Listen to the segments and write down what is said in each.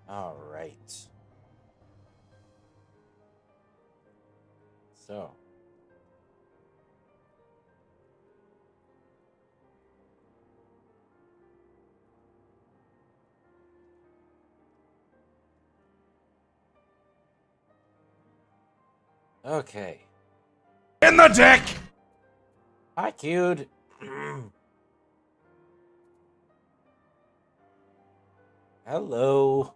All right. So. Okay. In the deck! Hi, Cued. Hello.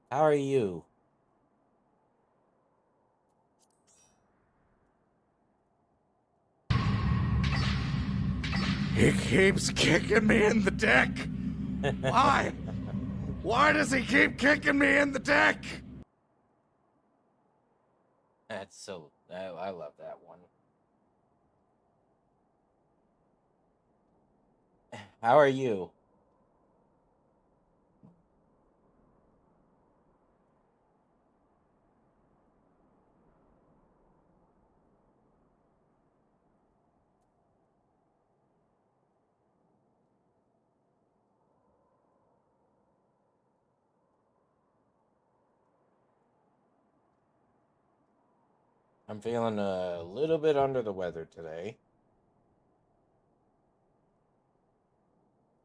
How are you? He keeps kicking me in the deck! Why? Why does he keep kicking me in the deck? That's so. I love that one. How are you? I'm feeling a little bit under the weather today.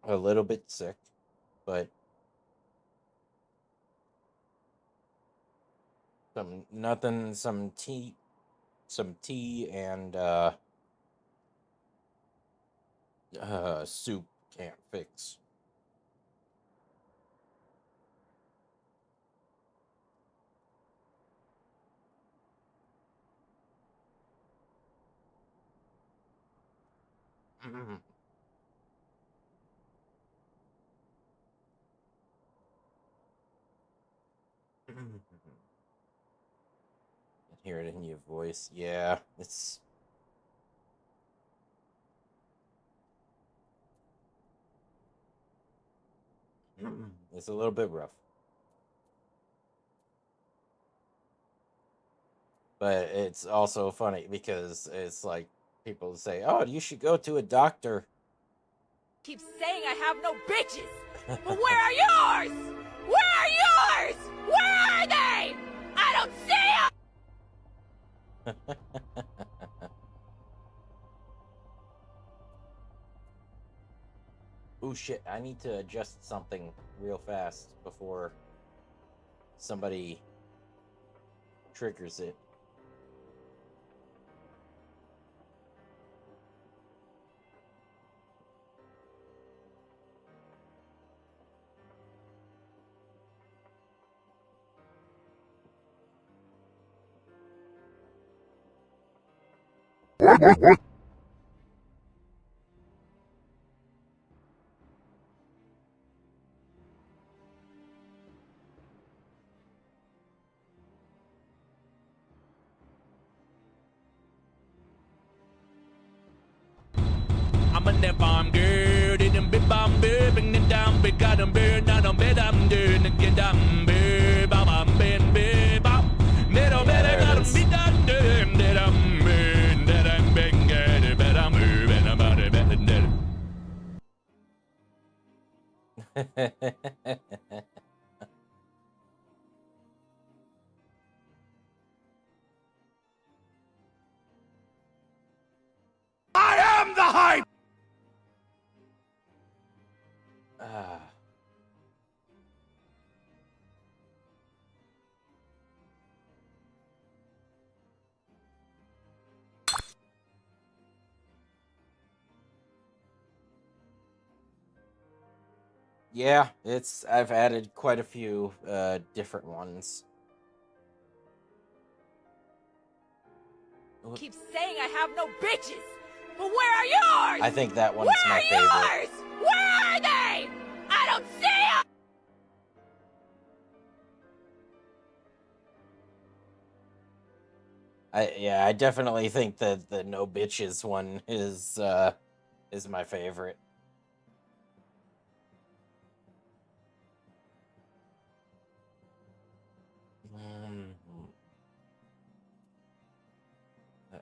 A little bit sick, but some tea and soup can't fix. I hear it in your voice. Yeah, it's a little bit rough. But it's also funny because it's like people say, "Oh, you should go to a doctor." Keep saying I have no bitches, but where are yours? Where are yours? Where are they? I don't see them. Oh shit! I need to adjust something real fast before somebody triggers it. I'm a nip bomb girl, didn't be bomb bird, bring them down, big got them bird, not on bed, I'm doing again, damn bird, bam, I'm been bird, bam, little better, got them be done, that I'm bird, that I'm been good, but I'm bird, and I'm out of bed, and I am the hype! Ah. Yeah, I've added quite a few different ones. Keep saying I have no bitches, but where are yours? I think that one's where my are favorite. yours? Where are they? I don't see them. I definitely think that the no bitches one is my favorite.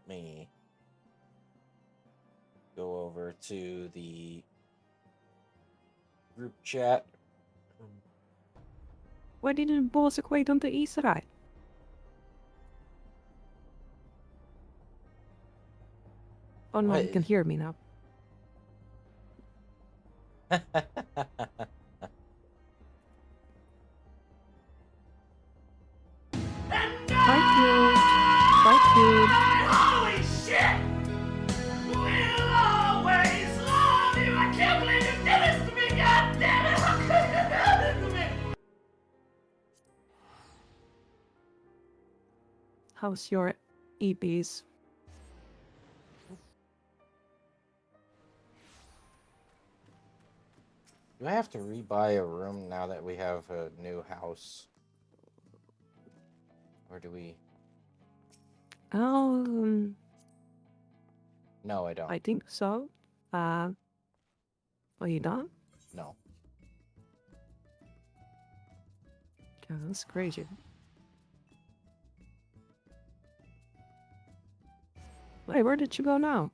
let me go over to the group chat. Why didn't Borsuk wait until Israel? Oh no, you What? can hear me now. Bye, cute. Bye, cute. Holy shit! We'll always love you! I can't believe you did this to me! God damn it! How could you do this to me? How's your EPs? Do I have to rebuy a room now that we have a new house? Or do we? Um, No, I don't. I think so. Are you done? No. Yeah, that's crazy. Hey, where did you go now?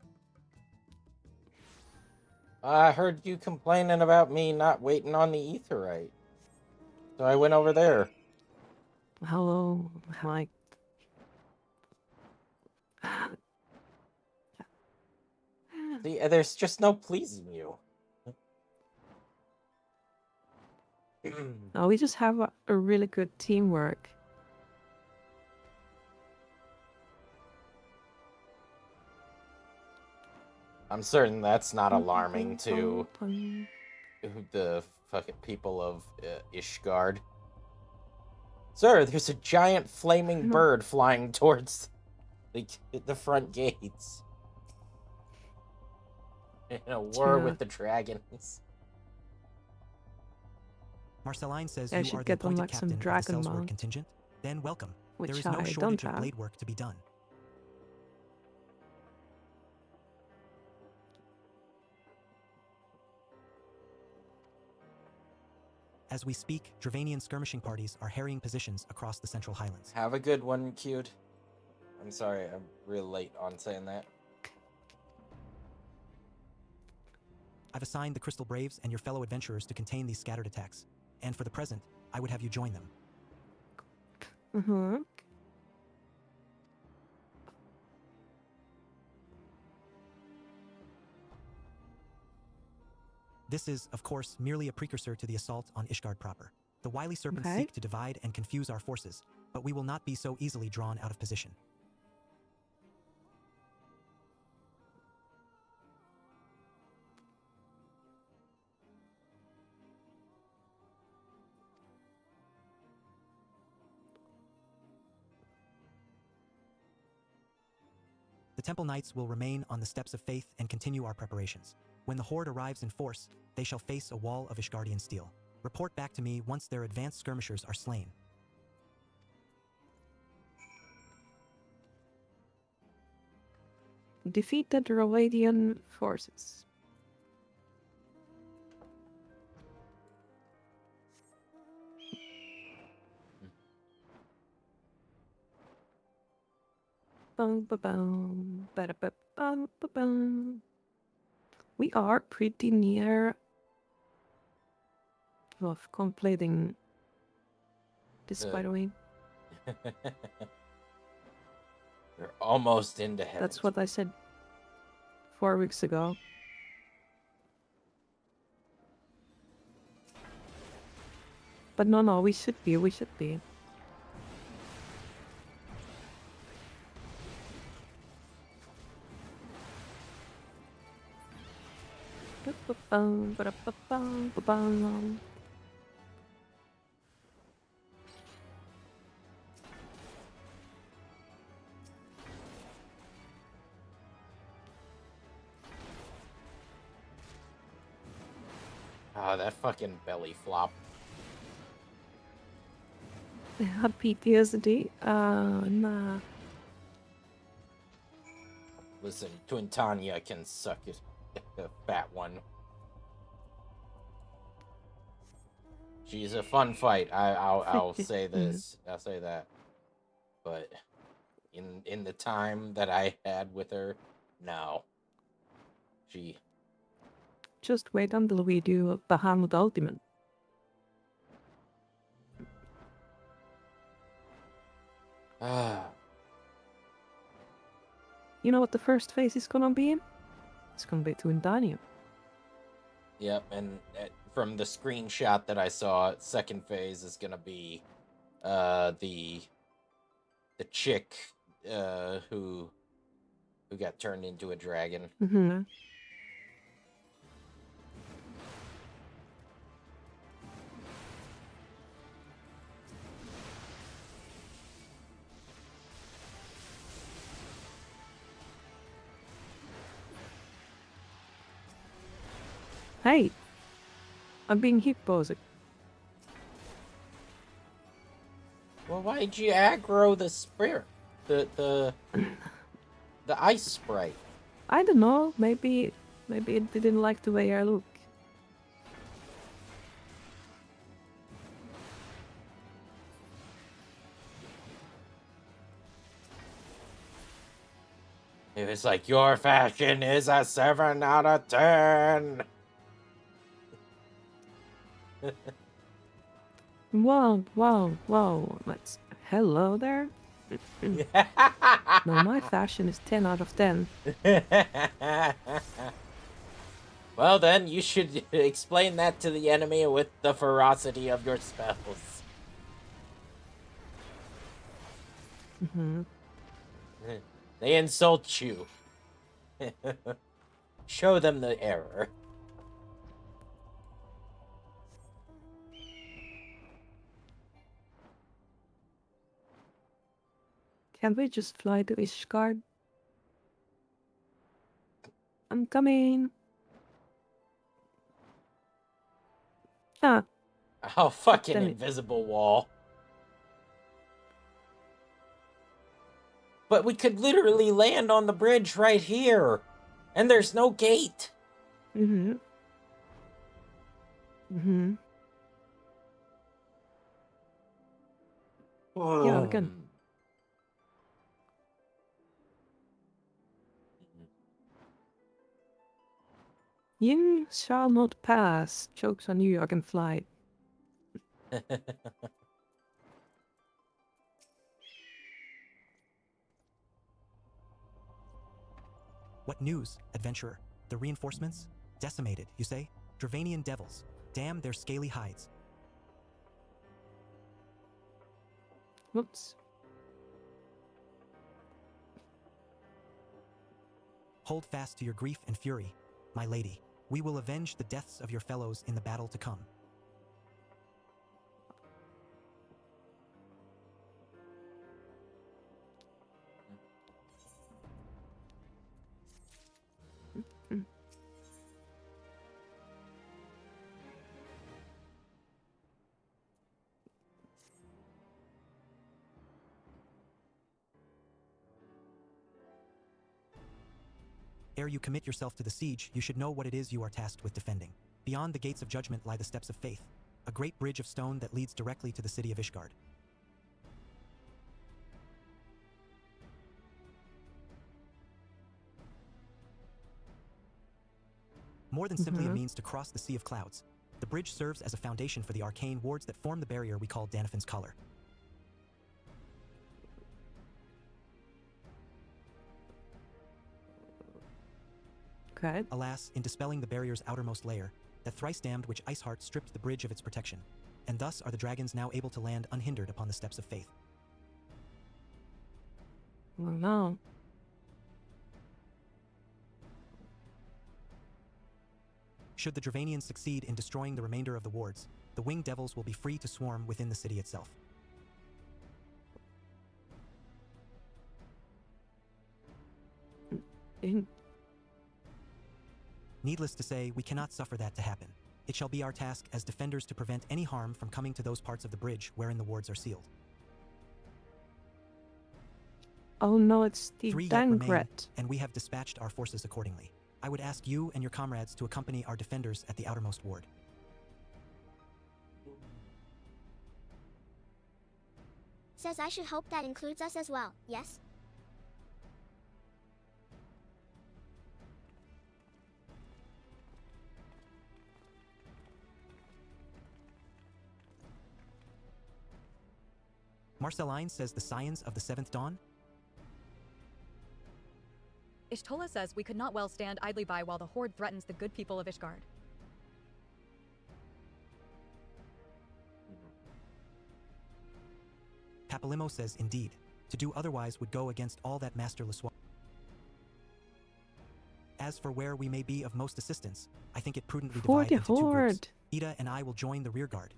I heard you complaining about me not waiting on the etherite. So I went over there. Hello, like. See, there's just no pleasing you. No, we just have a really good teamwork. I'm certain that's not alarming to the fucking people of Ishgard. Sir, there's a giant flaming bird flying towards the front gates. In a war Yeah. with the dragons. Marceline says I you should are the get them appointed like some captain of the dragon Heavensward mount. contingent. Then welcome. Which There is no I shortage don't of have. blade work to be done. As we speak, Dravanian skirmishing parties are harrying positions across the Central Highlands. Have a good one, Cute. I'm sorry, I'm real late on saying that. I've assigned the Crystal Braves and your fellow adventurers to contain these scattered attacks. And for the present, I would have you join them. Mm-hmm. This is, of course, merely a precursor to the assault on Ishgard proper. The wily serpents Okay. seek to divide and confuse our forces, but we will not be so easily drawn out of position. The Temple Knights will remain on the steps of faith and continue our preparations. When the Horde arrives in force, they shall face a wall of Ishgardian steel. Report back to me once their advanced skirmishers are slain. Defeated Rowadian forces. Bum, ba, bum, ba, ba, bum, ba, bum. We are pretty near of completing this, by Good. the way. You're almost into heaven. That's what I said 4 weeks ago. But no, we should be. Ba-ba-bum, ba-da-ba-bum, ba-bum. Ah, that fucking belly flop. Had PTSD? Nah. Listen, Twin Tanya can suck it. The fat one. She's a fun fight. I'll say this. I'll say that. But in the time that I had with her, no. She Just wait until we do Bahamut Ultimate. You know what the first phase is gonna be? It's gonna be to Indania. Yep, and from the screenshot that I saw, second phase is gonna be the chick who got turned into a dragon. Mm-hmm. Hey! I'm being hipposed. Well, why'd you aggro the spirit? The ice sprite. I don't know, maybe it didn't like the way I look. It was like, your fashion is a 7 out of 10. Whoa. Let's. Hello there? No, my fashion is 10 out of 10. Well, then, you should explain that to the enemy with the ferocity of your spells. Mm-hmm. They insult you. Show them the error. Can't we just fly to Ishgard? I'm coming. Ah, Oh, fucking Damn it. invisible wall. But we could literally land on the bridge right here. And there's no gate. mm-hmm. Mm-hmm. Yeah, we can. You shall not pass. Joke's on you, I can fly. What news, adventurer? The reinforcements? Decimated, you say? Dravanian devils. Damn their scaly hides. Whoops. Hold fast to your grief and fury, my lady. We will avenge the deaths of your fellows in the battle to come. Ere you commit yourself to the siege, you should know what it is you are tasked with defending. Beyond the gates of judgment lie the steps of faith, a great bridge of stone that leads directly to the city of Ishgard. More than simply a means to cross the Sea of Clouds, the bridge serves as a foundation for the arcane wards that form the barrier we call Danafin's Collar. Okay. Alas, in dispelling the barrier's outermost layer, that thrice-damned witch Iceheart stripped the bridge of its protection, and thus are the dragons now able to land unhindered upon the steps of faith. Well, no. Should the Dravanians succeed in destroying the remainder of the wards, the winged devils will be free to swarm within the city itself. Needless to say, we cannot suffer that to happen. It shall be our task as defenders to prevent any harm from coming to those parts of the bridge wherein the wards are sealed. Oh no, it's the 3 yet remain, Dankret. and we have dispatched our forces accordingly. I would ask you and your comrades to accompany our defenders at the outermost ward. Says I should hope that includes us as well, yes? Marceline says the scions of the Seventh Dawn? Ishtola says we could not well stand idly by while the Horde threatens the good people of Ishgard. Papalimo says indeed. To do otherwise would go against all that Master Laswa. As for where we may be of most assistance, I think it prudently For divide the into two groups. Horde. Ida and I will join the rear guard.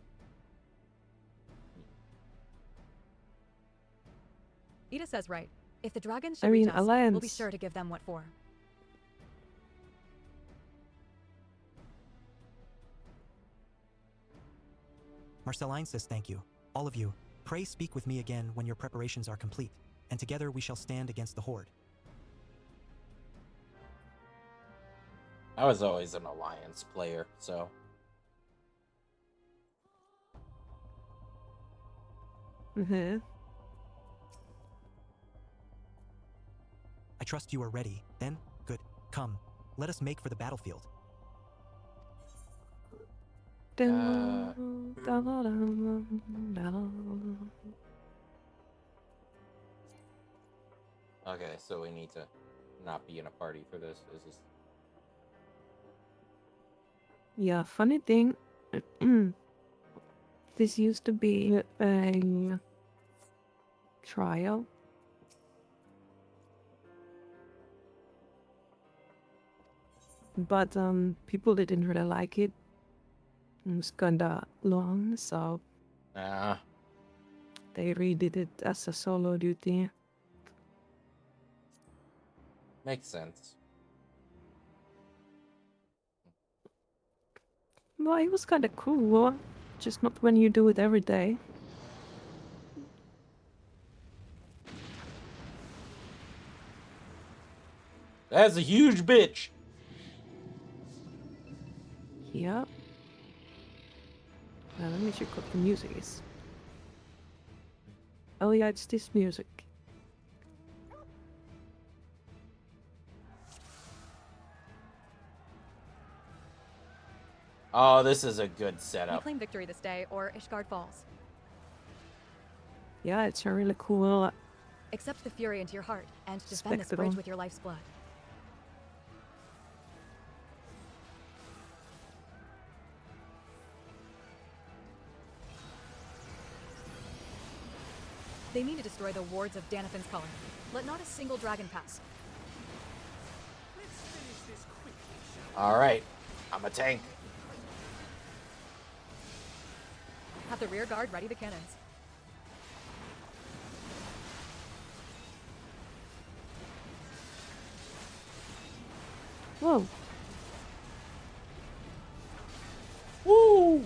Ida says right. If the dragons should I mean, reach us, we'll be alliance. sure to give them what for. Marceline says thank you. All of you, pray speak with me again when your preparations are complete, and together we shall stand against the Horde. I was always an alliance player, so. Mm-hmm. I trust you are ready, then? Good. Come, let us make for the battlefield. Okay, so we need to not be in a party for this. Is this? Yeah, funny thing. This used to be a trial. But people didn't really like it. It was kinda long, so Ah, they redid it as a solo duty. makes sense. Well, it was kinda cool. Just not when you do it every day. That's a huge bitch. Yep. Let me check what the music is. Oh yeah, it's this music. Oh, this is a good We setup. claim victory this day, or Ishgard falls. Yeah, it's a really cool. Accept the fury into your heart, and defend this Spectacle. bridge with your life's blood. They mean to destroy the wards of Danafin's colony. Let not a single dragon pass. All right, I'm a tank. Have the rear guard ready the cannons. Whoa. Woo!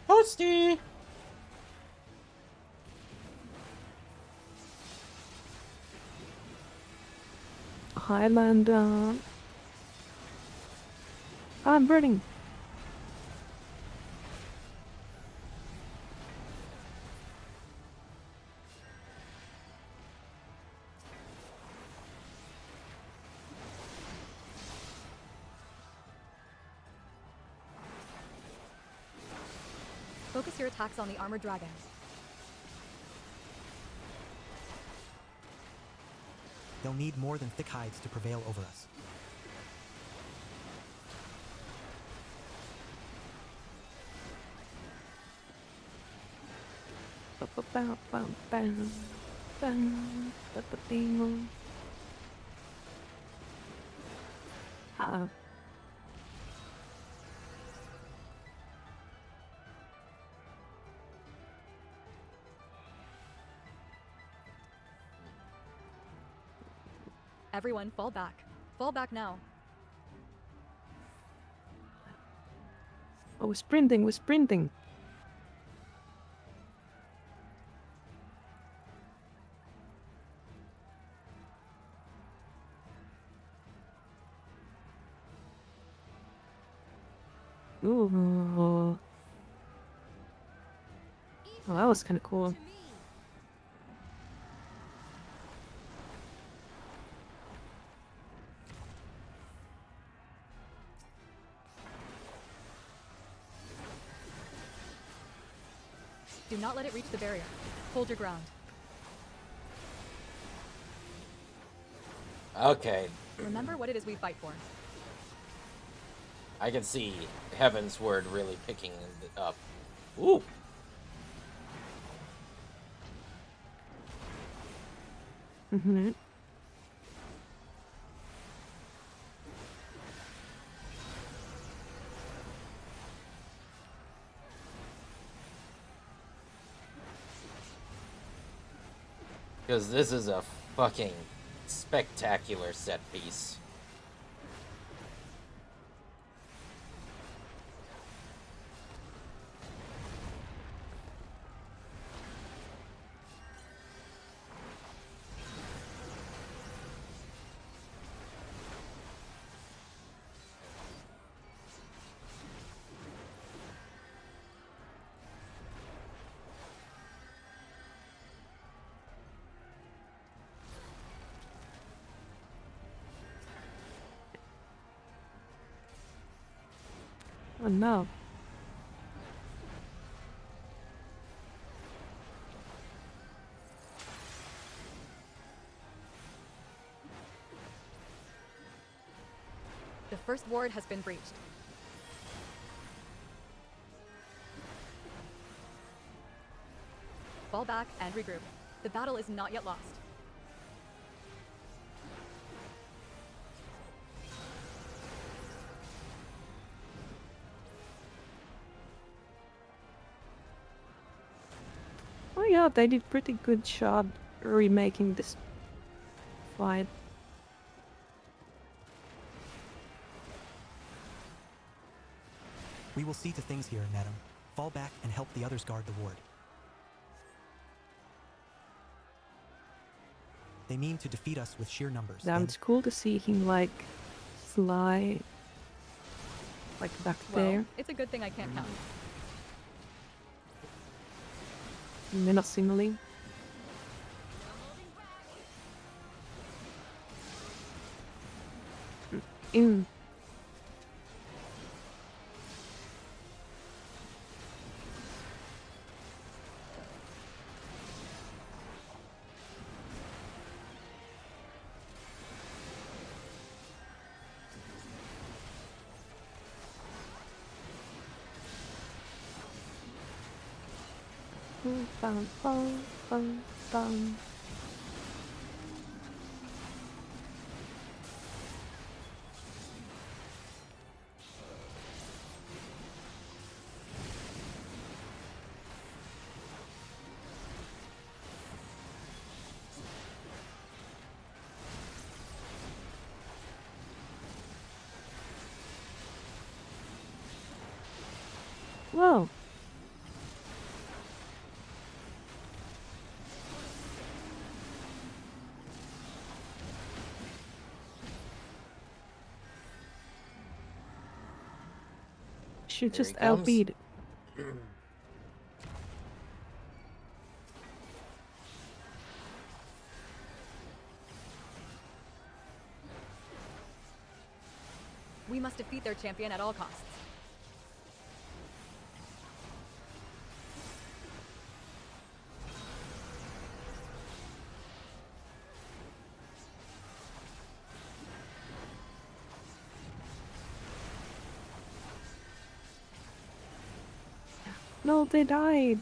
Posty! Highlander. I'm burning. Focus your attacks on the armored dragons. They'll need more than thick hides to prevail over us. Uh-oh. Everyone, fall back. Fall back now. Oh, we're sprinting, we're sprinting. Ooh. Oh, that was kind of cool. Do not let it reach the barrier. Hold your ground. Okay, Remember what it is we fight for. I can see Heavensward really picking it up. Ooh. Mm-hmm. Because this is a fucking spectacular set piece. Oh no. The first ward has been breached. Fall back and regroup. The battle is not yet lost. Oh yeah, they did pretty good job remaking this fight. We will see to things here, madam. Fall back and help the others guard the ward. They mean to defeat us with sheer numbers. Damn, then- it's cool to see him like fly like back Well, there it's a good thing I can't count. menacingly. In. Bum, bum, bum, bum. Whoa. Should Here just he comes. LB'd it. We must defeat their champion at all costs. No, they died.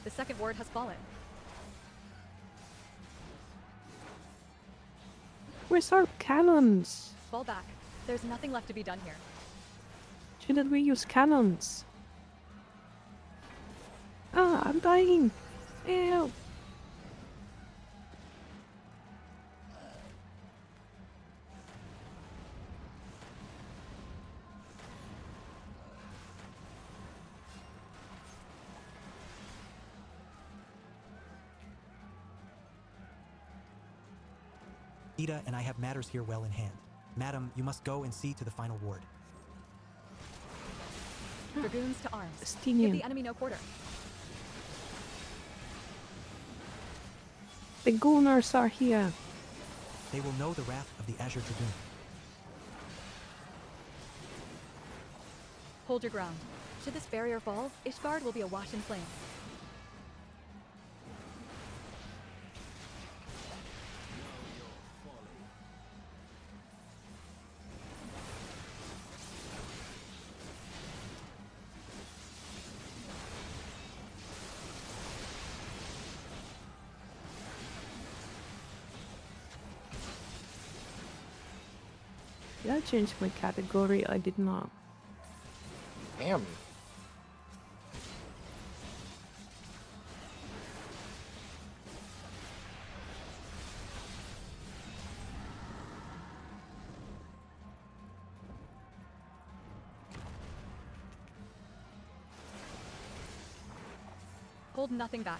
The second ward has fallen. Where's our cannons? Fall back. There's nothing left to be done here. Shouldn't we use cannons? Ah, I'm dying. Ew. Ida and I have matters here well in hand. Madam, you must go and see to the final ward. Dragoons to arms. Give Estinian. the enemy no quarter. The Gunners are here. They will know the wrath of the Azure Dragoon. Hold your ground. Should this barrier fall, Ishgard will be awash in flames. Did I change my category? I did not. Damn. Hold nothing back.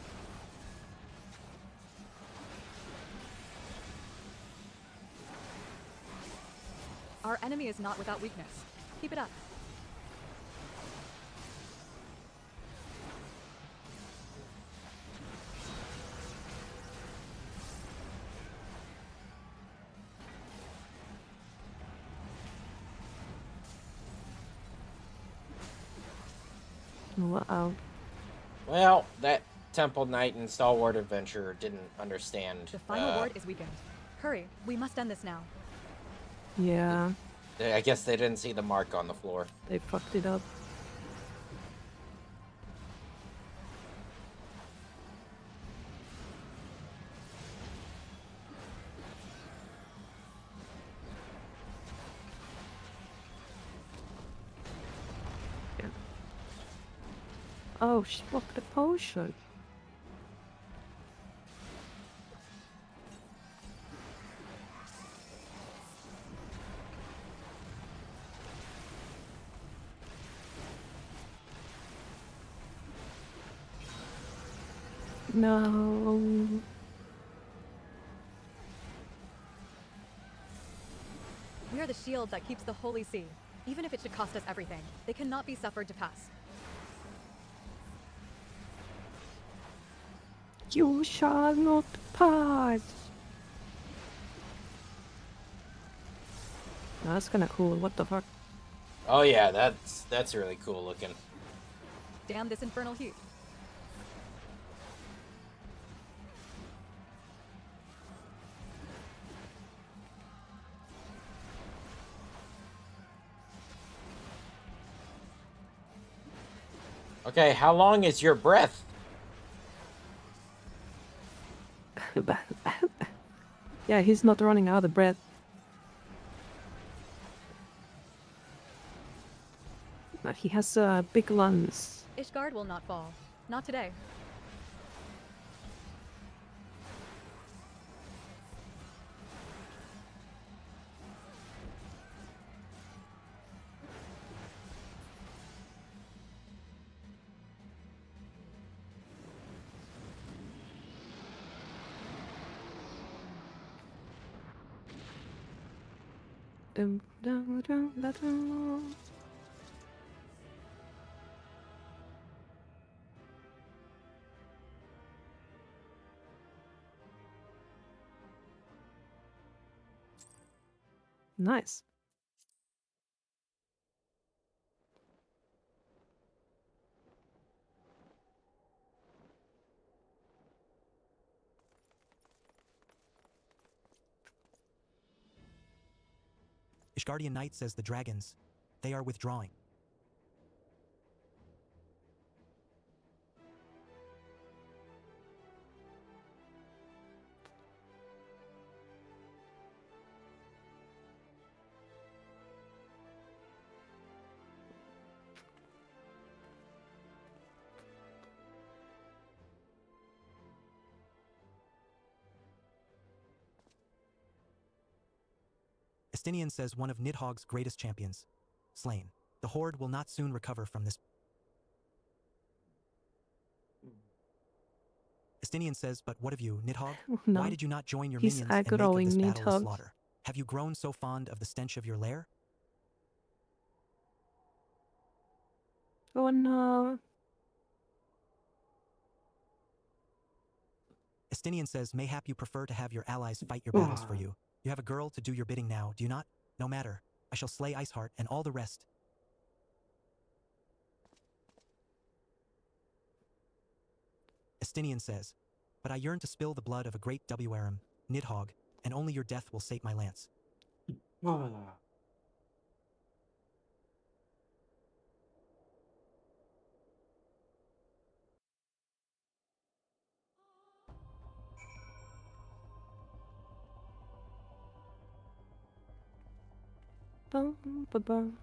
Our enemy is not without weakness. Keep it up. Wow. Well, that Temple Knight and Stalwart Adventurer didn't understand. The final ward is weakened. Hurry, we must end this now. Yeah, I guess they didn't see the mark on the floor. they fucked it up. Yeah. Oh, she blocked the potion. No. We are the shield that keeps the Holy See. Even if it should cost us everything, they cannot be suffered to pass. You shall not pass. That's kind of cool. What the fuck? Oh yeah, that's really cool looking. Damn this infernal heat. Okay, how long is your breath? Yeah, he's not running out of breath. But he has big lungs. Ishgard will not fall. Not today. Dum, dum, dum, dum, dum. Nice. Ishgardian Knight says the dragons, they are withdrawing. Estinian says one of Nidhogg's greatest champions, slain. The Horde will not soon recover from this. Estinian says, but what of you, Nidhogg? No. Why did you not join your He's minions and make of aggroing this battle a Nidhogg. slaughter? Have you grown so fond of the stench of your lair? Oh no. Estinian says, mayhap you prefer to have your allies fight your battles for you. You have a girl to do your bidding now, do you not? No matter. I shall slay Iceheart and all the rest. Estinian says, but I yearn to spill the blood of a great WRM, Nidhogg, and only your death will sate my lance. Bum, bum, bum.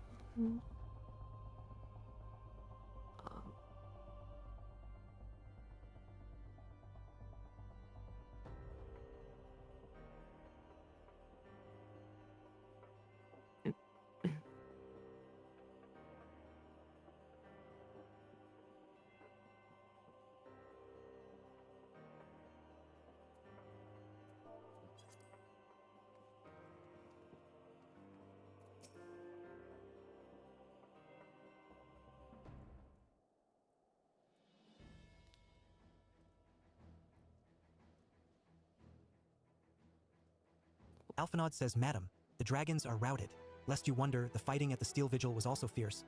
Alphanod says, Madam, the dragons are routed. Lest you wonder, the fighting at the Steel Vigil was also fierce.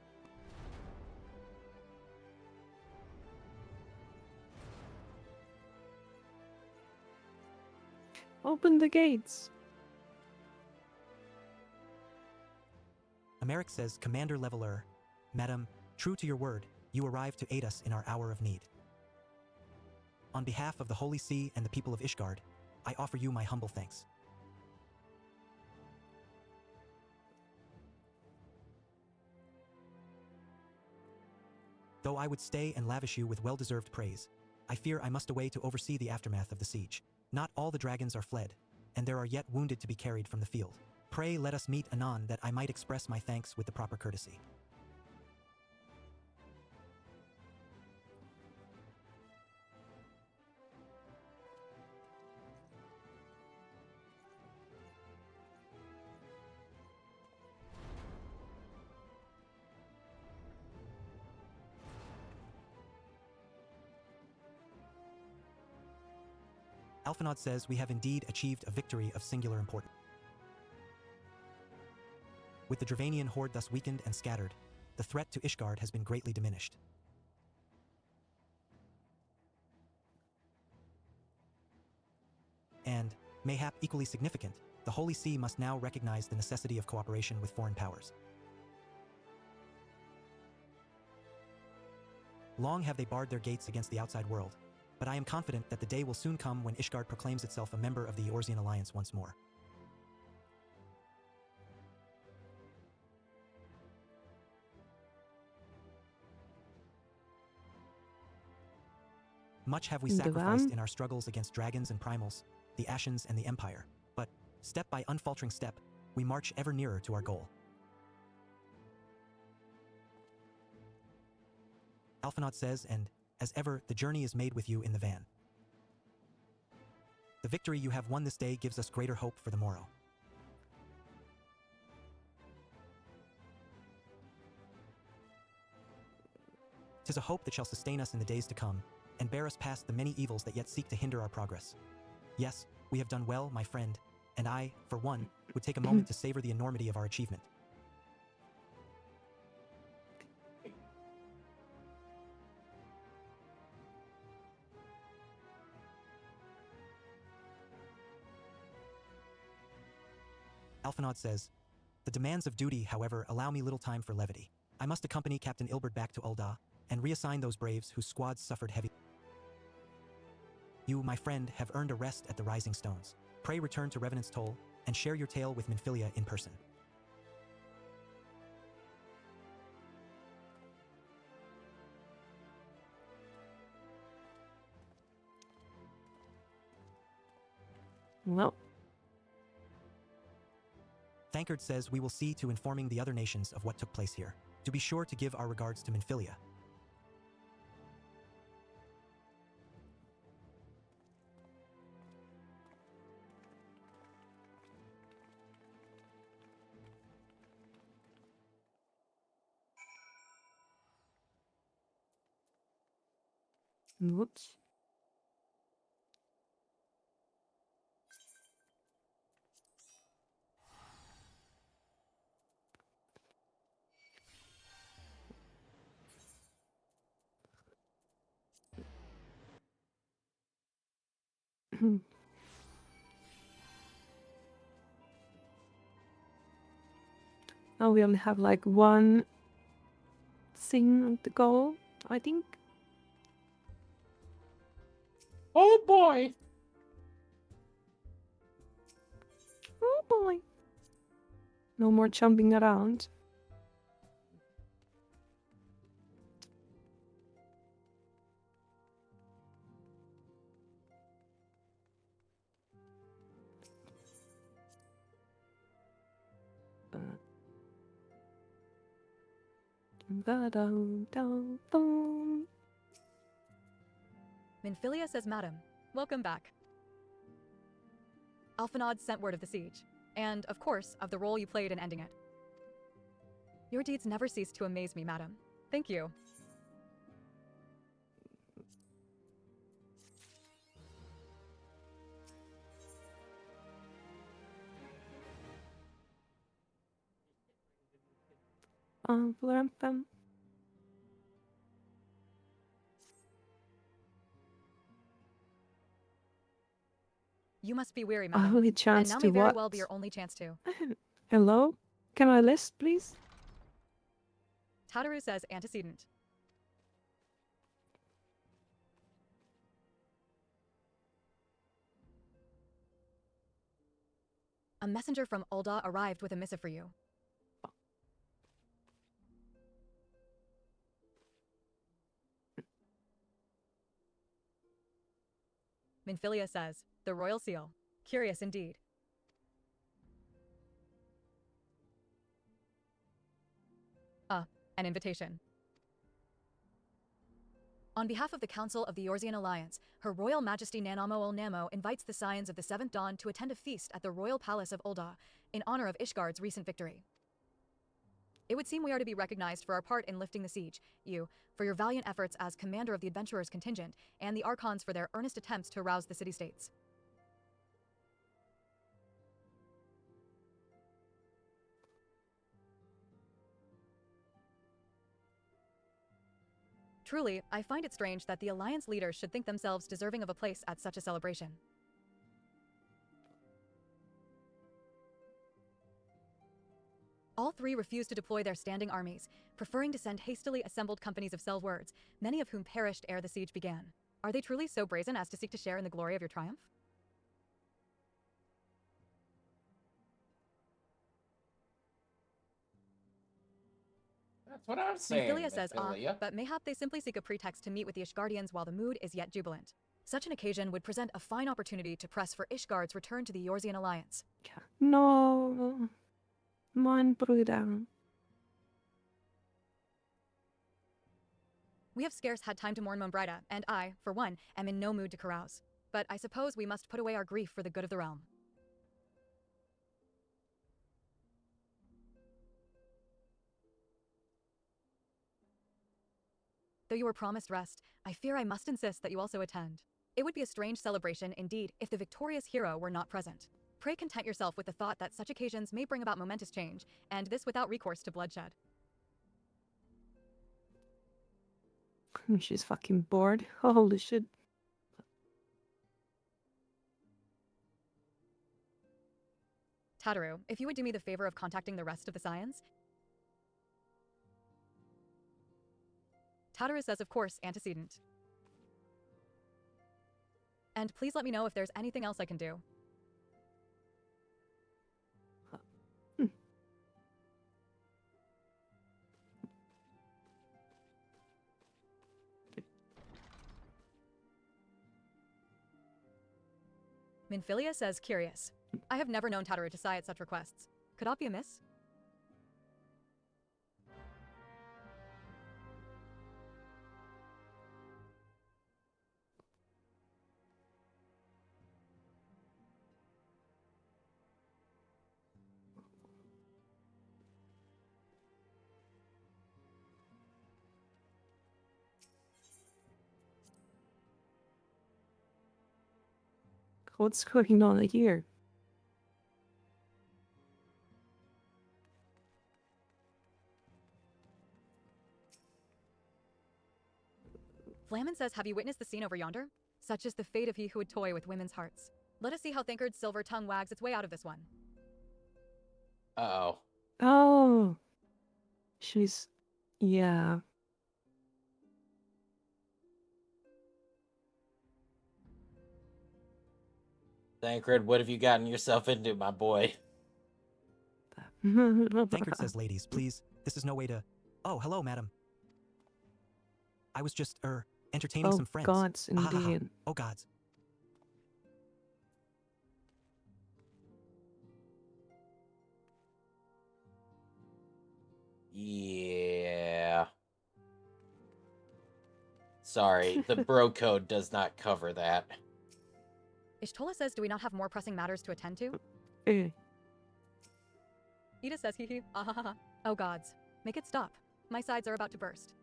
Open the gates. Americ says, Commander Leveler, Madam, true to your word, you arrived to aid us in our hour of need. On behalf of the Holy See and the people of Ishgard, I offer you my humble thanks. Though I would stay and lavish you with well-deserved praise, I fear I must away to oversee the aftermath of the siege. Not all the dragons are fled, and there are yet wounded to be carried from the field. Pray let us meet anon that I might express my thanks with the proper courtesy. Alphanod says we have indeed achieved a victory of singular importance. With the Dravanian horde thus weakened and scattered, the threat to Ishgard has been greatly diminished. And, mayhap equally significant, the Holy See must now recognize the necessity of cooperation with foreign powers. Long have they barred their gates against the outside world, but I am confident that the day will soon come when Ishgard proclaims itself a member of the Eorzean Alliance once more. Much have we sacrificed in our struggles against dragons and primals, the Ashens and the Empire, but, step by unfaltering step, we march ever nearer to our goal. Alphanod says, and, as ever, the journey is made with you in the van. The victory you have won this day gives us greater hope for the morrow. 'Tis a hope that shall sustain us in the days to come, and bear us past the many evils that yet seek to hinder our progress. Yes, we have done well, my friend, and I, for one, would take a moment to savor the enormity of our achievement. Alphanod says, the demands of duty, however, allow me little time for levity. I must accompany Captain Ilberd back to Ul'dah, and reassign those braves whose squads suffered heavy. You, my friend, have earned a rest at the Rising Stones. Pray return to Revenant's Toll, and share your tale with Minfilia in person. Well, Thankard says we will see to informing the other nations of what took place here. Do be sure to give our regards to Minfilia. Whoops. Now we only have like one thing to go, I think. Oh boy! Oh boy. No more jumping around. Da-dum-dum-dum. Minfilia says, Madam, welcome back. Alphanod sent word of the siege, and, of course, of the role you played in ending it. Your deeds never cease to amaze me, Madam. Thank you. Blum-bum. You must be weary, Our Madam. only And chance now to may very what? well be your only chance to. Hello? Can I list, please? Tataru says antecedent. A messenger from Ul'dah arrived with a missive for you. Minfilia says, the royal seal. Curious indeed. An invitation. On behalf of the Council of the Eorzean Alliance, Her Royal Majesty Nanamo Ul Namo invites the Scions of the Seventh Dawn to attend a feast at the Royal Palace of Ul'dah in honor of Ishgard's recent victory. It would seem we are to be recognized for our part in lifting the siege, you, for your valiant efforts as commander of the adventurers contingent, and the Archons for their earnest attempts to arouse the city-states. Truly, I find it strange that the Alliance leaders should think themselves deserving of a place at such a celebration. All three refused to deploy their standing armies, preferring to send hastily assembled companies of Selwords, many of whom perished ere the siege began. Are they truly so brazen as to seek to share in the glory of your triumph? That's what I'm saying, Minfilia says, Minfilia. but mayhap they simply seek a pretext to meet with the Ishgardians while the mood is yet jubilant. Such an occasion would present a fine opportunity to press for Ishgard's return to the Eorzean Alliance. No. Mein Bruder. We have scarce had time to mourn Mombrida, and I, for one, am in no mood to carouse. But I suppose we must put away our grief for the good of the realm. Though you were promised rest, I fear I must insist that you also attend. It would be a strange celebration, indeed, if the victorious hero were not present. Pray content yourself with the thought that such occasions may bring about momentous change, and this without recourse to bloodshed. She's fucking bored. Holy shit. Tataru, if you would do me the favor of contacting the rest of the Scions? Tataru says, of course, antecedent. And please let me know if there's anything else I can do. Minfilia says, curious. I have never known Tataru to sigh at such requests. Could aught be amiss? What's going on here? Flamen says, have you witnessed the scene over yonder? Such is the fate of he who would toy with women's hearts. Let us see how Thancred's silver tongue wags its way out of this one. Uh-oh. Oh, she's, yeah. Thancred, what have you gotten yourself into, my boy? Thancred says, ladies, please, this is no way to... Oh, hello, madam. I was just, entertaining Oh, some friends. gods, Ah, ha, ha, ha. indeed. Oh, gods. Yeah. Sorry, the bro code does not cover that. Ishtola says, do we not have more pressing matters to attend to? Eh. Ida says, hee hee, ah ha ha ha. Oh gods. Make it stop. My sides are about to burst.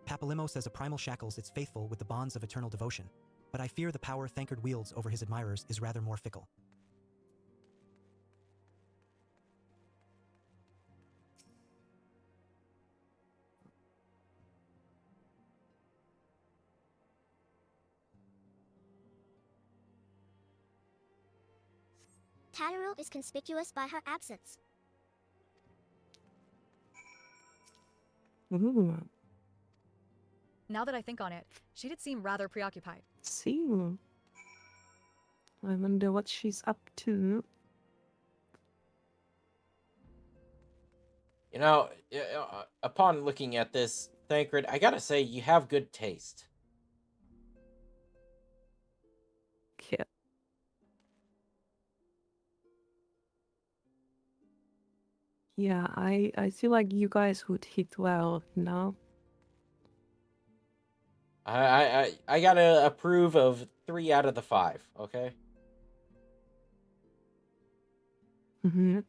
Papalimo says a primal shackles its faithful with the bonds of eternal devotion, but I fear the power Thancred wields over his admirers is rather more fickle. Tataru is conspicuous by her absence. Ooh, Now that I think on it, she did seem rather preoccupied. see. I wonder what she's up to. You know, upon looking at this, Thancred, I gotta say, you have good taste. Yeah. Yeah, I feel like you guys would hit well, no? I gotta approve of 3 out of the 5, okay? Mm-hmm.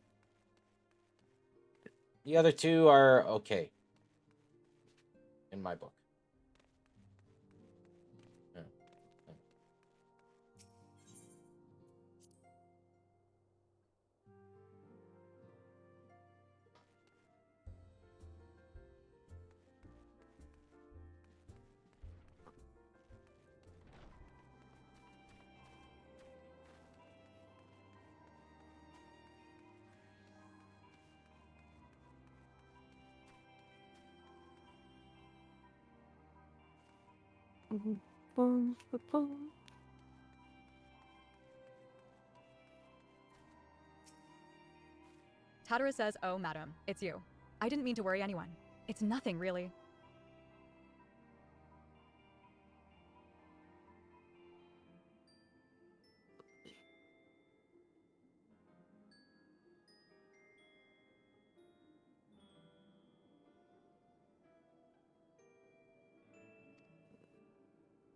The other 2 are okay. In my book. Yeah. Boom, boom, boom. Tatara says, oh madam, it's you. I didn't mean to worry anyone. It's nothing really.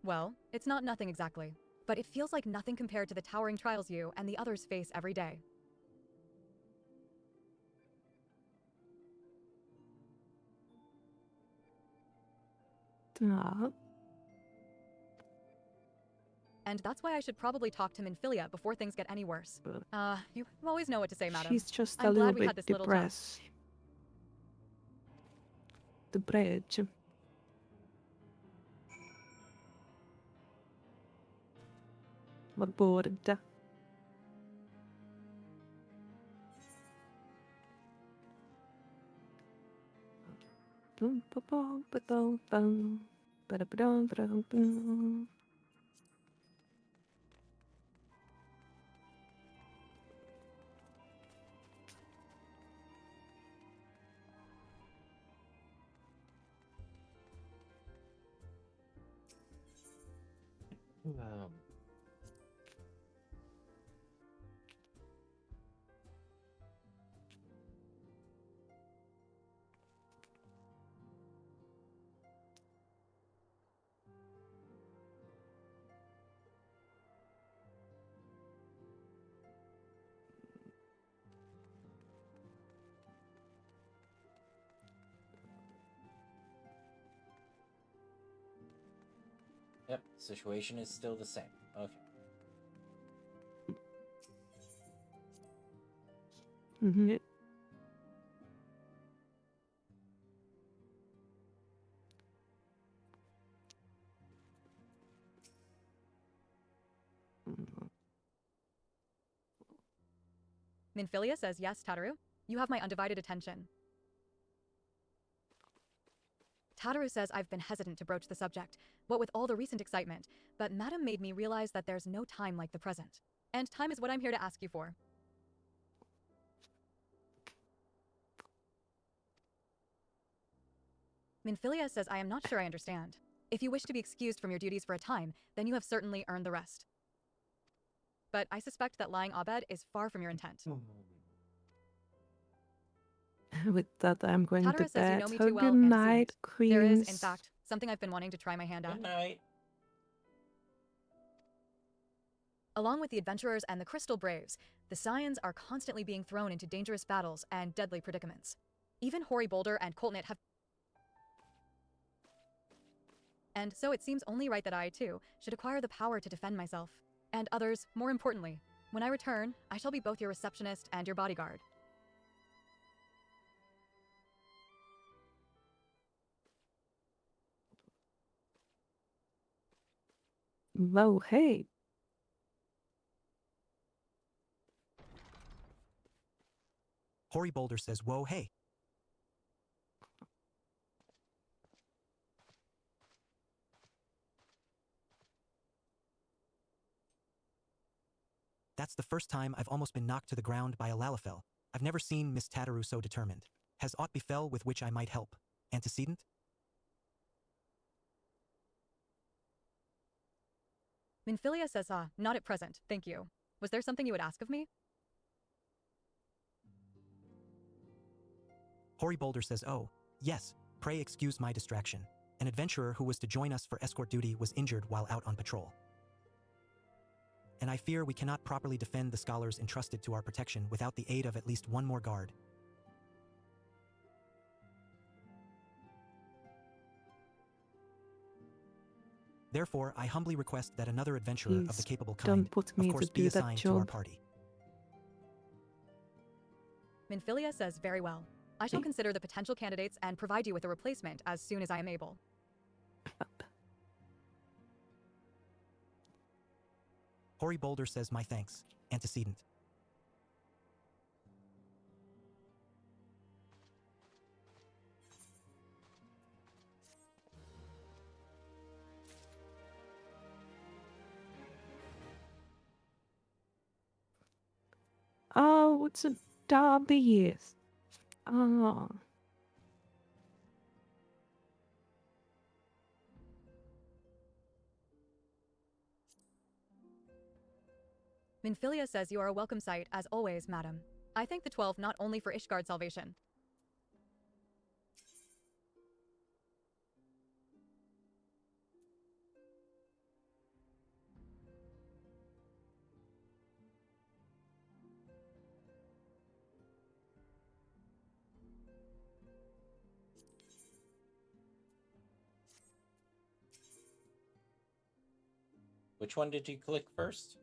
Well, it's not nothing exactly, but it feels like nothing compared to the towering trials you and the others face every day. Ah, And that's why I should probably talk to Minfilia before things get any worse. You always know what to say, madam. she's just a I'm little glad we had bit this little chat. depressed. The bridge. Vad borde? Bum, ba, bum, ba, dum, bum. Ba, da, ba, dum, ba, dum, bum. Yep, situation is still the same. Okay. Mhm. Minfilia says, yes, Tataru. You have my undivided attention. Tataru says I've been hesitant to broach the subject, what with all the recent excitement, but Madam made me realize that there's no time like the present. And time is what I'm here to ask you for. Minfilia says I am not sure I understand. If you wish to be excused from your duties for a time, then you have certainly earned the rest. But I suspect that lying Abed is far from your intent. With that, I'm going to Tataru says you bed. know me So too well good and night, see it. There is, in queens. fact, something I've been wanting to try my hand at. Good night. Along with the adventurers and the Crystal Braves, the Scions are constantly being thrown into dangerous battles and deadly predicaments. Even Hoary Boulder and Coltnit have... And so it seems only right that I, too, should acquire the power to defend myself. And others, more importantly. When I return, I shall be both your receptionist and your bodyguard. Whoa, hey. Hoary Boulder says, whoa, hey. That's the first time I've almost been knocked to the ground by a Lalafell. I've never seen Miss Tataru so determined. Has aught befell with which I might help? Antecedent? Minfilia says, not at present, thank you. Was there something you would ask of me? Hoary Boulder says, oh, yes, pray excuse my distraction. An adventurer who was to join us for escort duty was injured while out on patrol. And I fear we cannot properly defend the scholars entrusted to our protection without the aid of at least one more guard. Therefore, I humbly request that another adventurer of the Please capable don't kind, put of me course, to be do that assigned to our job. party. Minfilia says, very well. I shall Okay. consider the potential candidates and provide you with a replacement as soon as I am able. Hoary Boulder says, my thanks. Antecedent. Oh, it's a W. Oh. Minfilia says you are a welcome sight, as always, madam. I thank the 12 not only for Ishgard's salvation. Which one did you click first?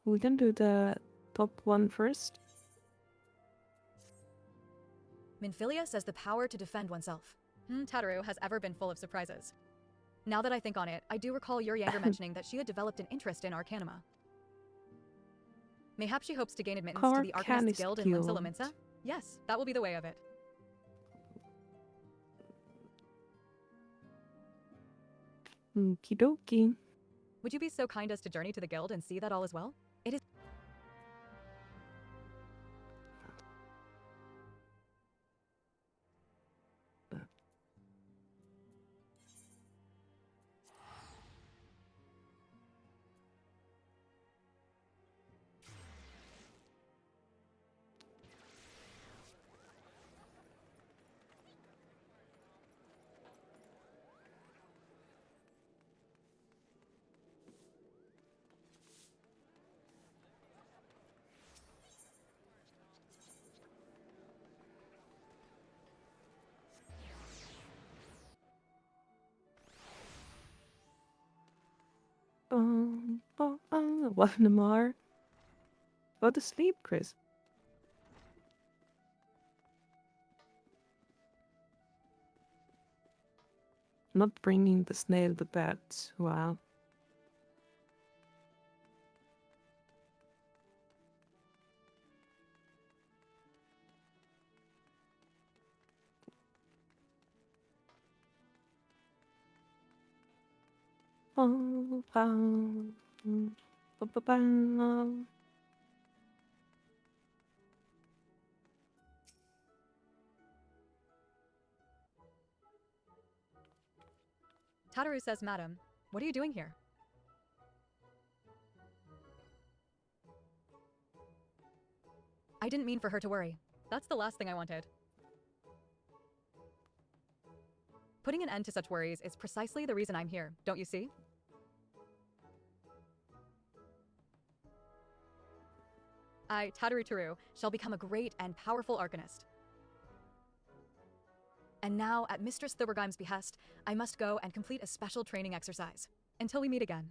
We can do the top one first. Minfilia says the power to defend oneself. Tataru has ever been full of surprises. Now that I think on it, I do recall your Yanger mentioning that she had developed an interest in Arcanima. Mayhap she hopes to gain admittance to the Arcanist Arcanist Guild in Limsa Guild. Lominsa? Yes, that will be the way of it. Okie dokie. Would you be so kind as to journey to the guild and see that all is well? It is... Waldemar. Go to sleep, Chris. Not bringing the snail to bed. Wow. Tataru says, Madam, what are you doing here? I didn't mean for her to worry. That's the last thing I wanted. Putting an end to such worries is precisely the reason I'm here, don't you see? I, Tataru Taru, shall become a great and powerful arcanist. And now, at Mistress Thurbergeim's behest, I must go and complete a special training exercise. Until we meet again.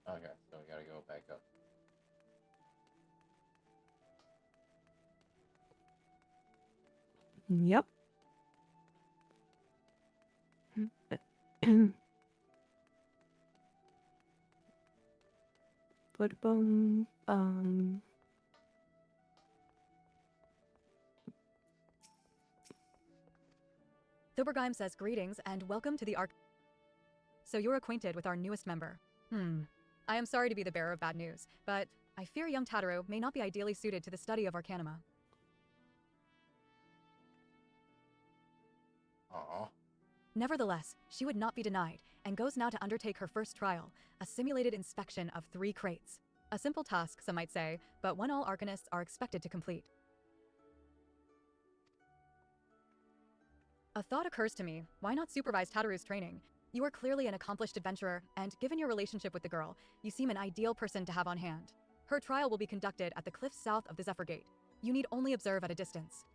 Okay, so we gotta go back up. Yep. Ba-da-bum. Thurbergeim says greetings and welcome to the Arc. So you're acquainted with our newest member. I am sorry to be the bearer of bad news, but I fear young Tataru may not be ideally suited to the study of Arcanima. Aw. Nevertheless, she would not be denied, and goes now to undertake her first trial, a simulated inspection of 3 crates. A simple task, some might say, but one all Arcanists are expected to complete. A thought occurs to me, why not supervise Tataru's training? You are clearly an accomplished adventurer, and given your relationship with the girl, you seem an ideal person to have on hand. Her trial will be conducted at the cliffs south of the Zephyr Gate. You need only observe at a distance.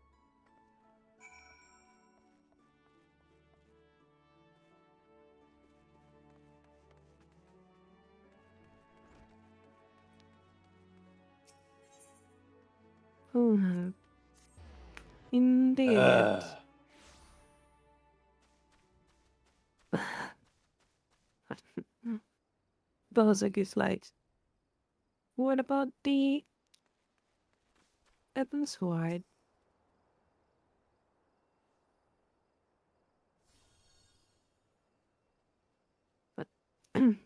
Oh, indeed. Ugh. Bozak is like, what about the Heavensward? But Tataru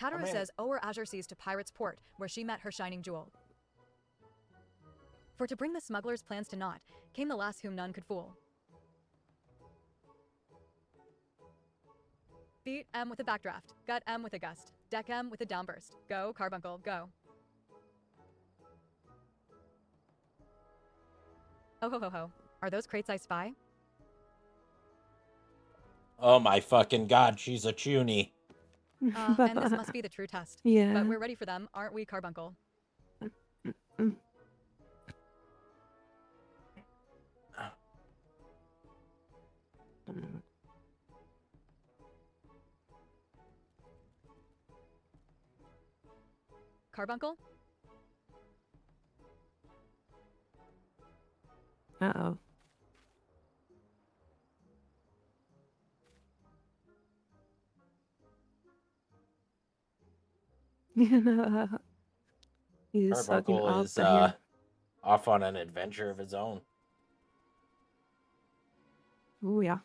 I mean- says Ower Azure sees to Pirate's Port, where she met her shining jewel. For to bring the smuggler's plans to naught, came the lass whom none could fool. Feet M with a backdraft, gut M with a gust, deck M with a downburst. Go, Carbuncle, go. Oh ho ho ho. Are those crates I spy? Oh my fucking god, she's a chuny. And this must be the true test. yeah. But we're ready for them, aren't we, Carbuncle? Carbuncle? Uh-oh. He's sucking Carbuncle up is the hair. off on an adventure of his own. Oh, yeah.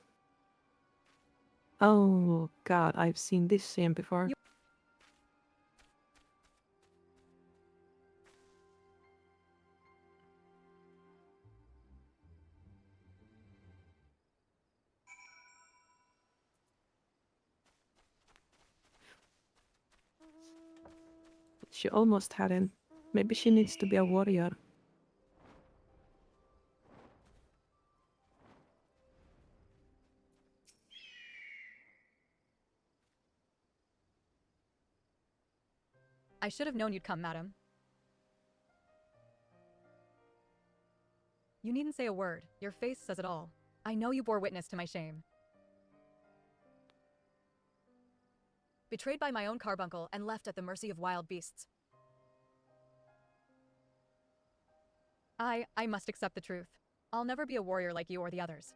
Oh, God, I've seen this scene before. She almost had him. Maybe she needs to be a warrior. I should have known you'd come, madam. You needn't say a word. Your face says it all. I know you bore witness to my shame. Betrayed by my own carbuncle and left at the mercy of wild beasts. I must accept the truth. I'll never be a warrior like you or the others.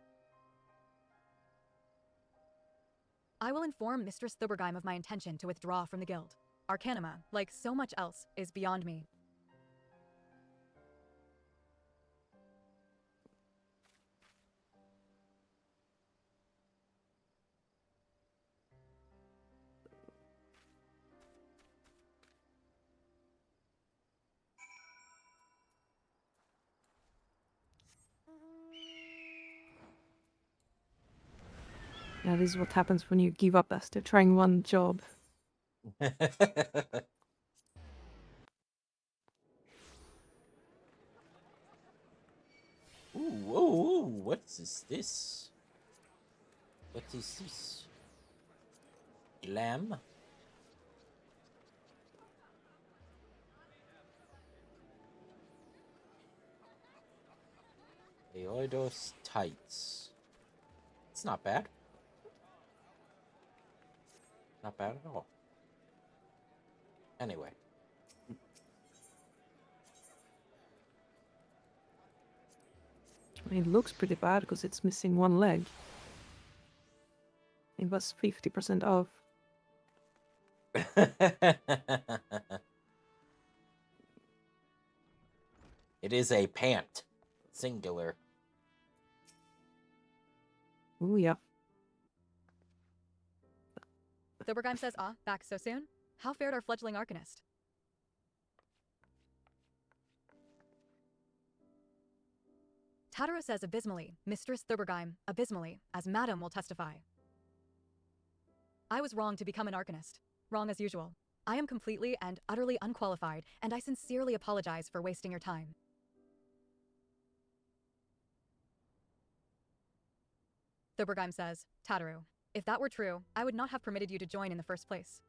I will inform Mistress Thubergeim of my intention to withdraw from the guild. Arcanima, like so much else, is beyond me. Yeah, this is what happens when you give up after trying one job. Ooh, what is this? What is this? Lamb? Aoidos tights. It's not bad. Not bad at all. Anyway. I mean, it looks pretty bad because it's missing one leg. It was 50% off. It is a pant. Singular. Ooh, yeah. Thubergeim says, back so soon? How fared our fledgling arcanist? Tadaro says abysmally, Mistress Thubergeim, abysmally, as Madam will testify. I was wrong to become an arcanist. Wrong as usual. I am completely and utterly unqualified, and I sincerely apologize for wasting your time. Thubergeim says, Tadaro, if that were true, I would not have permitted you to join in the first place.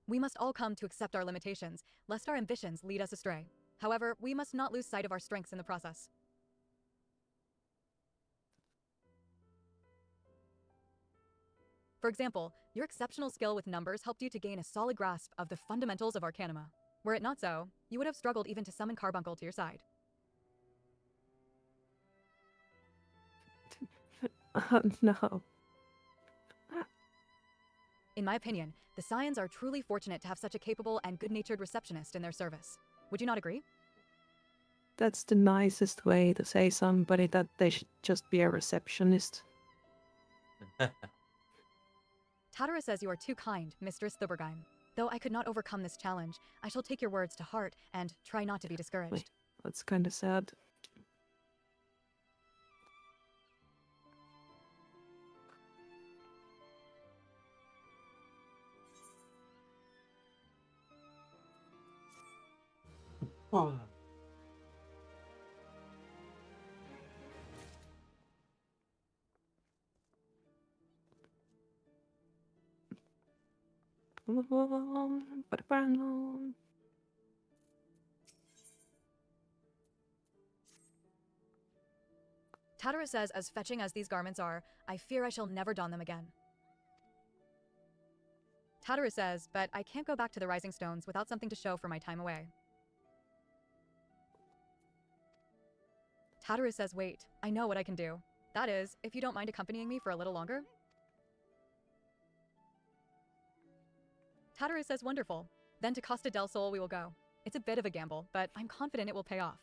We must all come to accept our limitations, lest our ambitions lead us astray. However, we must not lose sight of our strengths in the process. For example, your exceptional skill with numbers helped you to gain a solid grasp of the fundamentals of Arcanima. Were it not so, you would have struggled even to summon Carbuncle to your side. No. In my opinion, the Scions are truly fortunate to have such a capable and good-natured receptionist in their service. Would you not agree? That's the nicest way to say somebody that they should just be a receptionist. Tadaro says you are too kind, Mistress Thubergeim. Though I could not overcome this challenge, I shall take your words to heart and try not to be discouraged. Wait, that's kind of sad. Tadaro says, as fetching as these garments are, I fear I shall never don them again. Tadaro says, but I can't go back to the Rising Stones without something to show for my time away. Tadaro says, wait, I know what I can do. That is, if you don't mind accompanying me for a little longer. Tadaro says, wonderful. Then to Costa del Sol we will go. It's a bit of a gamble, but I'm confident it will pay off.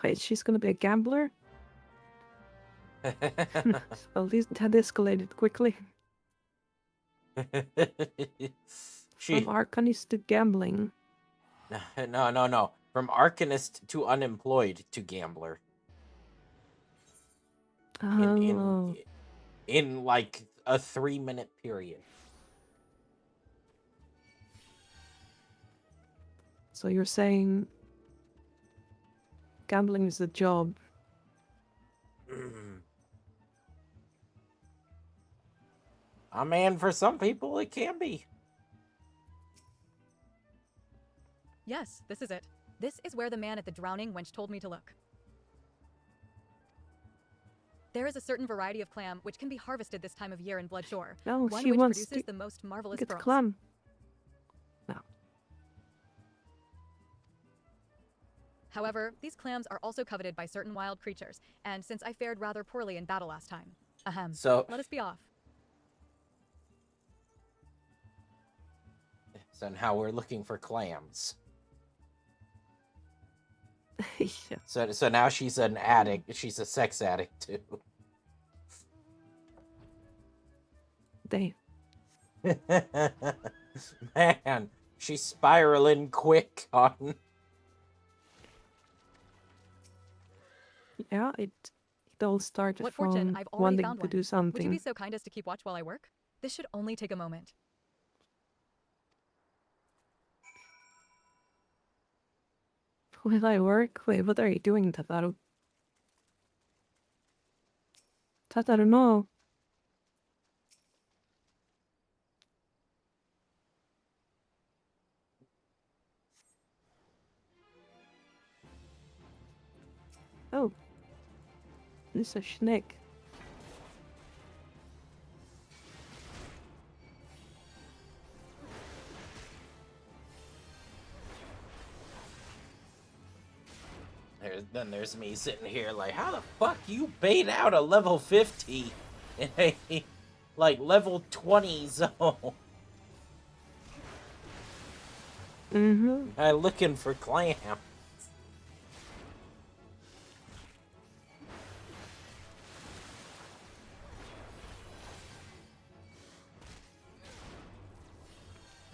Wait, she's gonna be a gambler? Well, this had escalated quickly. From arcanist to gambling. No. From arcanist to unemployed to gambler. Oh. In like a 3-minute period. So you're saying gambling is a job? I mean, for some people it can be. Yes, this is it. This is where the man at the drowning wench told me to look. There is a certain variety of clam which can be harvested this time of year in Bloodshore. No, One she which wants produces to the most marvelous get pearls. clam. No. However, these clams are also coveted by certain wild creatures, and since I fared rather poorly in battle last time, ahem, So, let us be off. so now we're looking for clams. Yeah. So now she's an addict. She's a sex addict too. Damn. Man, she's spiraling quick on. Yeah, it all started What from fortune, I've already wanting found to one. do Would you something. be so kind as to keep watch while I work? This should only take a moment. Will I work? Wait, what are you doing, Tataru? Tataru, no. Oh. This is a snake. Then there's me sitting here like, how the fuck you bait out a level 50 in a like level 20 zone? Mm-hmm. I'm looking for clams.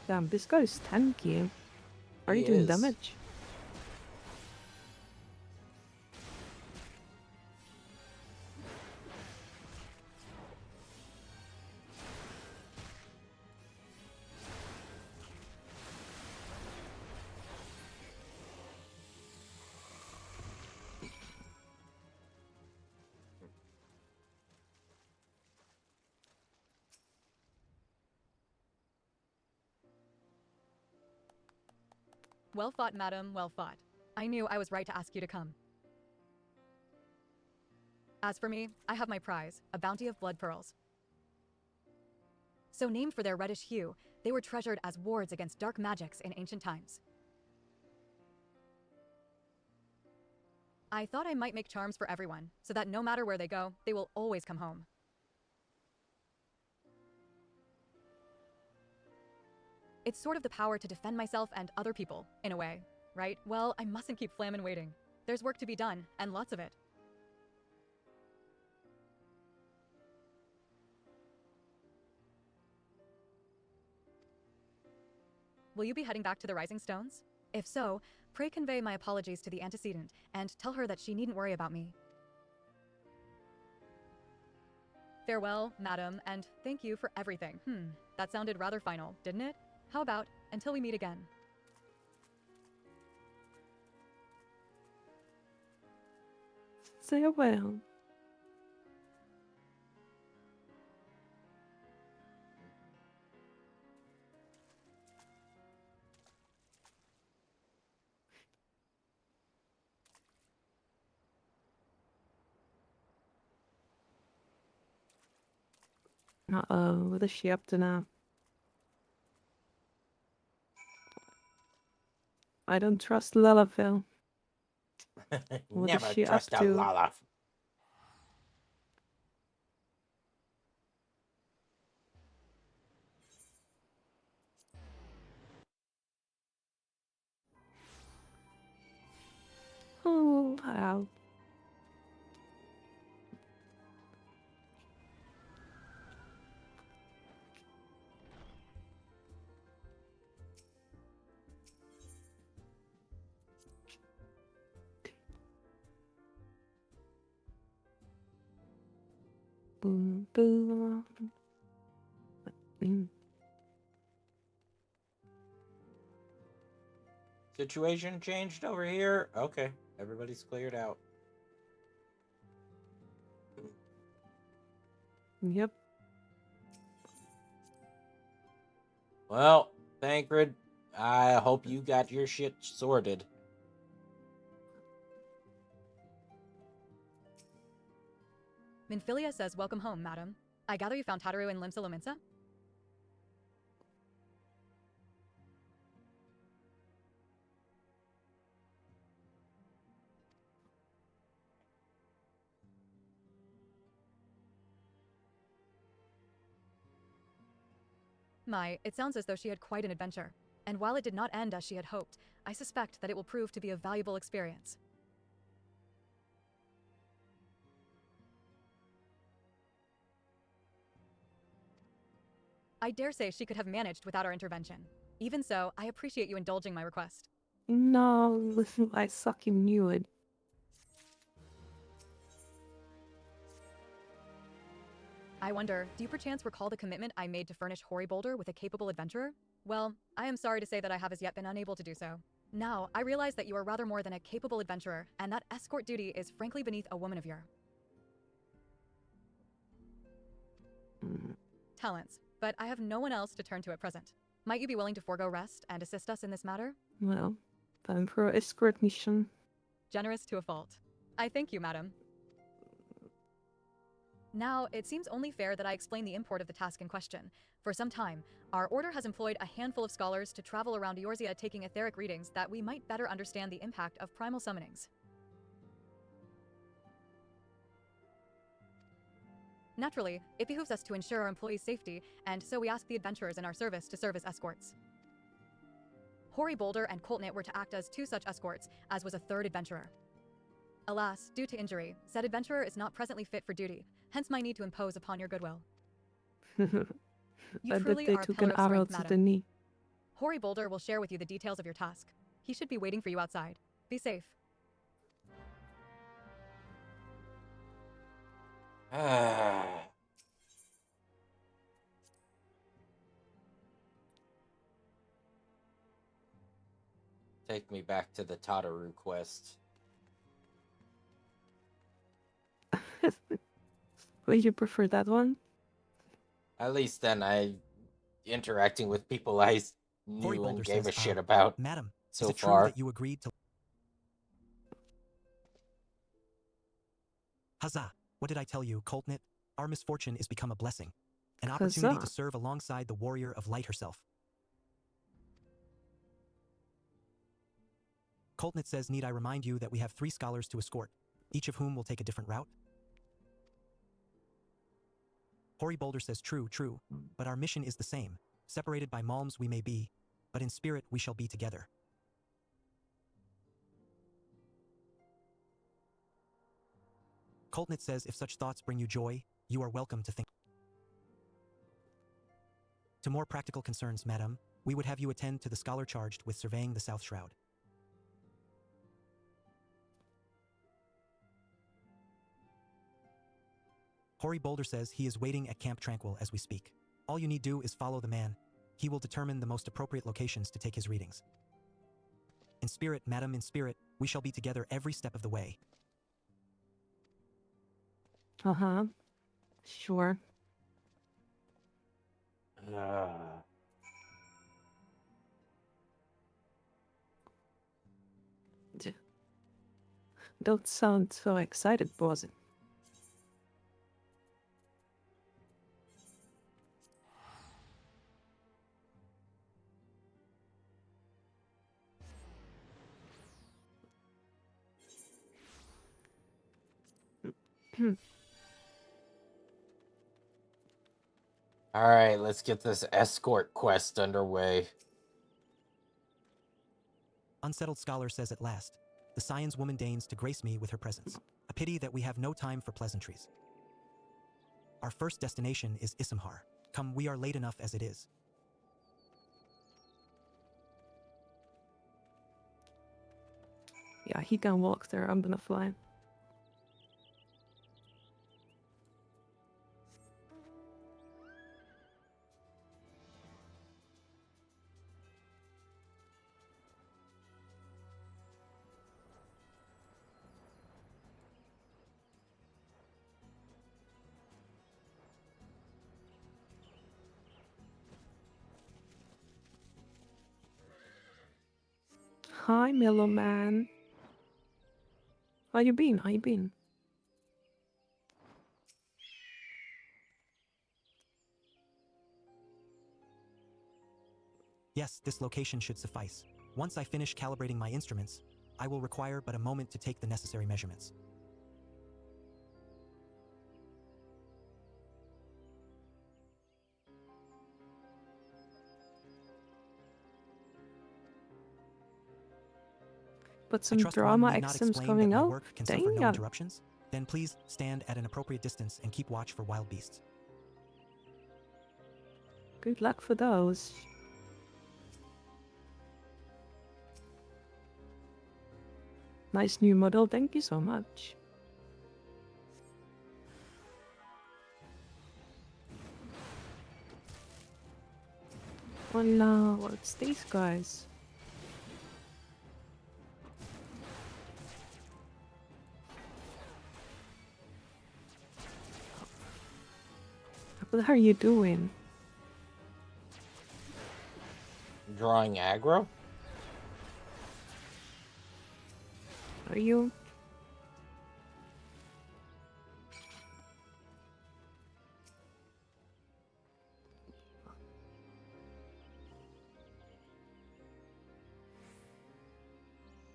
Damn, this guy is tanky. Are you He doing is. damage? Well fought, madam, well fought. I knew I was right to ask you to come. As for me, I have my prize, a bounty of blood pearls. So named for their reddish hue, they were treasured as wards against dark magics in ancient times. I thought I might make charms for everyone, so that no matter where they go, they will always come home. It's sort of the power to defend myself and other people, in a way, right? Well, I mustn't keep Flamin waiting. There's work to be done, and lots of it. Will you be heading back to the Rising Stones? If so, pray convey my apologies to the antecedent, and tell her that she needn't worry about me. Farewell, madam, and thank you for everything. That sounded rather final, didn't it? How about, until we meet again? Say well. Uh-oh, what is she up to now? I don't trust Lalafell. What is Never she up trust a to? Lala. Oh, wow. Boom, boom. Situation changed over here. Okay, everybody's cleared out. Yep. Well, Thancred, I hope you got your shit sorted. Minfilia says, welcome home, madam. I gather you found Tataru in Limsa Lominsa? My, it sounds as though she had quite an adventure. And while it did not end as she had hoped, I suspect that it will prove to be a valuable experience. I dare say she could have managed without our intervention. Even so, I appreciate you indulging my request. No, listen, I fucking knew it. I wonder, do you perchance recall the commitment I made to furnish Hoary Boulder with a capable adventurer? Well, I am sorry to say that I have as yet been unable to do so. Now, I realize that you are rather more than a capable adventurer, and that escort duty is frankly beneath a woman of your talents. But I have no one else to turn to at present. Might you be willing to forego rest and assist us in this matter? Well, time for an escort mission. Generous to a fault. I thank you, madam. Now, it seems only fair that I explain the import of the task in question. For some time, our order has employed a handful of scholars to travel around Eorzea taking etheric readings that we might better understand the impact of primal summonings. Naturally, it behooves us to ensure our employees' safety, and so we ask the adventurers in our service to serve as escorts. Hoary Boulder and Coltnit were to act as two such escorts, as was a third adventurer. Alas, due to injury, said adventurer is not presently fit for duty, hence my need to impose upon your goodwill. You And truly that they are a took pillar an of arrow strength, to the madam. knee. Hoary Boulder will share with you the details of your task. He should be waiting for you outside. Be safe. Take me back to the Tataru quest. Would you prefer that one? At least then I interacting with people I Hoary knew Boulder and gave a says, shit about Madam, so is it true far. that you agreed to... Huzzah! What did I tell you, Coltnit? Our misfortune is become a blessing. An opportunity Huzzah. to serve alongside the warrior of light herself. Coltnit says, need I remind you that we have 3 scholars to escort, each of whom will take a different route? Hoary Boulder says, true, but our mission is the same. Separated by malms we may be, but in spirit we shall be together. Coltnit says, if such thoughts bring you joy, you are welcome to think. To more practical concerns, madam, we would have you attend to the scholar charged with surveying the South Shroud. Hoary Boulder says he is waiting at Camp Tranquil as we speak. All you need do is follow the man. He will determine the most appropriate locations to take his readings. In spirit, madam, in spirit, we shall be together every step of the way. Uh-huh. Sure. Don't sound so excited, Bosin. Alright, let's get this escort quest underway. Unsettled scholar says at last, the Science woman deigns to grace me with her presence. A pity that we have no time for pleasantries. Our first destination is Issamhar. Come, we are late enough as it is. Yeah, he can walk there. I'm gonna fly. Hi, Mellow Man. How you been? How you been? Yes, this location should suffice. Once I finish calibrating my instruments, I will require but a moment to take the necessary measurements. But I some trust one drama need not exams explain that coming my up. work can suffer no Damn. interruptions? Then please stand at an appropriate distance and keep watch for wild beasts. Good luck for those. Nice new model, thank you so much. Voila, what's these guys? What are you doing? Drawing aggro? Are you?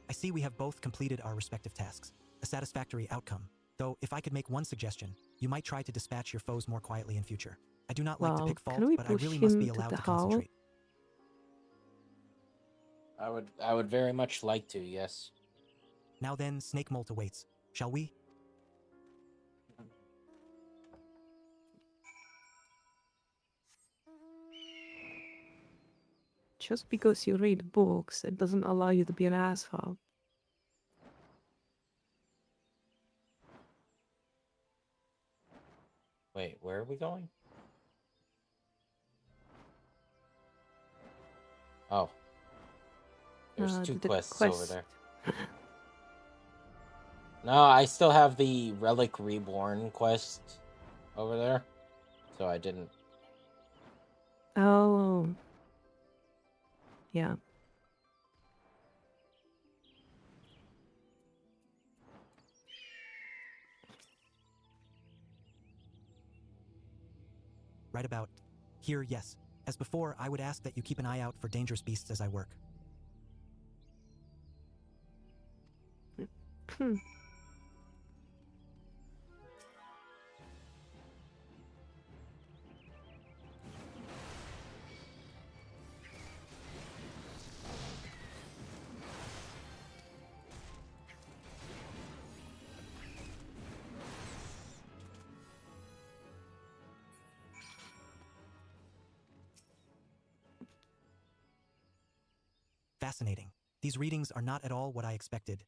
I see we have both completed our respective tasks. A satisfactory outcome. Though, if I could make one suggestion, you might try to dispatch your foes more quietly in future. I do not like to Well, pick fault, can we but I push really must be him to allowed the to hall? concentrate. I would very much like to, yes. Now then, Snake Molt awaits. Shall we? Just because you read books, it doesn't allow you to be an asshole. Wait, where are we going? Oh. There's two The quests quest. over there. No, I still have the Relic Reborn quest over there. So I didn't. Oh. Yeah. Right about here, yes. As before, I would ask that you keep an eye out for dangerous beasts as I work. Hmm. Fascinating. These readings are not at all what I expected.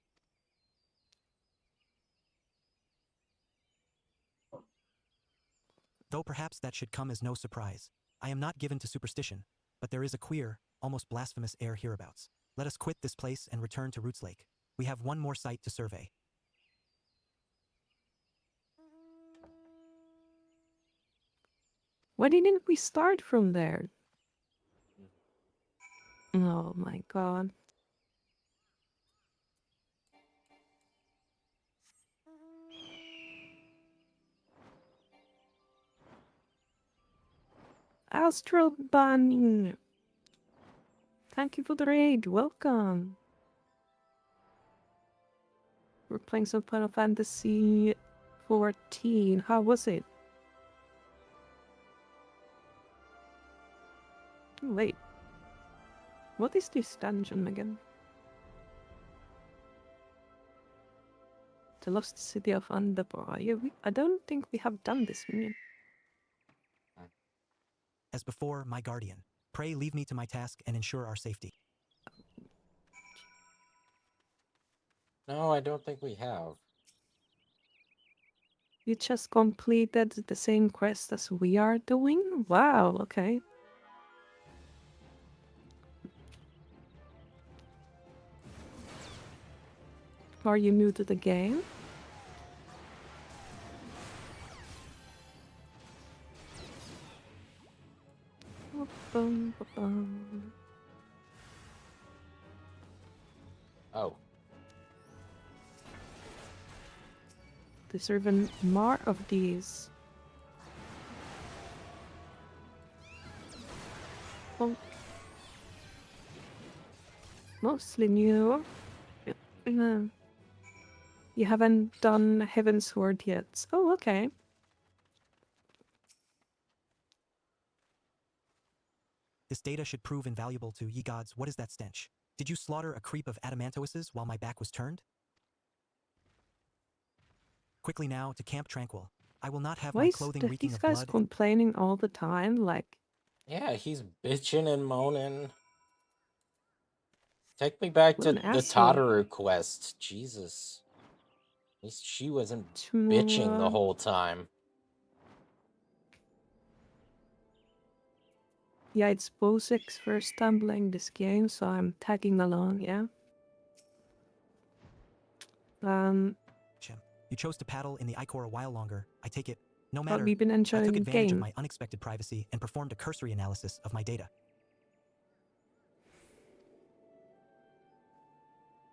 Though perhaps that should come as no surprise. I am not given to superstition, but there is a queer, almost blasphemous air hereabouts. Let us quit this place and return to Roots Lake. We have one more site to survey. Why didn't we start from there? Oh my god. Astral Bunny! Thank you for the raid, welcome! We're playing some Final Fantasy 14. How was it? Wait. What is this dungeon again? The Lost City of Underbar. Yeah, I don't think we have done this one yet. As before, my guardian. Pray leave me to my task and ensure our safety. No, I don't think we have. You just completed the same quest as we are doing? Wow, okay. Are you new to the game? Ba-bum, ba-bum. Oh. Deserve even more of these. Well, mostly new. Uh, You haven't done Heavensward yet. Oh, okay. This data should prove invaluable to ye gods. What is that stench? Did you slaughter a creep of adamantouses while my back was turned? Quickly now to Camp Tranquil. I will not have Why my is clothing reeking these of guys blood. complaining all the time? Like, Yeah, he's bitching and moaning. Take me back what to an the asshole. Tataru quest. Jesus. At least she wasn't bitching the Chmura. whole time. Yeah, it's Bosek's first time playing this game, so I'm tagging along, yeah. Chim. You chose to paddle in the Icor a while longer. I take it. No But matter. we've been I enjoying took the advantage of game. my unexpected privacy and performed a cursory analysis of my data.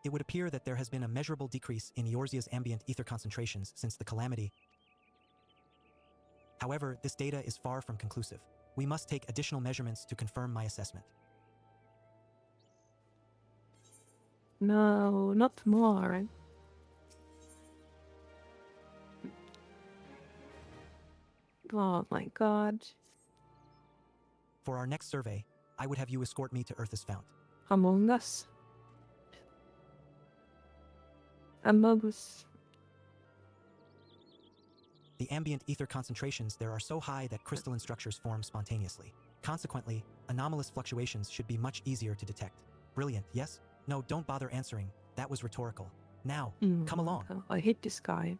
It would appear that there has been a measurable decrease in Eorzea's ambient ether concentrations since the calamity. However, this data is far from conclusive. We must take additional measurements to confirm my assessment. No, not more. Oh my god. For our next survey, I would have you escort me to Earth's fount. Among Us. Among Us. The ambient ether concentrations there are so high that crystalline structures form spontaneously. Consequently, anomalous fluctuations should be much easier to detect. Brilliant, yes? No, don't bother answering. That was rhetorical. Now, come along. Oh, I hate this guy.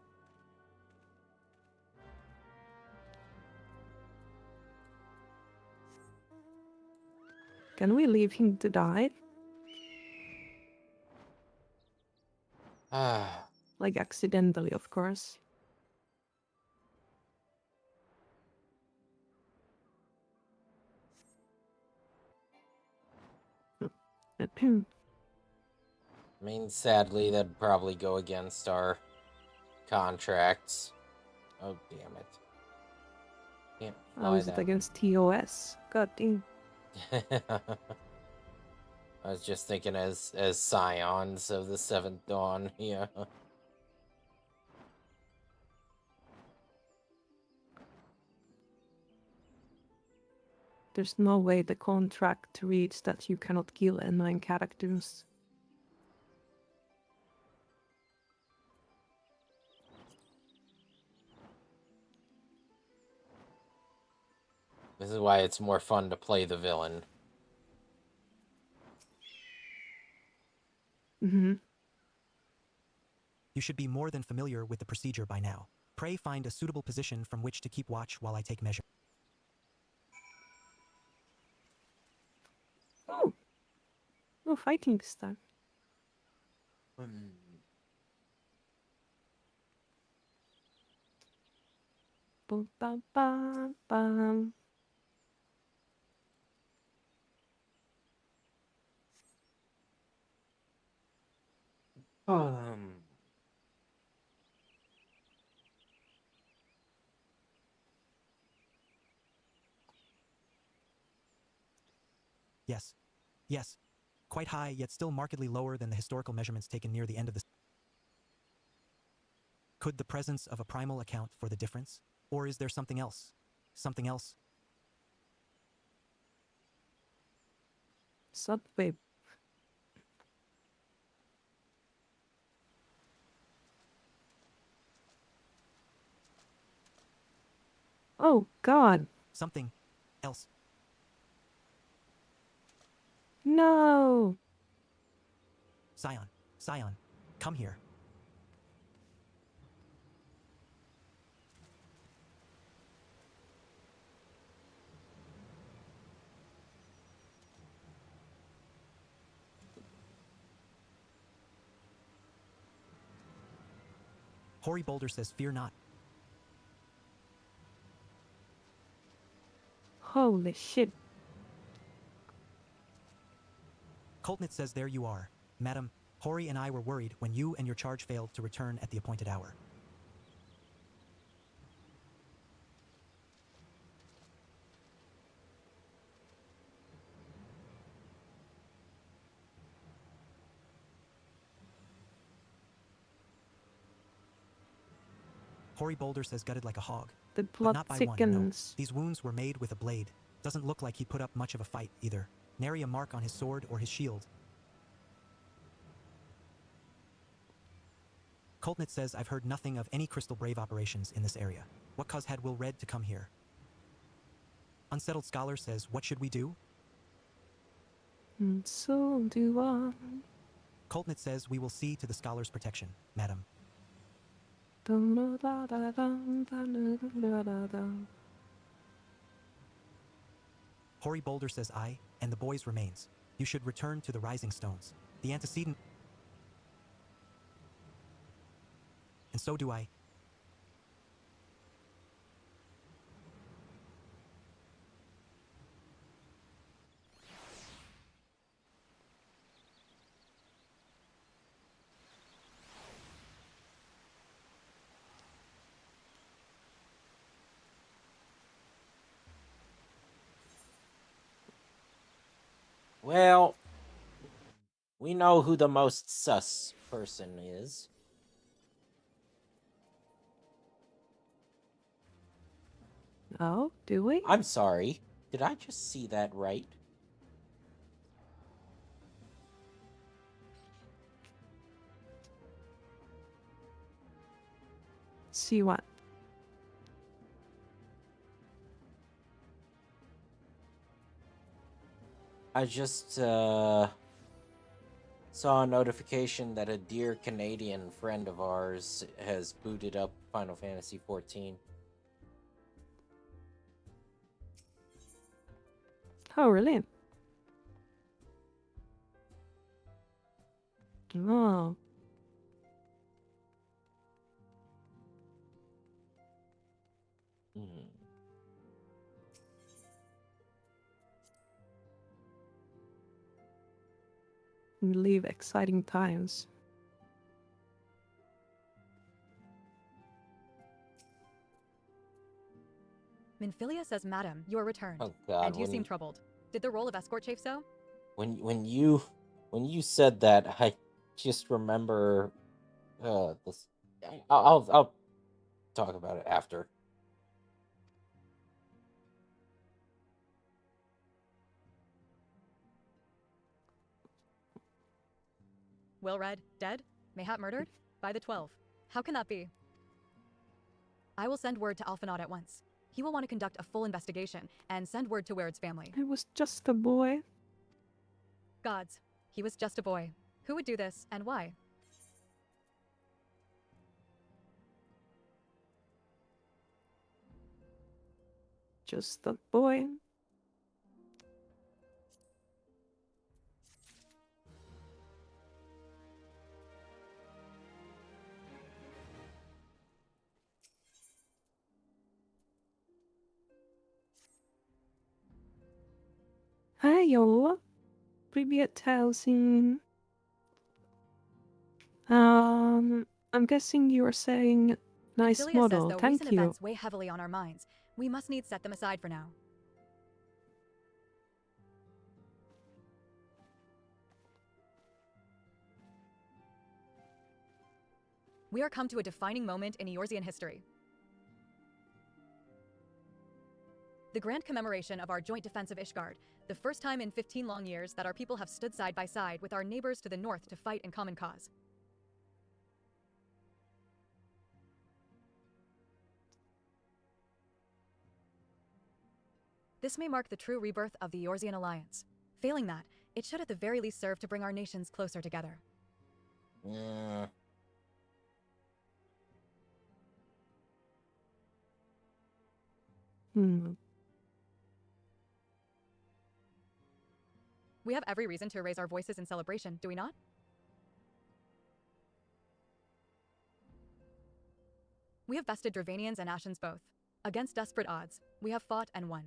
Can we leave him to die? Ah. Like accidentally, of course. I mean, sadly, that'd probably go against our contracts. Oh, damn it. Can't How fly is it that. against TOS? God damn. I was just thinking as scions of the Seventh Dawn, yeah. There's no way the contract reads that you cannot kill N9 characters. This is why it's more fun to play the villain. Mm-hmm. You should be more than familiar with the procedure by now. Pray find a suitable position from which to keep watch while I take measure. Oh! No fighting this time. Bum, bum, bum, bum. Yes. Yes. Quite high, yet still markedly lower than the historical measurements taken near the end of the... Could the presence of a primal account for the difference? Or is there something else? Something else? Subway. Oh, God. Something else? No! Scion. Scion. Come here. Hoary Boulder says, fear not. Holy shit. Coltnit says, there you are. Madam, Hori and I were worried when you and your charge failed to return at the appointed hour. Hori Boulder says gutted like a hog. The But plot not by one, no. thickens. These wounds were made with a blade. Doesn't look like he put up much of a fight, either. Nary a mark on his sword or his shield. Coltnit says I've heard nothing of any Crystal Brave operations in this area. What cause had Will Red to come here? Unsettled Scholar says, what should we do? And so do I. Coltnit says we will see to the Scholar's protection, madam. Hori Boulder says I, and the boys remains. You should return to the Rising Stones. The antecedent... And so do I. Well, we know who the most sus person is. Oh, do we? I'm sorry. Did I just see that right? See what? I just saw a notification that a dear Canadian friend of ours has booted up Final Fantasy XIV. Oh, really? Oh. Hmm. We live exciting times. Minfilia says, Madam, you are returned. Oh God! And you seem troubled. Did the role of escort chafe so? When you said that, I just remember this. I'll talk about it after. Will Red, dead? Mayhap murdered? By the 12. How can that be? I will send word to Alphinaud at once. He will want to conduct a full investigation and send word to Waird's family. It was just a boy. Gods. He was just a boy. Who would do this, and why? Just a boy. Heyo. Привет, Towsing. I'm guessing you were saying nice Minfilia model. says, though, Thank recent you. events weigh heavily on our minds. We must needs set them aside for now. We are come to a defining moment in Eorzean history. The grand commemoration of our joint defense of Ishgard, the first time in 15 long years that our people have stood side by side with our neighbors to the north to fight in common cause. This may mark the true rebirth of the Eorzean alliance. Failing that, it should at the very least serve to bring our nations closer together. Yeah. We have every reason to raise our voices in celebration, do we not? We have bested Dravanians and Ashens both. Against desperate odds, we have fought and won.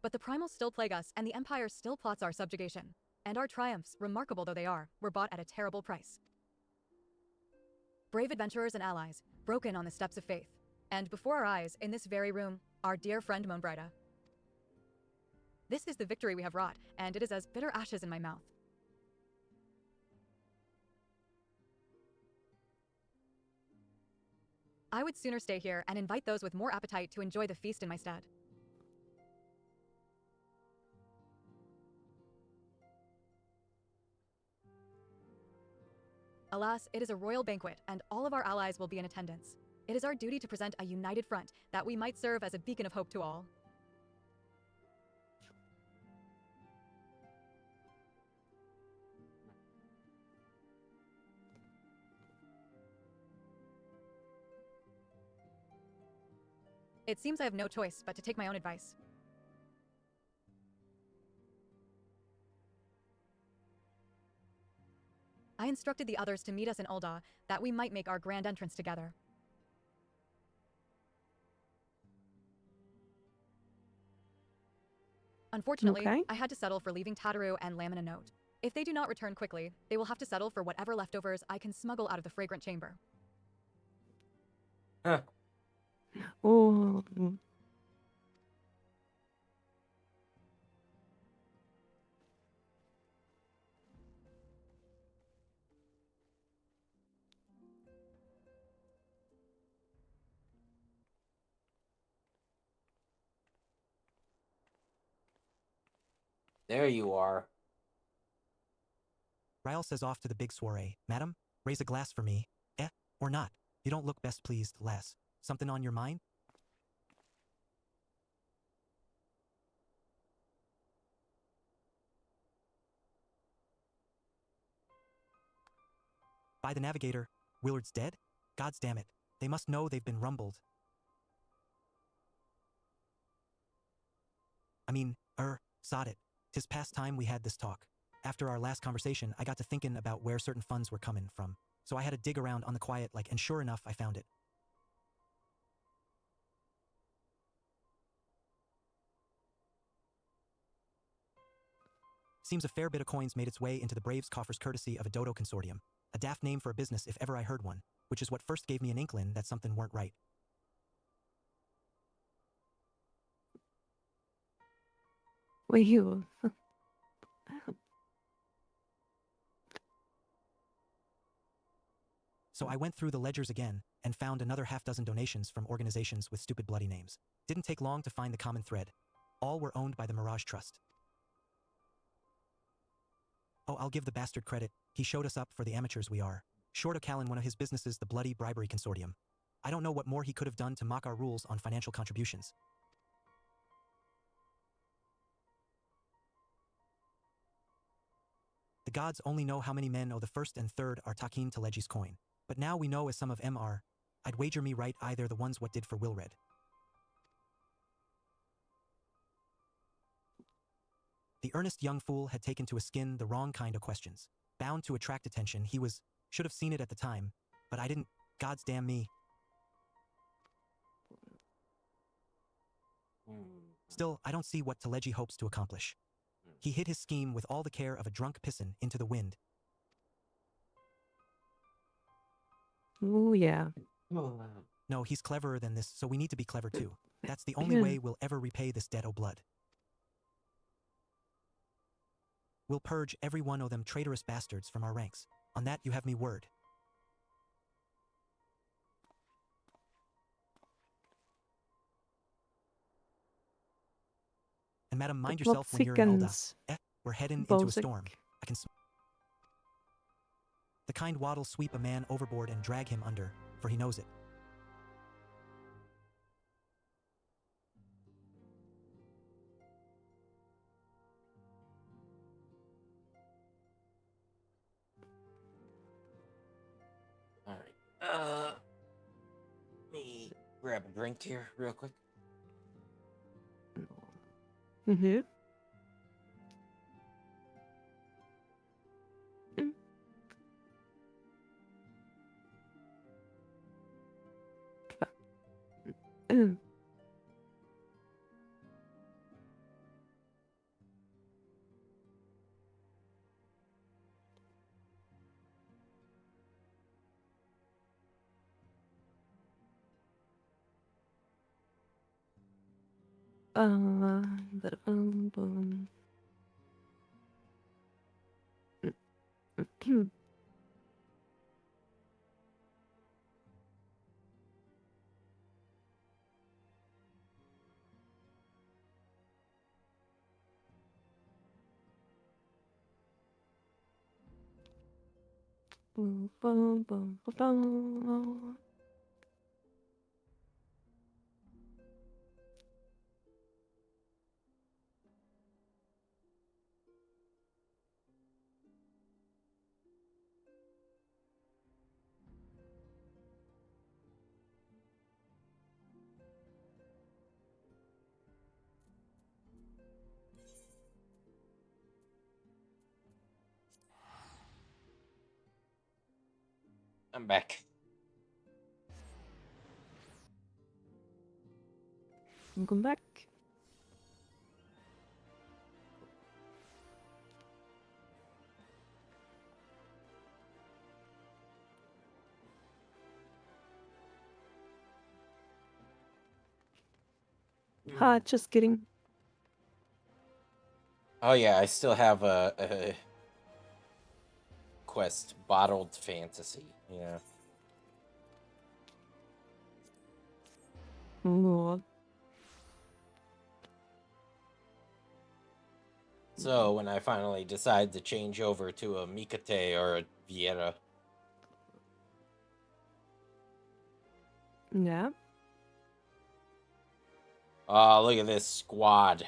But the primals still plague us, and the Empire still plots our subjugation. And our triumphs, remarkable though they are, were bought at a terrible price. Brave adventurers and allies, broken on the steps of faith. And before our eyes, in this very room, our dear friend Moonbrighta. This is the victory we have wrought, and it is as bitter ashes in my mouth. I would sooner stay here and invite those with more appetite to enjoy the feast in my stead. Alas, it is a royal banquet, and all of our allies will be in attendance. It is our duty to present a united front, that we might serve as a beacon of hope to all. It seems I have no choice but to take my own advice. I instructed the others to meet us in Ul'dah, that we might make our grand entrance together. Unfortunately, Okay. I had to settle for leaving Tataru and Lamina a note. If they do not return quickly, they will have to settle for whatever leftovers I can smuggle out of the fragrant chamber. Huh. Oh. There you are. Ryle says off to the big soiree. Madam, raise a glass for me. Eh, or not. You don't look best pleased, lass. Something on your mind? By the navigator, Willard's dead? God's damn it. They must know they've been rumbled. I mean, sod it. 'Tis past time we had this talk. After our last conversation, I got to thinking about where certain funds were coming from. So I had to dig around on the quiet and sure enough, I found it. Seems a fair bit of coins made its way into the Braves' coffers courtesy of a Dodo consortium. A daft name for a business if ever I heard one, which is what first gave me an inkling that something weren't right. Wait, you. So I went through the ledgers again and found another half-dozen donations from organizations with stupid bloody names. Didn't take long to find the common thread. All were owned by the Mirage Trust. Oh, I'll give the bastard credit. He showed us up for the amateurs we are. Short of Callan one of his businesses, the Bloody Bribery Consortium. I don't know what more he could have done to mock our rules on financial contributions. The gods only know how many men owe the first and third are Takin to Legi's coin. But now we know as some of them are. I'd wager me right either the ones what did for Wilred. The earnest young fool had taken to his skin the wrong kind of questions. Bound to attract attention, he should have seen it at the time, but I didn't. God's damn me. Still, I don't see what Teleji hopes to accomplish. He hid his scheme with all the care of a drunk pisson into the wind. Oh, yeah. No, he's cleverer than this, so we need to be clever too. That's the only way we'll ever repay this debt o' blood. We'll purge every one o' them traitorous bastards from our ranks. On that you have me word. And madam, mind yourself when you're in Ul'dah. We're heading into a storm. I can The kind wad'll sweep a man overboard and drag him under, for he knows it. Alright, me grab a drink here real quick. Mm-hmm. Mm. Ba-da-bum-bum. Bum, bum, bum, bum, bum. I'm back. Welcome back. Ha, just kidding. Oh yeah, I still have a quest, Bottled Fantasy. Yeah. Oh, So when I finally decide to change over to a Mikate or a Viera, yeah. oh look at this squad.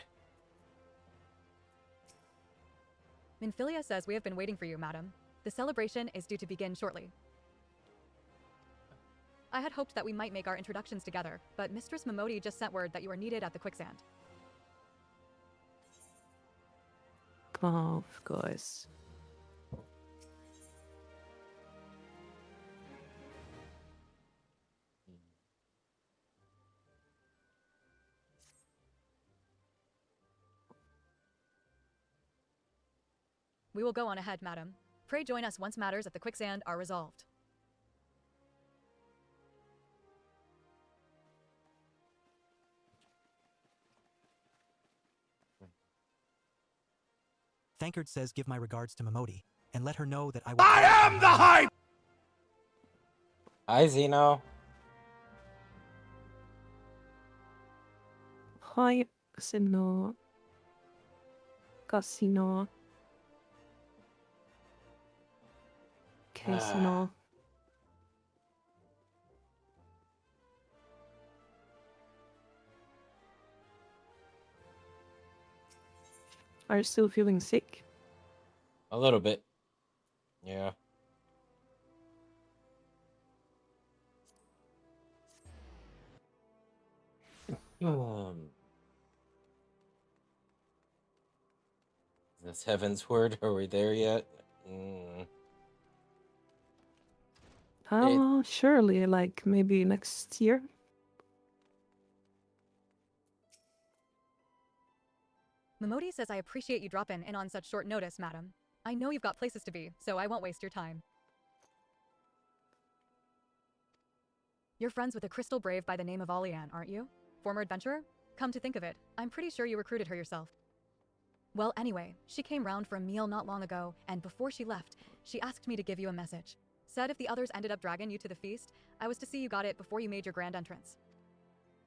Minfilia says we have been waiting for you, madam. The celebration is due to begin shortly. I had hoped that we might make our introductions together, but Mistress Momodi just sent word that you are needed at the quicksand. Oh, of course. We will go on ahead, madam. Pray join us once matters at the quicksand are resolved. Thankard says give my regards to Momodi, and let her know that I will. I am the hype! Hi Zeno. Hi, Casino. Casino. Casino. Are you still feeling sick? A little bit. Yeah. Is this Heavensward? Are we there yet? Oh, surely, like maybe next year. Momodi says I appreciate you dropping in on such short notice, madam. I know you've got places to be, so I won't waste your time. You're friends with a crystal brave by the name of Alianne, aren't you? Former adventurer? Come to think of it, I'm pretty sure you recruited her yourself. Well, anyway, she came round for a meal not long ago, and before she left, she asked me to give you a message. Said if the others ended up dragging you to the feast, I was to see you got it before you made your grand entrance.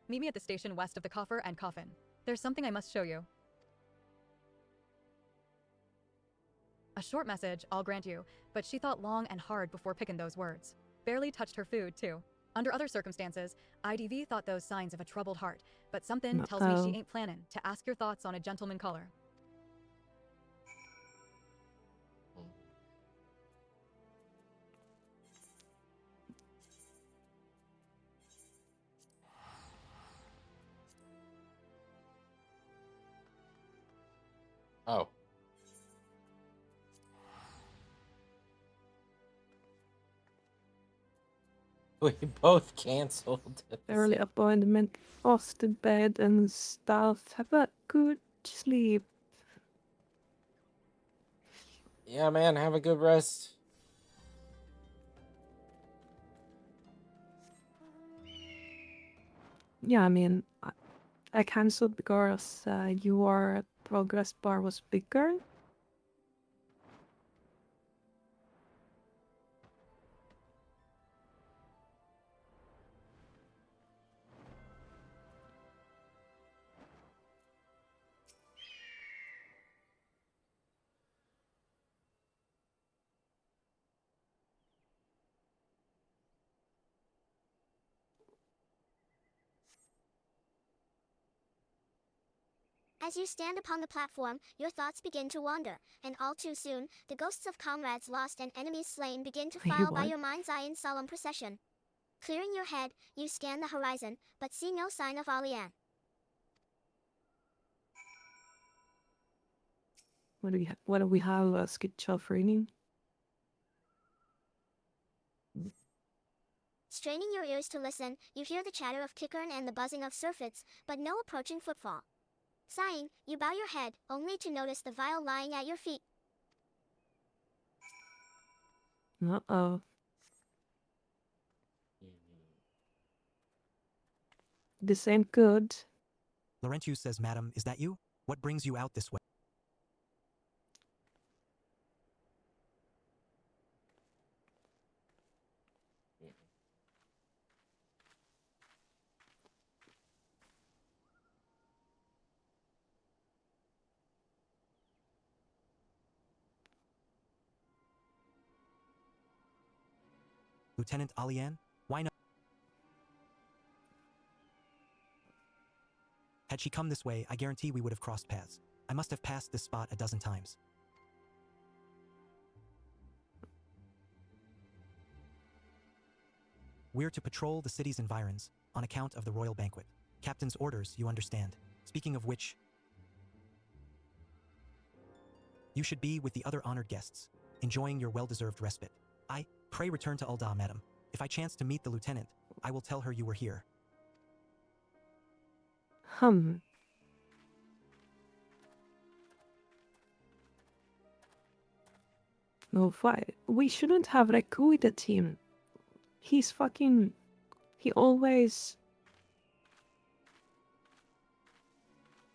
Meet me at the station west of the coffer and coffin. There's something I must show you. A short message, I'll grant you, but she thought long and hard before picking those words. Barely touched her food, too. Under other circumstances, IDV thought those signs of a troubled heart, but something tells me she ain't planning to ask your thoughts on a gentleman caller. Oh. We both canceled. Early appointment, off to bed and stuff. Have a good sleep. Yeah, man, have a good rest. Yeah, I mean, I cancelled because your progress bar was bigger. As you stand upon the platform, your thoughts begin to wander, and all too soon, the ghosts of comrades lost and enemies slain begin to Wait, file by what? your mind's eye in solemn procession. Clearing your head, you scan the horizon, but see no sign of Alian. What do we what do we have? Schizophrenia? Straining your ears to listen, you hear the chatter of Kickern and the buzzing of surfits, but no approaching footfall. Sighing, you bow your head, only to notice the vial lying at your feet. Uh-oh. This ain't good. Laurentius says, Madam, is that you? What brings you out this way? Lieutenant Alian? Why not? Had she come this way, I guarantee we would have crossed paths. I must have passed this spot a dozen times. We're to patrol the city's environs, on account of the royal banquet. Captain's orders, you understand. Speaking of which, you should be with the other honored guests, enjoying your well-deserved respite. Pray return to Ul'dah, madam. If I chance to meet the lieutenant, I will tell her you were here. No, why? We shouldn't have recruited him. He's fucking... He always...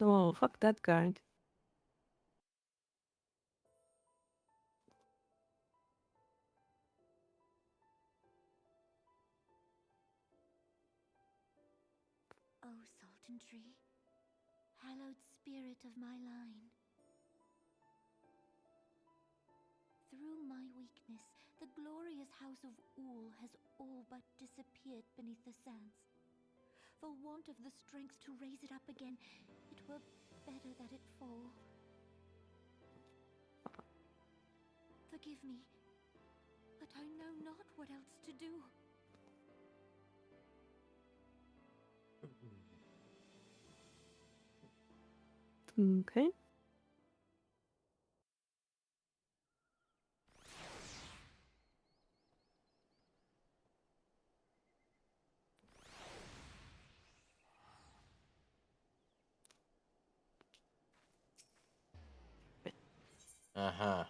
Oh, fuck that guard. O Sultan Tree, hallowed spirit of my line. Through my weakness, the glorious house of Ul has all but disappeared beneath the sands. For want of the strength to raise it up again, it were better that it fall. Forgive me, but I know not what else to do. Okay. Uh-huh.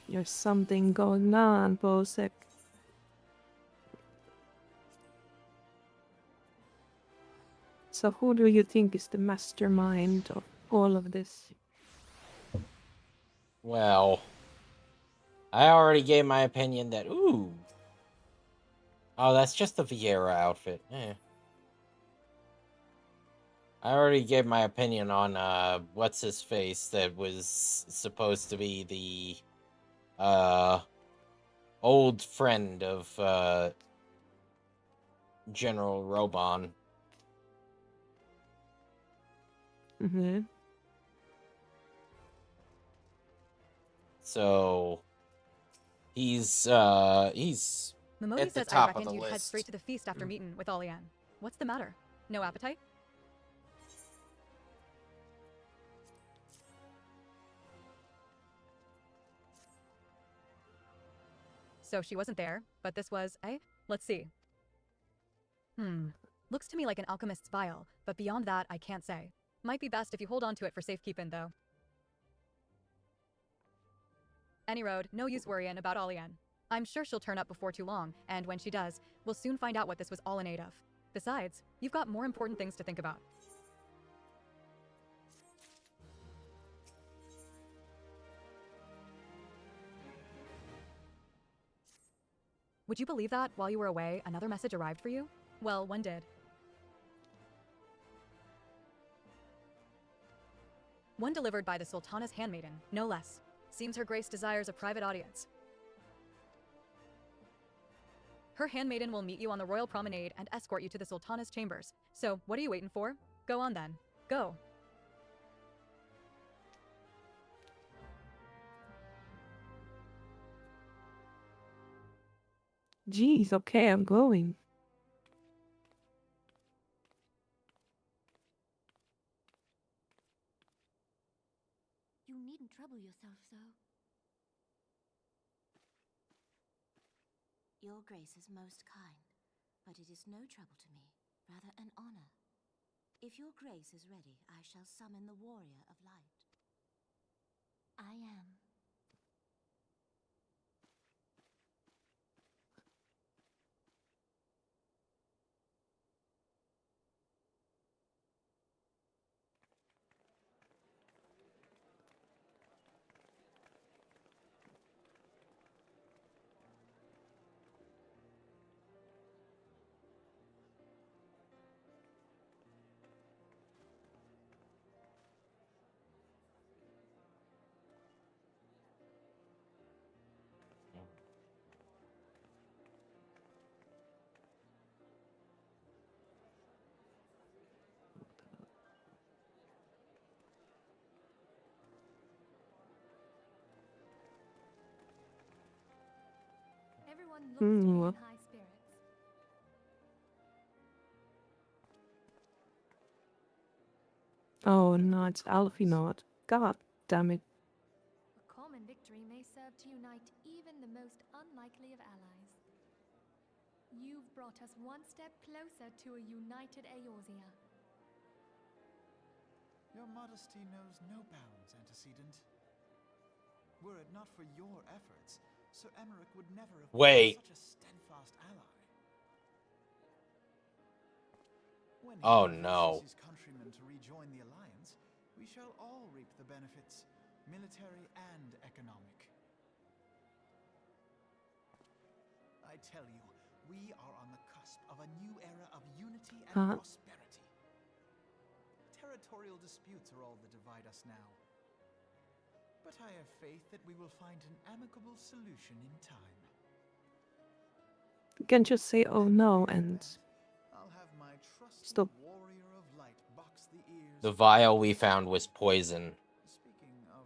There's something going on, Bosek. So who do you think is the mastermind of all of this? Well, I already gave my opinion that, ooh. Oh, that's just the Vieira outfit. Eh. I already gave my opinion on, what's-his-face that was supposed to be the, old friend of, General Robon. Mm-hmm. So, he's Mamodi at the says I top of reckoned the you'd head list. straight to the feast after meeting with Alian. What's the matter? No appetite? So she wasn't there, but this was, eh? Let's see. Looks to me like an alchemist's vial, but beyond that, I can't say. Might be best if you hold on to it for safekeeping, though. Any road, no use worrying about Alian. I'm sure she'll turn up before too long, and when she does, we'll soon find out what this was all in aid of. Besides, you've got more important things to think about. Would you believe that, while you were away, another message arrived for you? Well, one did. One delivered by the Sultana's handmaiden, no less. Seems Her Grace desires a private audience. Her handmaiden will meet you on the royal promenade and escort you to the Sultana's chambers. So, what are you waiting for? Go on then. Go. Jeez, okay, I'm going. You needn't trouble yourself so. Your Grace is most kind, but it is no trouble to me, rather an honor. If your Grace is ready, I shall summon the Warrior of Light. I am. Everyone looks to be Hmm. in high spirits. Oh, no, it's Alfinod. God damn it. A common victory may serve to unite even the most unlikely of allies. You've brought us one step closer to a united Eorzea. Your modesty knows no bounds, antecedent. Were it not for your efforts, Sir Emmerich would never have Wait. been such a steadfast ally. When he Oh, convinces no. his countrymen to rejoin the alliance, we shall all reap the benefits, military and economic. I tell you, we are on the cusp of a new era of unity and prosperity. Territorial disputes are all that divide us now. But I have faith that we will find an amicable solution in time. You can just say, oh no, and I'll have my trusty stop. Warrior of Light box the ears. The vial we found was poison. Speaking of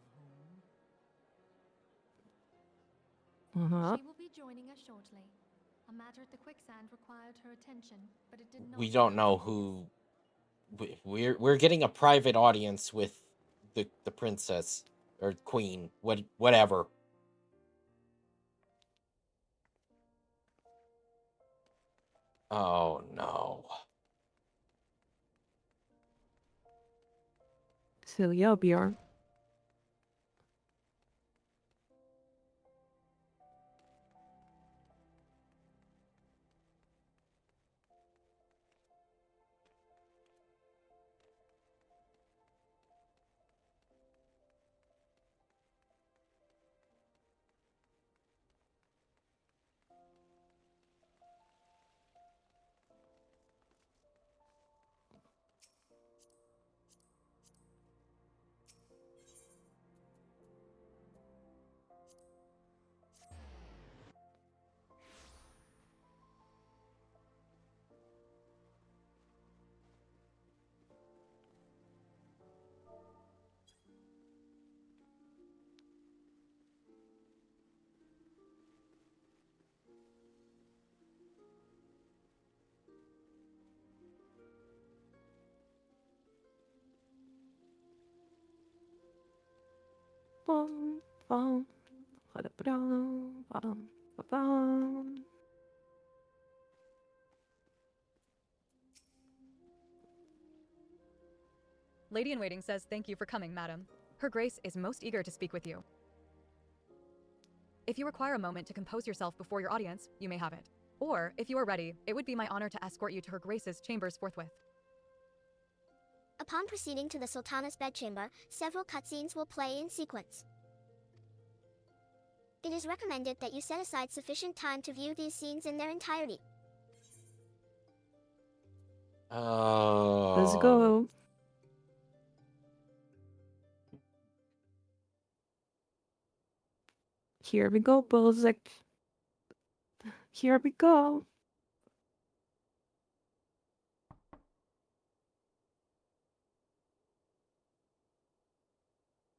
Uh-huh. She will be joining us shortly. A matter at the quicksand required her attention, but it did not. We don't know who. We're getting a private audience with the princess or queen, whatever. Oh no. Celia Bjorn. Bum, bum, ba-da-ba-dum, bum, ba-bum. Lady in Waiting says thank you for coming, madam. Her Grace is most eager to speak with you. If you require a moment to compose yourself before your audience, you may have it. Or, if you are ready, it would be my honor to escort you to Her Grace's chambers forthwith. Upon proceeding to the Sultana's bedchamber, several cutscenes will play in sequence. It is recommended that you set aside sufficient time to view these scenes in their entirety. Oh. Let's go. Here we go, Balzac. Here we go.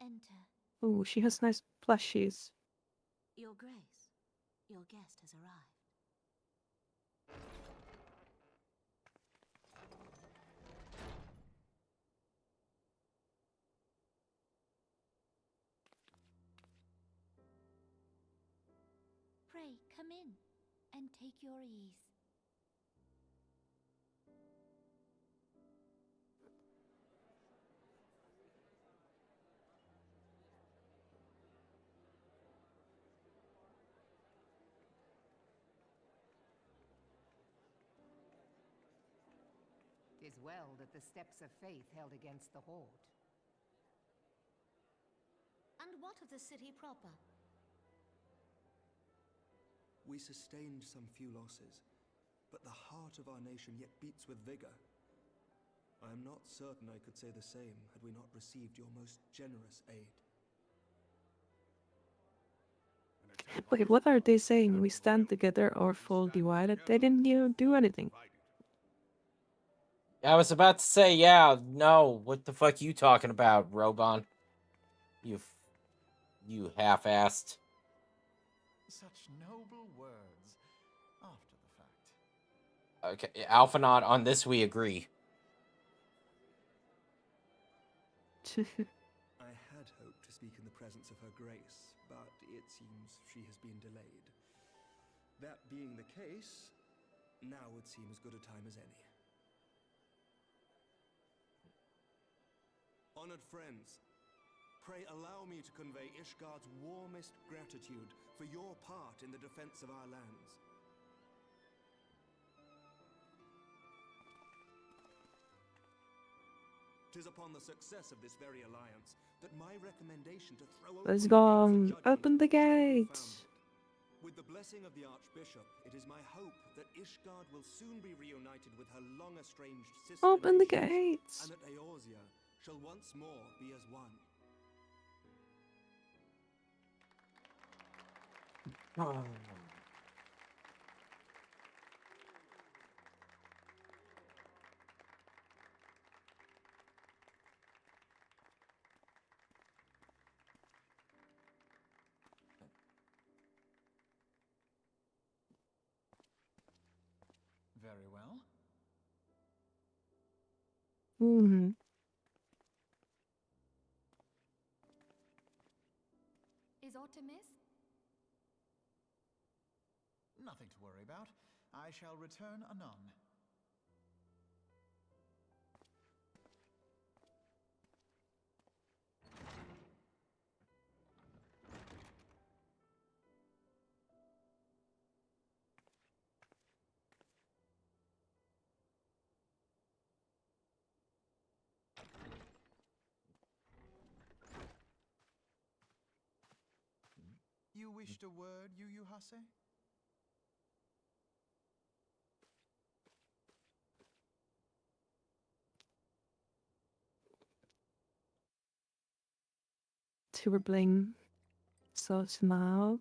Enter. Oh, she has nice plushies. Your Grace, your guest has arrived. Pray, come in and take your ease. Tis well that the steps of faith held against the Horde. And what of the city proper? We sustained some few losses, but the heart of our nation yet beats with vigor. I am not certain I could say the same had we not received your most generous aid. Wait, what are they saying? We stand together or fall divided? They didn't even do anything. I was about to say, yeah, no. What the fuck you talking about, Robon? You half-assed. Such noble words after the fact. Okay, Alphanaut, on this we agree. I had hoped to speak in the presence of Her Grace, but it seems she has been delayed. That being the case, now would seem as good a time as any. Honored friends, pray allow me to convey Ishgard's warmest gratitude for your part in the defense of our lands. Tis upon the success of this very alliance that my recommendation to throw Let's open go. Open the gates. With the blessing of the Archbishop, it is my hope that Ishgard will soon be reunited with her long-estranged sister Open the nations, gates. and that Eorzea shall once more be as one. Very well. Mm-hmm. Is aught amiss? Nothing to worry about. I shall return anon. You wished a word, Yu Hase? Super bling. So smile.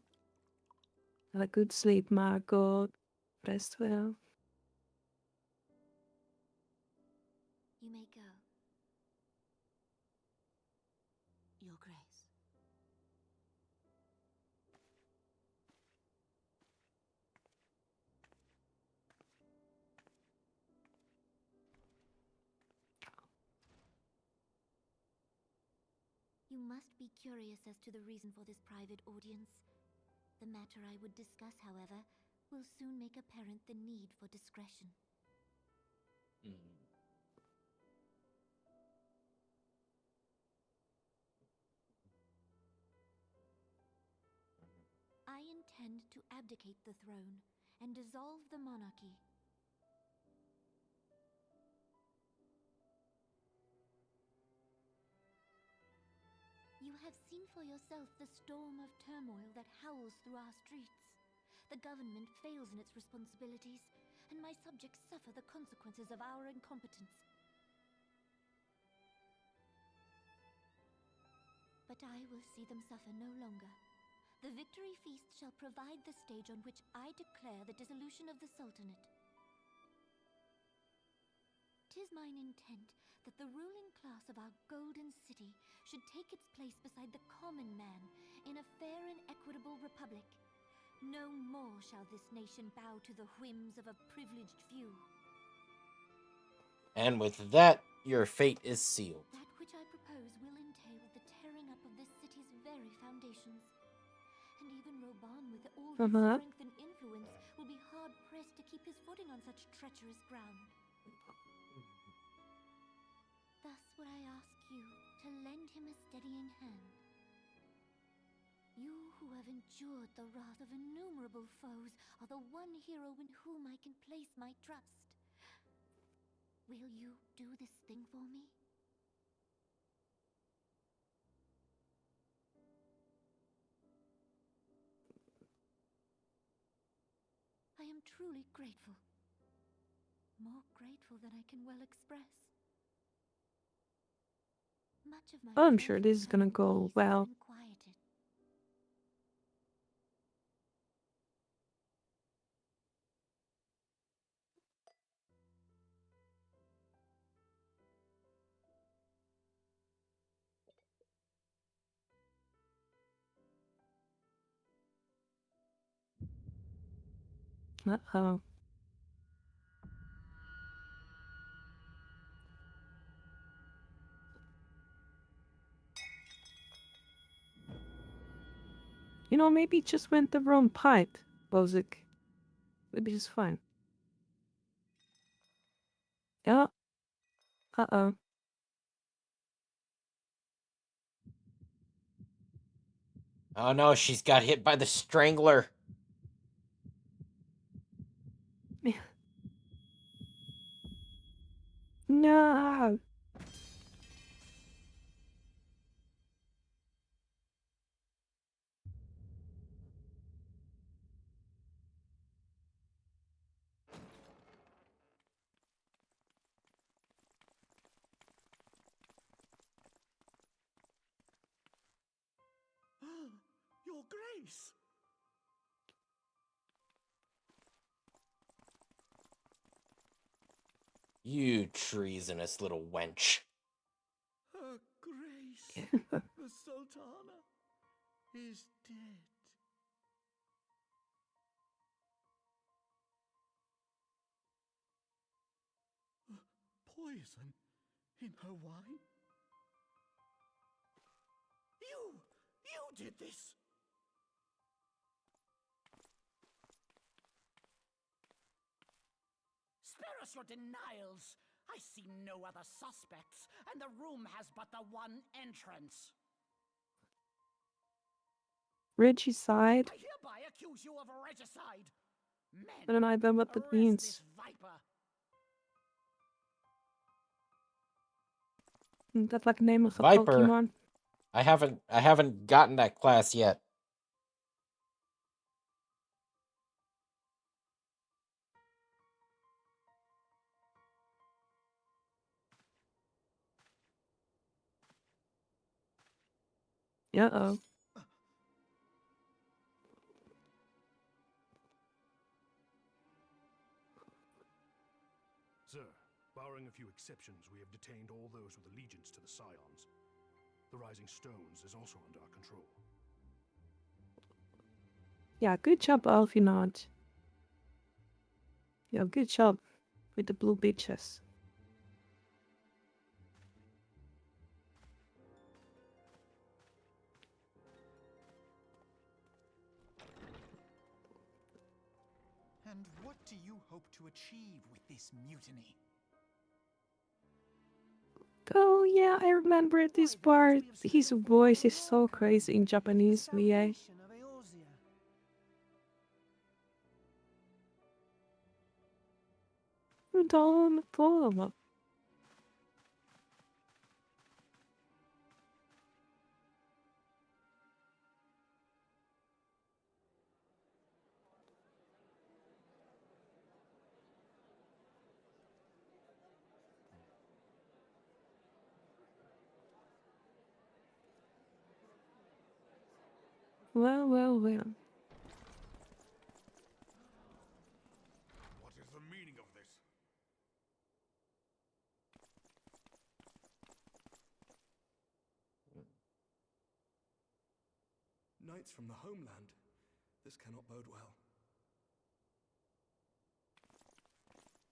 Have a good sleep, Margot. Rest well. You may go. Your Grace. You must be curious as to the reason for this private audience. The matter I would discuss, however, will soon make apparent the need for discretion. I intend to abdicate the throne and dissolve the monarchy. You have seen for yourself the storm of turmoil that howls through our streets. The government fails in its responsibilities, and my subjects suffer the consequences of our incompetence. But I will see them suffer no longer. The victory feast shall provide the stage on which I declare the dissolution of the Sultanate. 'Tis mine intent that the ruling class of our golden city should take its place beside the common man in a fair and equitable republic. No more shall this nation bow to the whims of a privileged few. And with that, your fate is sealed. That which I propose will entail the tearing up of this city's very foundations. And even Roban, with all his strength and influence, will be hard-pressed to keep his footing on such treacherous ground. Thus would I ask you to lend him a steadying hand. You who have endured the wrath of innumerable foes are the one hero in whom I can place my trust. Will you do this thing for me? I am truly grateful. More grateful than I can well express. Much of my I'm sure this is gonna go well. quieted. Uh-oh. You know, maybe it just went the wrong pipe, Bozic. Maybe it's fine. Yeah. Uh-oh. Oh no, she's got hit by the strangler. No. Your Grace! You treasonous little wench. Her Grace, the Sultana, is dead. Poison in her wine? You did this! Spare us your denials. I see no other suspects, and the room has but the one entrance. Regicide? I hereby accuse you of regicide. Men, I don't know even what that arrest means. this viper. Isn't that like the name of a Viper. Pokemon? I haven't gotten that class yet. Uh-oh. Sir, barring a few exceptions, we have detained all those with allegiance to the Scions. The Rising Stones is also under our control. Yeah, good job, Alfinod. Yeah, good job with the blue bitches. And what do you hope to achieve with this mutiny? Oh yeah, I remember this part. His voice is so crazy in Japanese VA. Tom Tom. Well, well, well. What is the meaning of this? Knights from the homeland. This cannot bode well.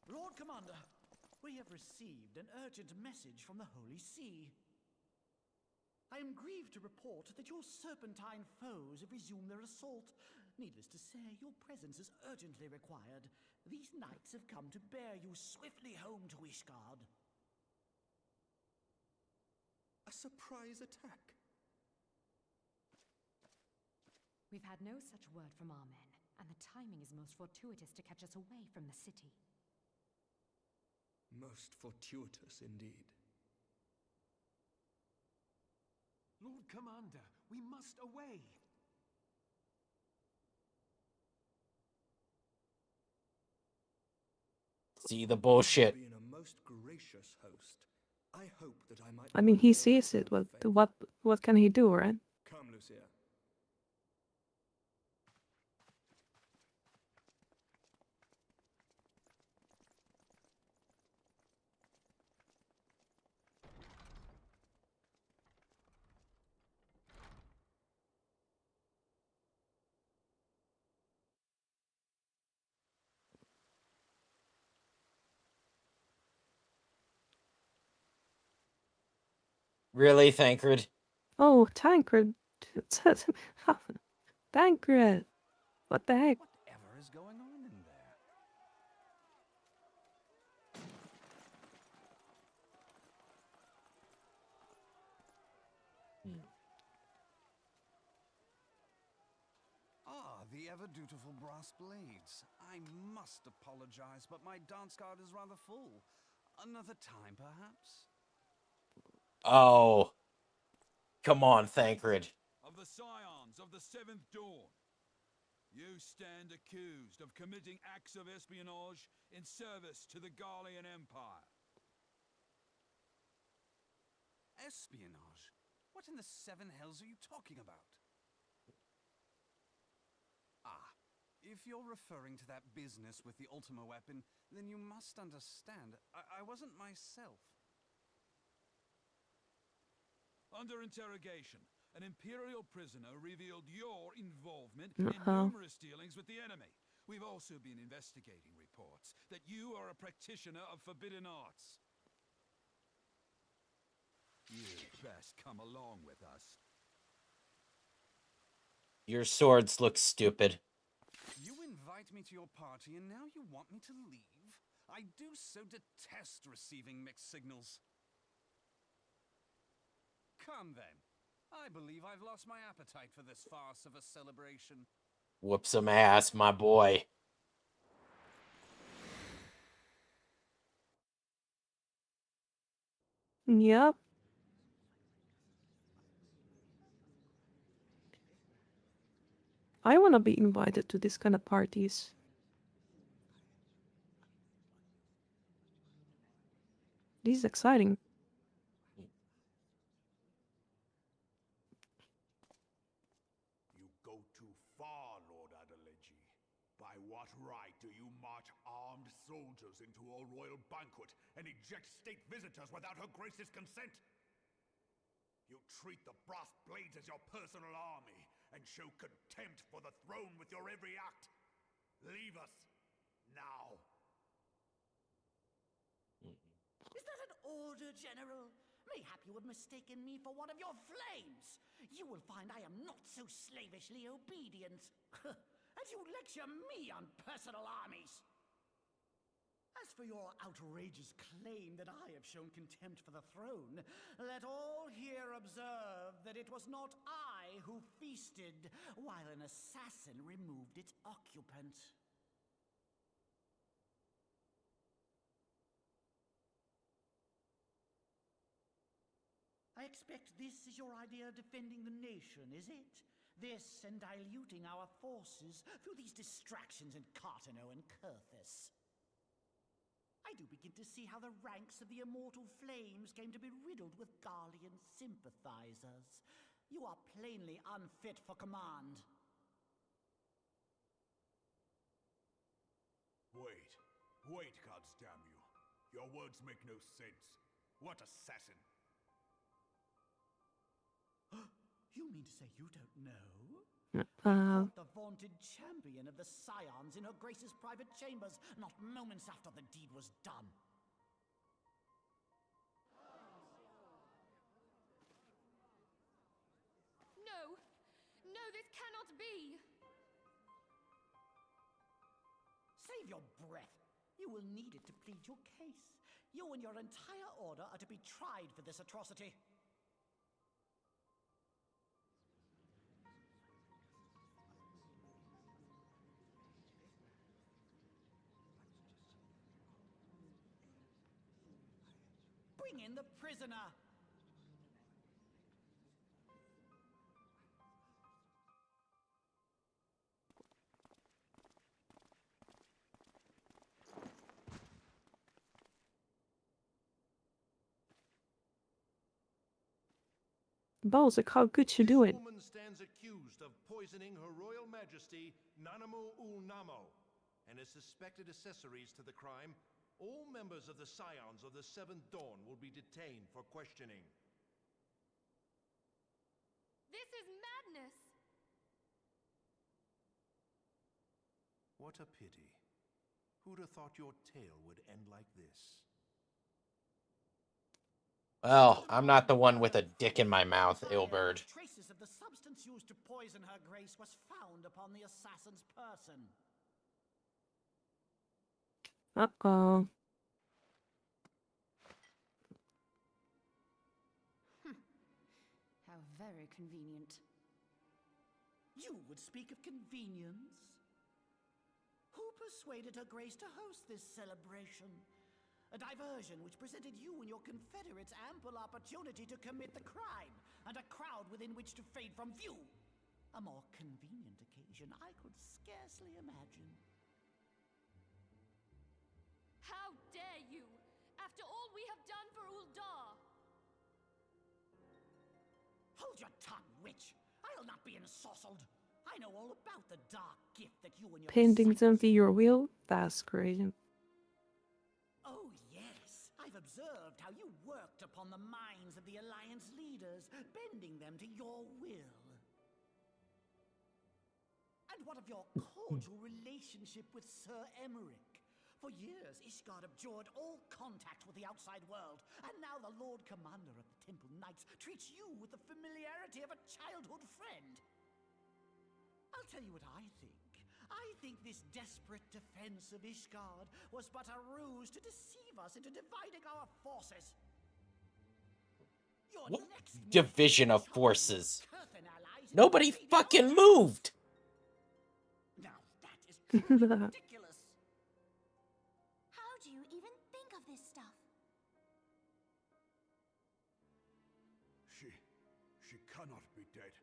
Lord Commander, we have received an urgent message from the Holy See. I am grieved to report that your serpentine foes have resumed their assault. Needless to say, your presence is urgently required. These knights have come to bear you swiftly home to Ishgard. A surprise attack? We've had no such word from our men, and the timing is most fortuitous to catch us away from the city. Most fortuitous indeed. Lord Commander, we must away. See the bullshit. Being a most gracious host, I hope that I might. I mean, he sees it. What can he do, right? Come, Lucia. Really, Thancred? Oh, Tancred. Tancred. What the heck? Whatever is going on in there? Ah, the ever-dutiful brass blades. I must apologize, but my dance card is rather full. Another time, perhaps? Oh. Come on, Thancred. Of the scions of the Seventh Dawn, you stand accused of committing acts of espionage in service to the Garlean Empire. Espionage? What in the seven hells are you talking about? Ah, if you're referring to that business with the Ultima weapon, then you must understand, I wasn't myself. Under interrogation, an Imperial prisoner revealed your involvement Uh-huh. in numerous dealings with the enemy. We've also been investigating reports that you are a practitioner of forbidden arts. You'd best come along with us. Your swords look stupid. You invite me to your party and now you want me to leave? I do so detest receiving mixed signals. Come then. I believe I've lost my appetite for this farce of a celebration. Whoop some ass, my boy. Yep. I want to be invited to this kind of parties. This is exciting. You go too far, Lord Adeleji. By what right do you march armed soldiers into a royal banquet and eject state visitors without her grace's consent? You treat the brass blades as your personal army and show contempt for the throne with your every act. Leave us now. Is that an order, General? Mayhap you have mistaken me for one of your flames. You will find I am not so slavishly obedient. As you lecture me on personal armies. As for your outrageous claim that I have shown contempt for the throne, let all here observe that it was not I who feasted while an assassin removed its occupant. I expect this is your idea of defending the nation, is it? This and diluting our forces through these distractions in Cartano and Kurthus. I do begin to see how the ranks of the Immortal Flames came to be riddled with Garlean sympathizers. You are plainly unfit for command. Wait, goddamn you. Your words make no sense. What assassin? You mean to say you don't know? The vaunted champion of the Scions in her Grace's private chambers, not moments after the deed was done. No! No, this cannot be! Save your breath. You will need it to plead your case. You and your entire order are to be tried for this atrocity. Bring in the prisoner! Balzac, how could you do it? This woman stands accused of poisoning Her Royal Majesty Nanamu ul Namo and is suspected accessories to the crime. All members of the Scions of the Seventh Dawn will be detained for questioning. This is madness! What a pity. Who'd have thought your tale would end like this? Well, I'm not the one with a dick in my mouth, Ilberd. Traces of the substance used to poison her grace was found upon the assassin's person. Uh-oh. How very convenient. You would speak of convenience? Who persuaded her grace to host this celebration? A diversion which presented you and your confederates ample opportunity to commit the crime, and a crowd within which to fade from view. A more convenient occasion I could scarcely imagine. How dare you! After all we have done for Uldar! Hold your tongue, witch! I'll not be ensorcelled! I know all about the dark gift that you and your Painting something your wheel? That's crazy. Oh, yes. I've observed how you worked upon the minds of the Alliance leaders, bending them to your will. And what of your cordial relationship with Sir Emmerich? For years, Ishgard abjured all contact with the outside world, and now the Lord Commander of the Temple Knights treats you with the familiarity of a childhood friend. I'll tell you what I think. I think this desperate defense of Ishgard was but a ruse to deceive us into dividing our forces. Your What next division of forces? Nobody fucking moved! Now that is truly ridiculous. How do you even think of this stuff? She cannot be dead.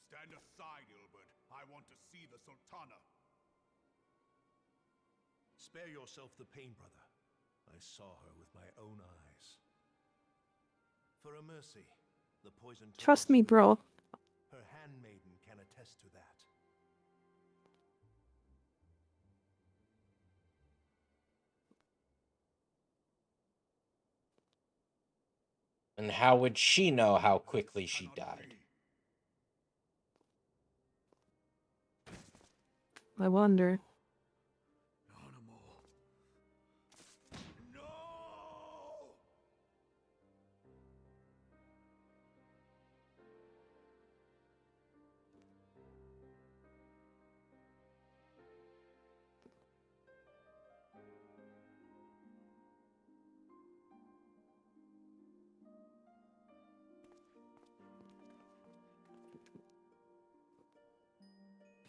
Stand aside, Ilberd. I want to see the Sultana. Spare yourself the pain, brother. I saw her with my own eyes. For a mercy, the poison... Trust me, bro. Her handmaiden can attest to that. And how would she know how quickly she died? I wonder.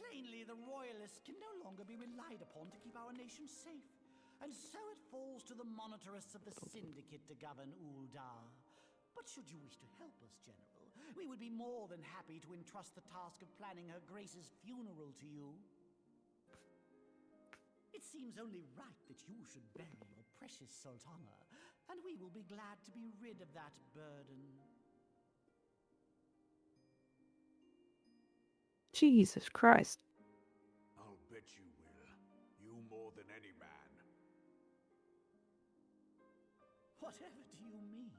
Plainly, the Royalists can no longer be relied upon to keep our nation safe. and so it falls to the monitorists of the Syndicate to govern Uldar. But should you wish to help us, General, we would be more than happy to entrust the task of planning Her Grace's funeral to you. It seems only right that you should bury your precious Sultana, and we will be glad to be rid of that burden. Jesus Christ. I'll bet you will. You more than any man. Whatever do you mean?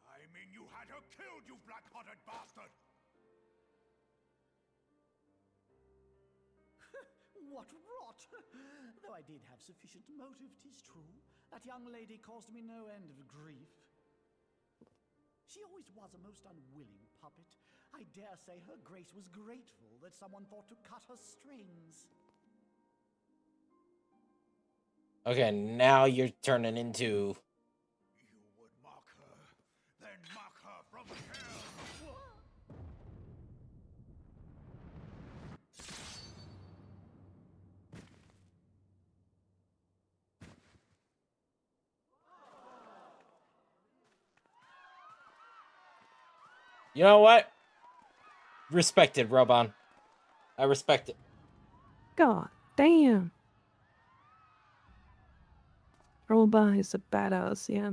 I mean you had her killed, you black-hearted bastard! What rot! Though I did have sufficient motive, 'tis true. That young lady caused me no end of grief. She always was a most unwilling puppet. I dare say Her Grace was grateful that someone thought to cut her strings. Okay, now you're turning into... You would mock her, then mock her from hell! You know what? Respected, Robon. I respect it. God damn. Roba is a badass, yeah.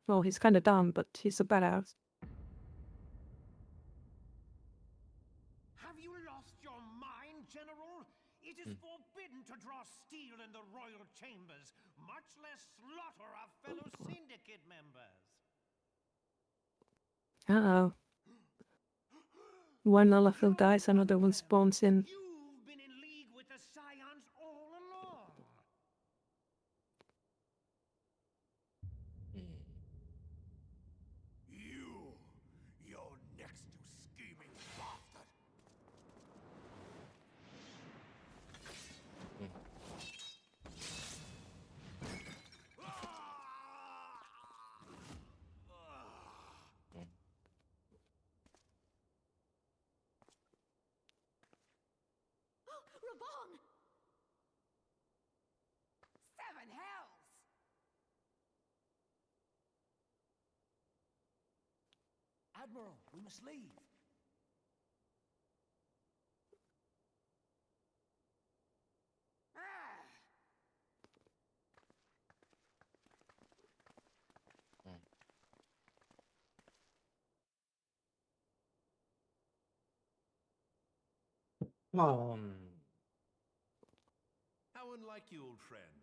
Well, he's kind of dumb, but he's a badass. Have you lost your mind, General? It is forbidden to draw steel in the royal chambers, much less slaughter our fellow syndicate members. Uh-oh. One Lalafil dies, another one spawns in. You've been in league with the Scions all along. You're next, you scheming bastard! Rabon! Seven hells! Admiral, we must leave. How unlike you, old friend.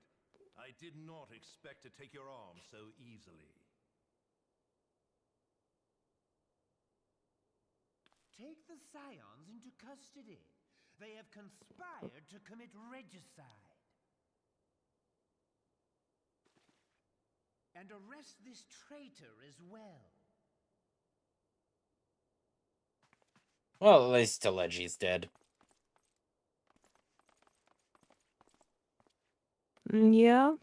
I did not expect to take your arm so easily. Take the Scions into custody. They have conspired to commit regicide. And arrest this traitor as well. Well, at least Telegi's dead. Yeah.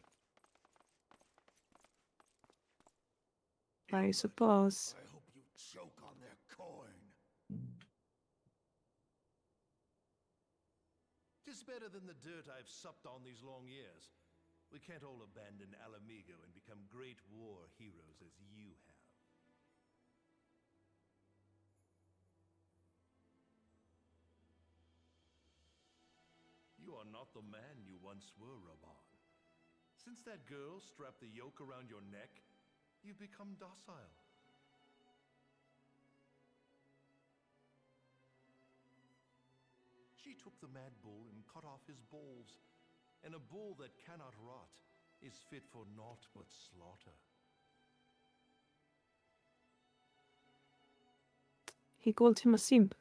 I suppose. I hope you choke on their coin. Tis better than the dirt I've supped on these long years. We can't all abandon Alamigo and become great war heroes as you have. You are not the man you once were, Rabon. Since that girl strapped the yoke around your neck, you've become docile. She took the mad bull and cut off his balls, and a bull that cannot rot is fit for naught but slaughter. He called him a simp.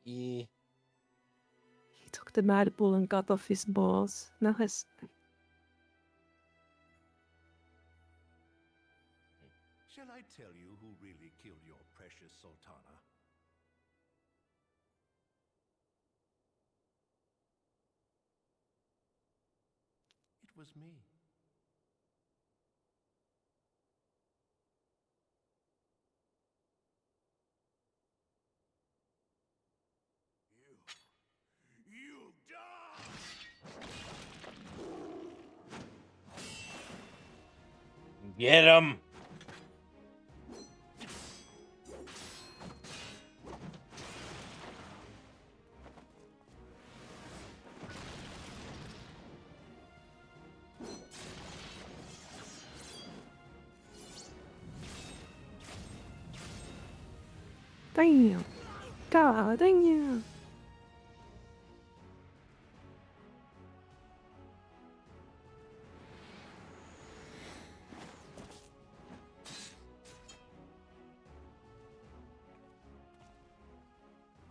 Yeah. He took the mad bull and cut off his balls. Now his... Shall I tell you who really killed your precious Sultana? It was me. Get him! Damn. God damn.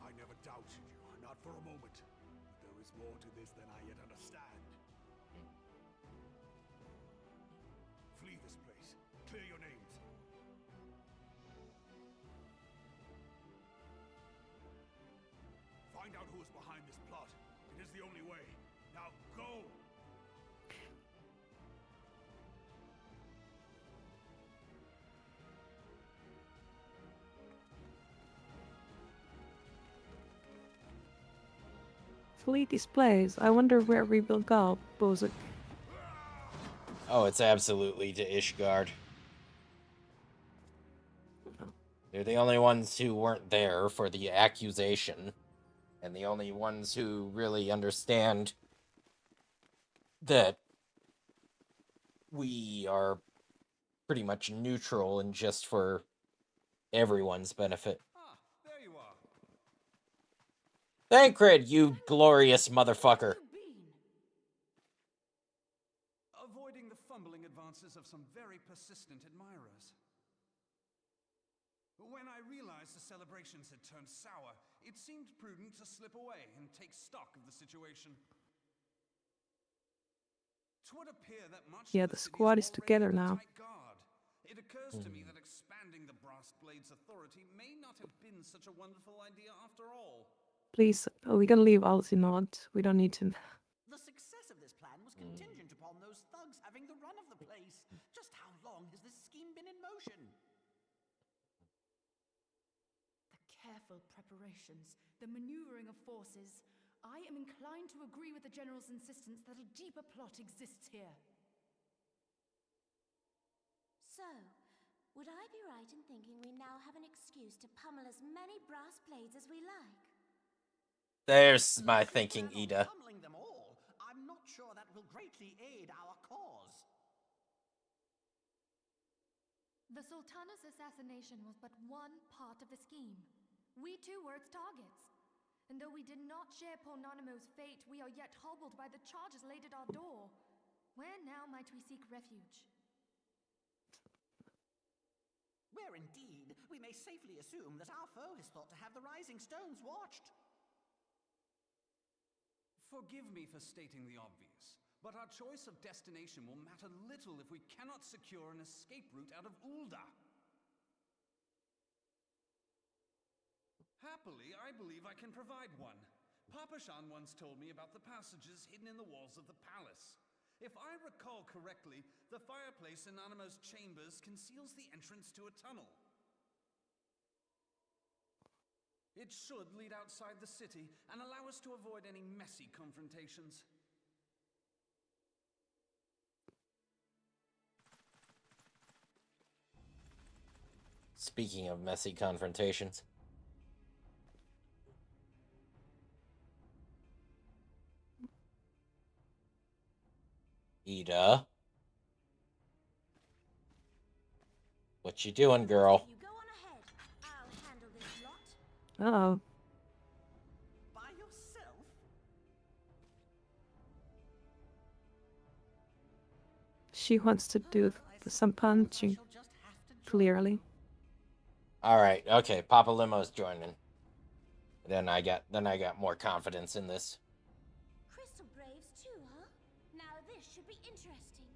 I never doubted you, not for a moment. But there is more to this than I yet understand. Flee this place. Clear your names. Find out who is behind this plot. It is the only way. Now go! Fleet displays. I wonder where we will go, Bozak. Oh, it's absolutely to Ishgard. They're the only ones who weren't there for the accusation, and the only ones who really understand that we are pretty much neutral and just for everyone's benefit. Ah, there you are. Thancred, you glorious motherfucker. Avoiding the fumbling advances of some very persistent admirers. When I realized the celebrations had turned sour, it seemed prudent to slip away and take stock of the situation. 'Twould appear that much Yeah, of the city squad is already together under now. tight guard. It occurs to me that expanding the Brass Blade's authority may not have been such a wonderful idea after all. Please, we can leave Alcinod. We don't need to. The success of this plan was contingent upon those thugs having the run of the place. Just how long has this scheme been in motion? The careful preparations, the maneuvering of forces. I am inclined to agree with the General's insistence that a deeper plot exists here. So, would I be right in thinking we now have an excuse to pummel as many brass blades as we like? There's my thinking, Ida. Pummeling them all. I'm not sure that will greatly aid our cause. The Sultana's assassination was but one part of the scheme. We too were its targets. And though we did not share Ponanimo's fate, we are yet hobbled by the charges laid at our door. Where now might we seek refuge? Where indeed, we may safely assume that our foe has thought to have the Rising Stones watched. Forgive me for stating the obvious, but our choice of destination will matter little if we cannot secure an escape route out of Ul'dah. Happily, I believe I can provide one. Papa Shan once told me about the passages hidden in the walls of the palace. If I recall correctly, the fireplace in Animo's chambers conceals the entrance to a tunnel. It should lead outside the city and allow us to avoid any messy confrontations. Speaking of messy confrontations. Ida. What you doing, girl? You go on ahead. I'll handle this lot. Uh-oh. By yourself? She wants to do some punching. Clearly. Alright, okay, Papa Limo's joining. Then I got more confidence in this. Crystal Braves too, huh? Now this should be interesting.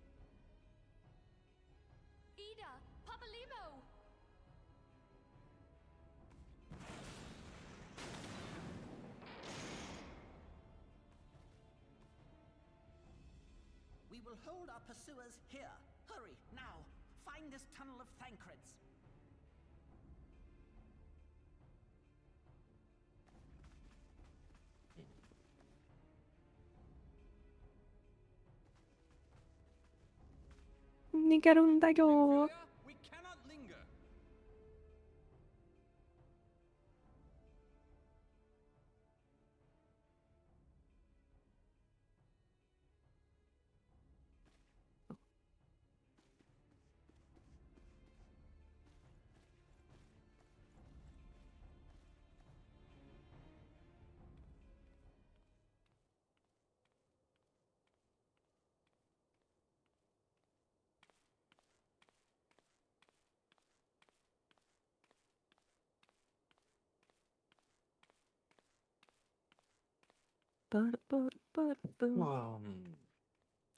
Ida! Papa Limo! We will hold our pursuers here. Hurry, now. Find this tunnel of Thancred's. 니가 온다요. We cannot linger.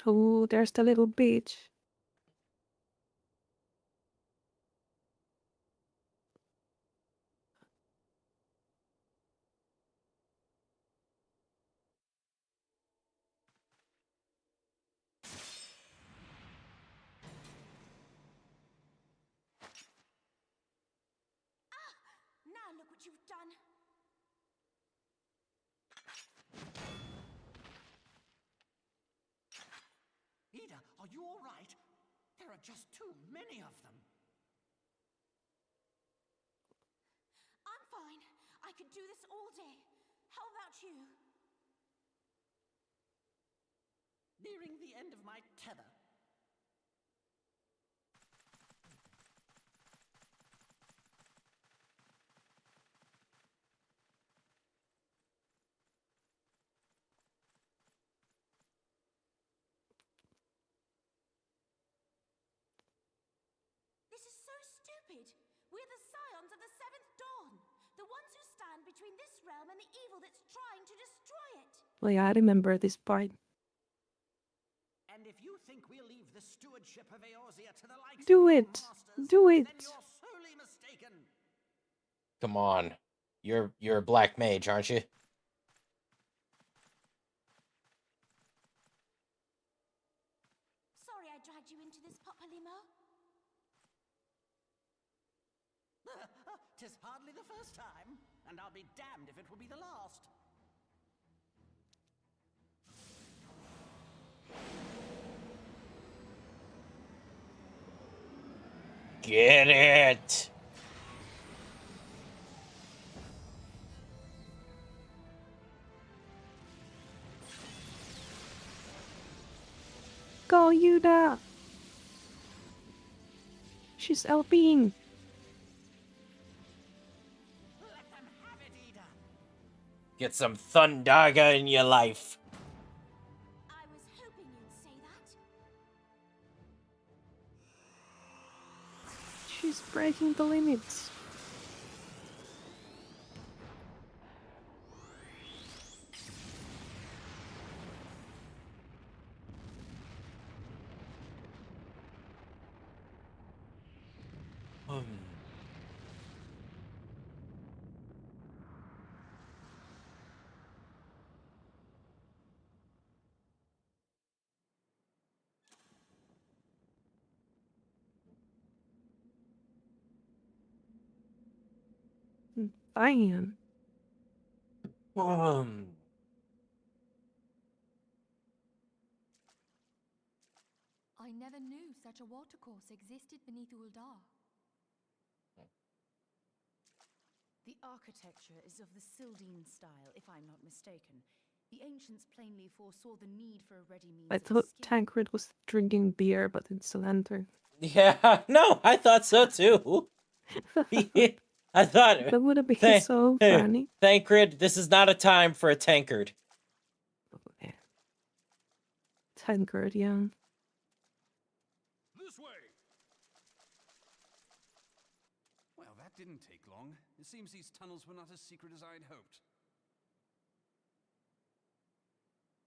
Oh, there's the little beach. Now look what you've done. Ida, are you all right? There are just too many of them. I'm fine. I could do this all day. How about you? Nearing the end of my tether. This is so stupid. We're the scions of the Seventh Dawn. The ones who stand between this realm and the evil that's trying to destroy it. Well, yeah, I remember this part. And if you think we'll leave the stewardship of Eorzea to the likes Do of your it. masters, Do it. then you're sorely mistaken. Come on. You're a black mage, aren't you? Sorry I dragged you into this, Papalymo. 'Tis hardly the first time, and I'll be damned if it will be the last. Get it! Go, Yuda! She's LPing. Let them have it, Ida. Get some Thundaga in your life. I was hoping you'd say that. She's breaking the limits. Fine. I never knew such a watercourse existed beneath Uldar. The architecture is of the Sildine style, if I'm not mistaken. The ancients plainly foresaw the need for a ready means I of thought escape. Tancred was drinking beer, but it's a lantern. Yeah, no, I thought so too. I thought That would have been so funny. Tancred, this is not a time for a tankard. Tancred, yeah. This way! Well, that didn't take long. It seems these tunnels were not as secret as I'd hoped.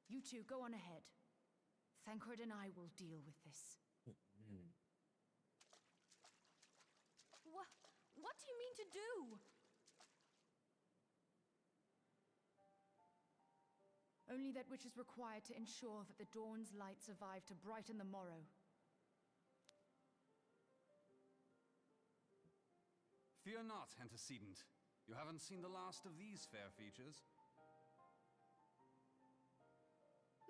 You two, go on ahead. Thancred and I will deal with this. What do you mean to do? Only that which is required to ensure that the dawn's light survive to brighten the morrow. Fear not, antecedent. You haven't seen the last of these fair features.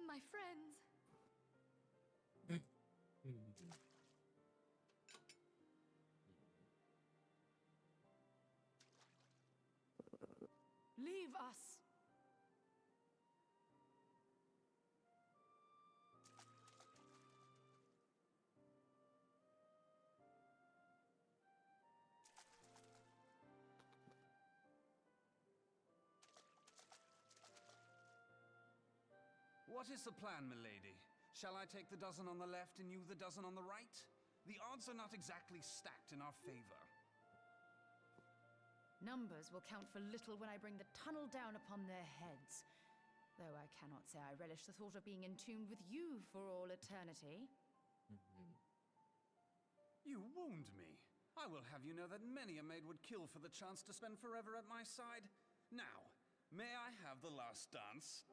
My friends. Save us! What is the plan, milady? Shall I take the dozen on the left and you the dozen on the right? The odds are not exactly stacked in our favor. Numbers will count for little when I bring the tunnel down upon their heads. Though I cannot say I relish the thought of being entombed with you for all eternity. You wound me. I will have you know that many a maid would kill for the chance to spend forever at my side. Now, may I have the last dance?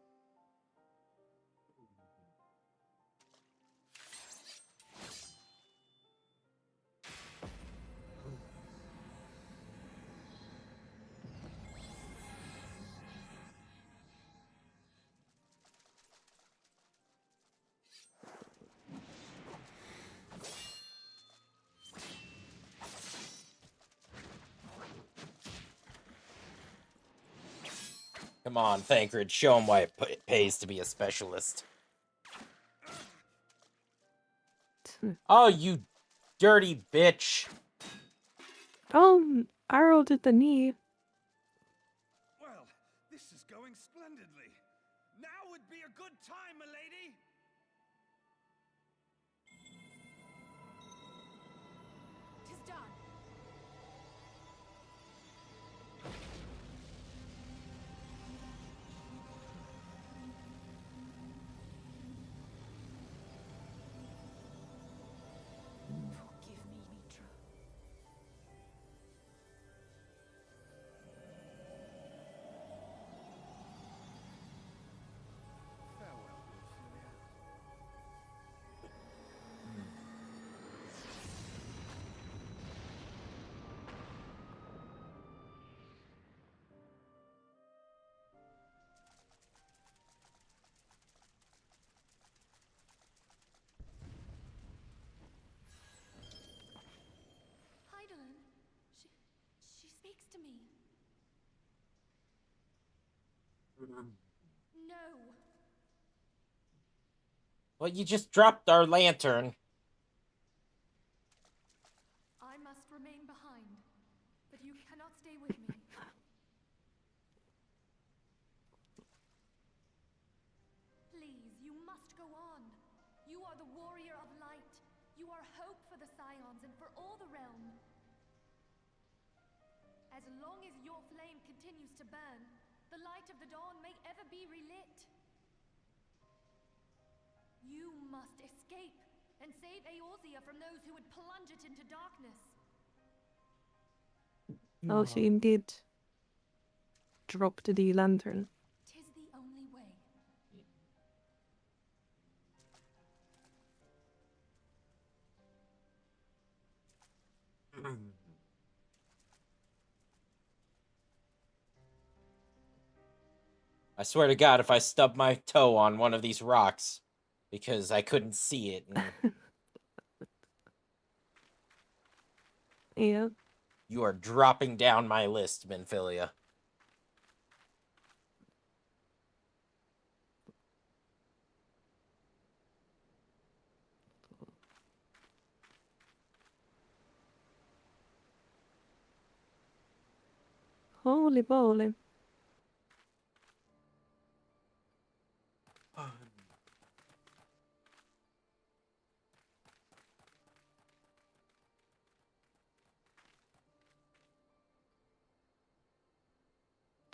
Come on, Thancred, show him why it pays to be a specialist. Oh, you dirty bitch. Oh, arrow to the knee. Well, this is going splendidly. Now would be a good time, milady. Tis done. Forgive me, Mitra. Farewell, Ophelia. Heidelin, she speaks to me. No. Well, you just dropped our lantern. I must remain behind, but you cannot stay with me. Please, you must go on. You are the warrior of light. You are hope for the Scions and for all the realm. As long as your flame continues to burn, the light of the dawn may ever be relit. You must escape and save Eorzea from those who would plunge it into darkness. Oh, she indeed dropped the lantern. Tis the only way. I swear to God, if I stub my toe on one of these rocks, because I couldn't see it. Yeah. You are dropping down my list, Minfilia. Holy moly.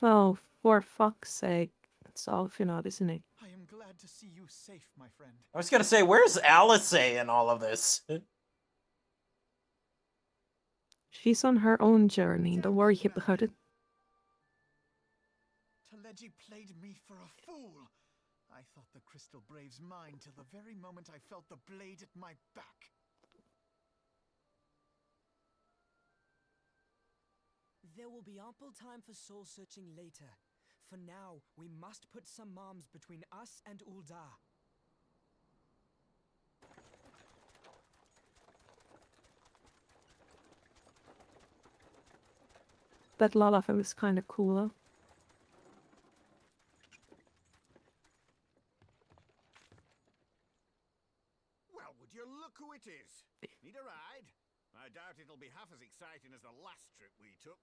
Oh, for fuck's sake. It's Alfinod, isn't it? I am glad to see you safe, my friend. I was gonna say, where's Alice in all of this? She's on her own journey, don't worry about it. Taleji played me for a fool. I thought the Crystal Brave's mine till the very moment I felt the blade at my back. There will be ample time for soul-searching later. For now, we must put some moms between us and Ul'dah. That Lalafell is kind of cool, though. Would you look who it is? Need a ride? I doubt it'll be half as exciting as the last trip we took.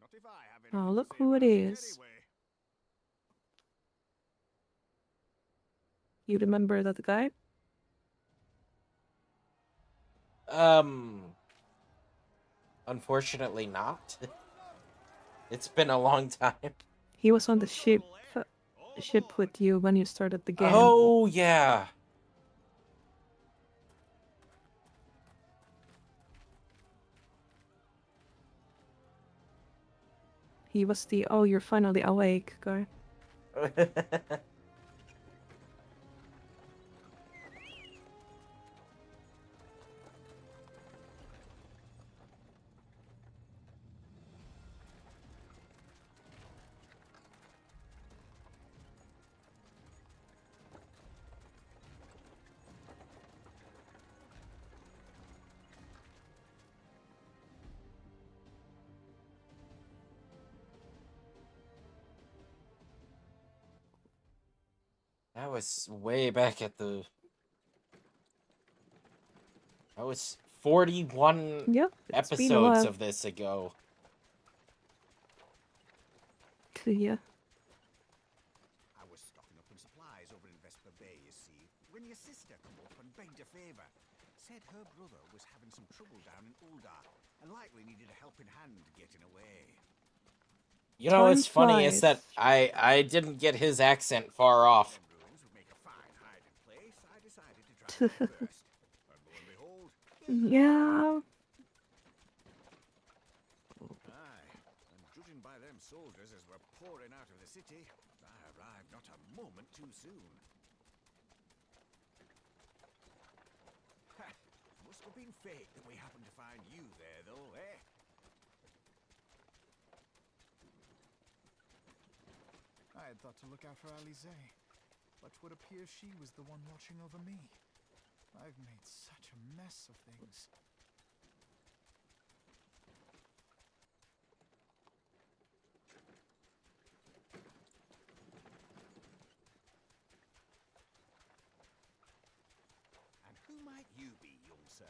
Not if I have anything Oh, to look say who it about is. anyway. You remember that guy? Unfortunately not. It's been a long time. He was on the ship with you when you started the game. Oh, yeah. He was the "oh, you're finally awake" guy. That was way back at the... That was 41 Yep, it's been a episodes while. of this ago. Yeah. I was stocking up on supplies over in Vesper Bay, you see, when your sister come up and begged a favour. Said her brother was having some trouble down in Uldar and likely needed a helping hand getting away. You know what's Time funny is that flies. I didn't get his accent far off. Ruins would make a fine hiding place. I decided to try that first. And lo and behold, Yeah. aye, and judging by them soldiers as were pouring out of the city, I arrived not a moment too soon. Ha, must have been fate that we happened to find you there, though, eh? I had thought to look out for Alize, but would appear she was the one watching over me. I've made such a mess of things. And who might you be, young sir?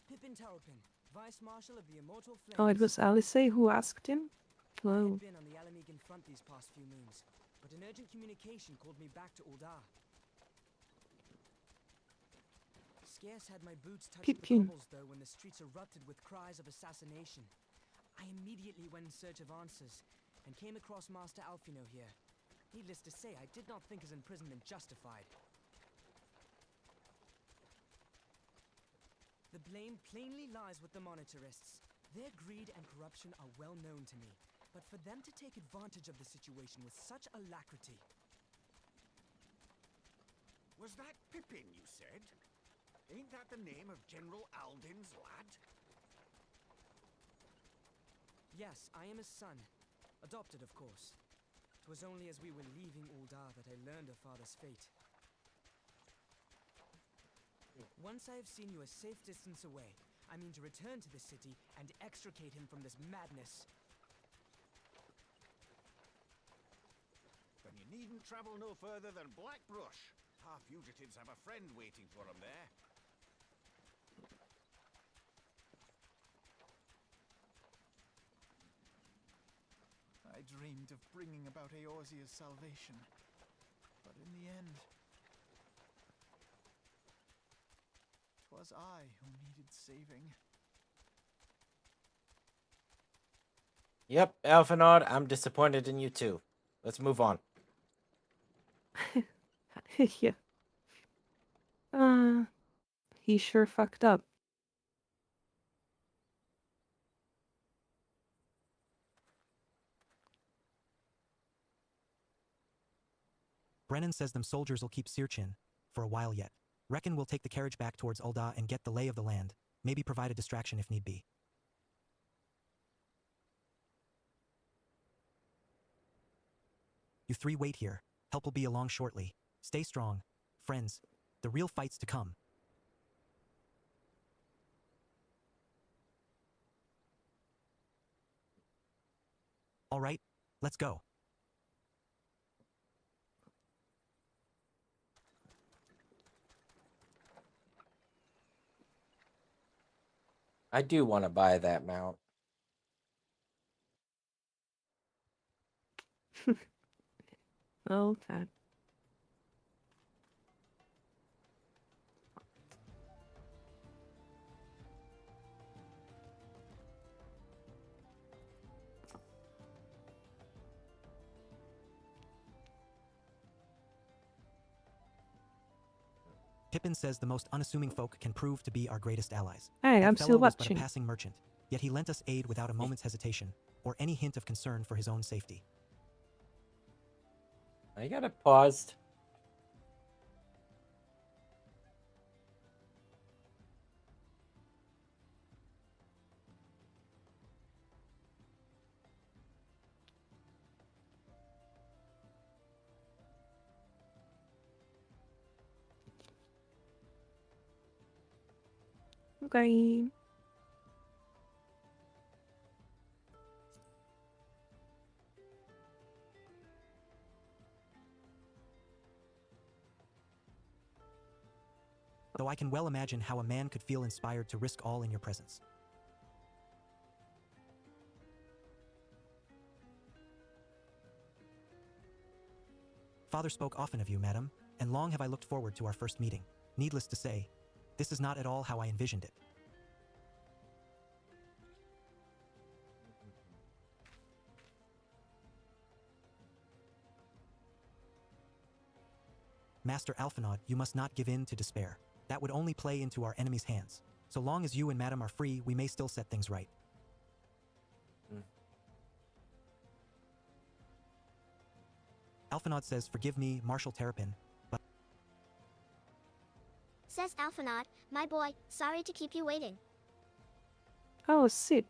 Pippin Terrapin, Vice Marshal of the Immortal Flames. Oh, it was Alice who asked him? I Whoa. had been on the Alamegan front these past few moons, but an urgent communication called me back to Uldar. Scarce had my boots touched the Pippin. cobbles, though, when the streets erupted with cries of assassination. I immediately went in search of answers, and came across Master Alfino here. Needless to say, I did not think his imprisonment justified. The blame plainly lies with the Monitorists. Their greed and corruption are well known to me, but for them to take advantage of the situation with such alacrity... Was that Pippin, you said? Ain't that the name of General Aldin's lad? Yes, I am his son. Adopted, of course. 'Twas only as we were leaving Uldar that I learned of father's fate. Once I have seen you a safe distance away, I mean to return to the city and extricate him from this madness. Then you needn't travel no further than Blackbrush. Our fugitives have a friend waiting for them there. I dreamed of bringing about Eorzea's salvation, but in the end, 'twas I who needed saving. Yep, Alphanod, I'm disappointed in you too. Let's move on. Yeah. He sure fucked up. Brennan says them soldiers will keep Searchin for a while yet. Reckon we'll take the carriage back towards Ul'dah and get the lay of the land. Maybe provide a distraction if need be. You three wait here. Help will be along shortly. Stay strong. Friends, the real fight's to come. All right, let's go. I do want to buy that mount. Okay. Pippin says the most unassuming folk can prove to be our greatest allies. Hey, That I'm fellow still was but a watching. passing merchant, yet he lent us aid without a moment's hesitation, or any hint of concern for his own safety. I got it paused. Okay. Though I can well imagine how a man could feel inspired to risk all in your presence. Father spoke often of you, madam, and long have I looked forward to our first meeting. Needless to say, this is not at all how I envisioned it. Master Alphinaud, you must not give in to despair. That would only play into our enemy's hands. So long as you and Madam are free, we may still set things right. Alphinaud says, forgive me, Marshal Terrapin, but... Says Alphinaud, my boy, sorry to keep you waiting. Oh, Sid.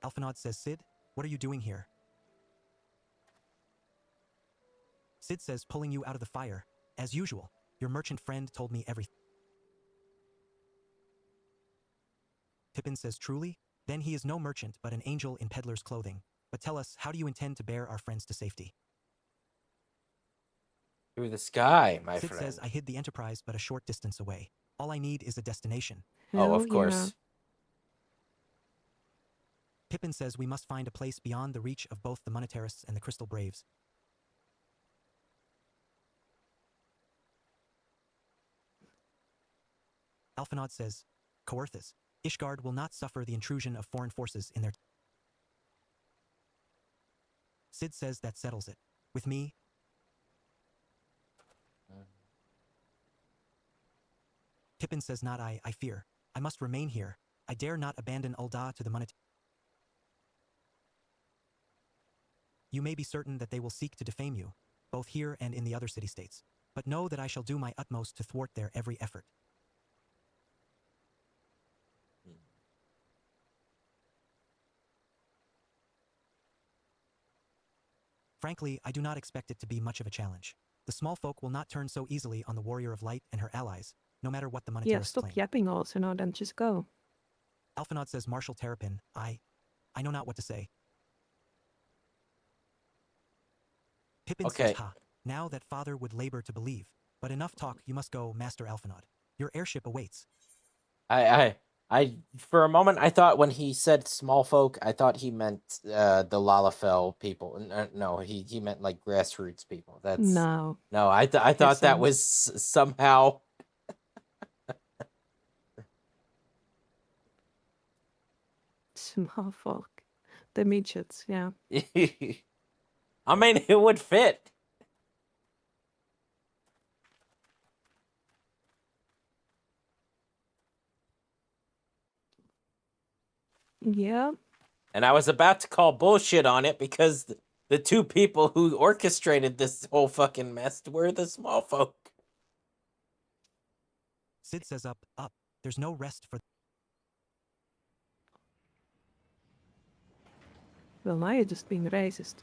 Alphinaud says, Sid, what are you doing here? Sid says, pulling you out of the fire. As usual, your merchant friend told me everything. Pippin says, truly? Then he is no merchant but an angel in peddler's clothing. But tell us, how do you intend to bear our friends to safety? Through the sky, my Sid friend. says, I hid the Enterprise but a short distance away. All I need is a destination. Oh, Hell of course. Pippin says we must find a place beyond the reach of both the Monetarists and the Crystal Braves. Alphinaud says, Coerthas, Ishgard will not suffer the intrusion of foreign forces in their... Sid says that settles it. With me... Pippin says not I fear. I must remain here. I dare not abandon Ul'dah to the Monetarists. You may be certain that they will seek to defame you, both here and in the other city-states. But know that I shall do my utmost to thwart their every effort. Frankly, I do not expect it to be much of a challenge. The small folk will not turn so easily on the Warrior of Light and her allies, no matter what the Monetarists Yeah, stop claim. yapping also now, then just go. Alphinaud says, Marshal Terrapin, I know not what to say. Pippin says, ha, now that father would labor to believe. But enough talk, you must go, Master Alphinaud. Your airship awaits. I, for a moment, I thought when he said small folk, I thought he meant the Lalafell people. No, he meant like grassroots people. That's No. I thought that was somehow. Small folk. The midgets, yeah. I mean, it would fit. Yeah. And I was about to call bullshit on it because the two people who orchestrated this whole fucking mess were the small folk. Sid says up. There's no rest for... Well, now you're just being racist.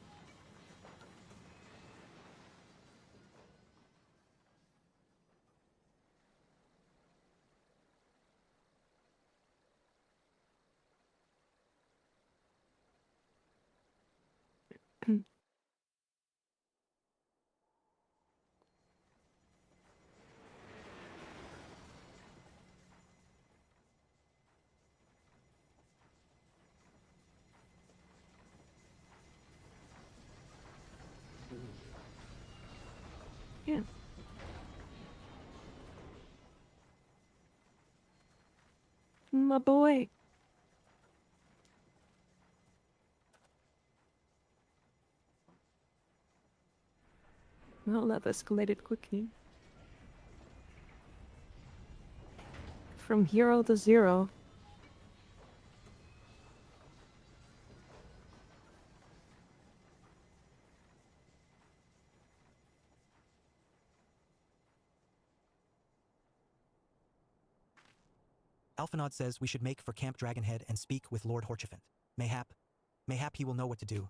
Yeah. My boy. Well, that escalated quickly. From hero to zero. Alphanod says we should make for Camp Dragonhead and speak with Lord Horchefant. Mayhap he will know what to do.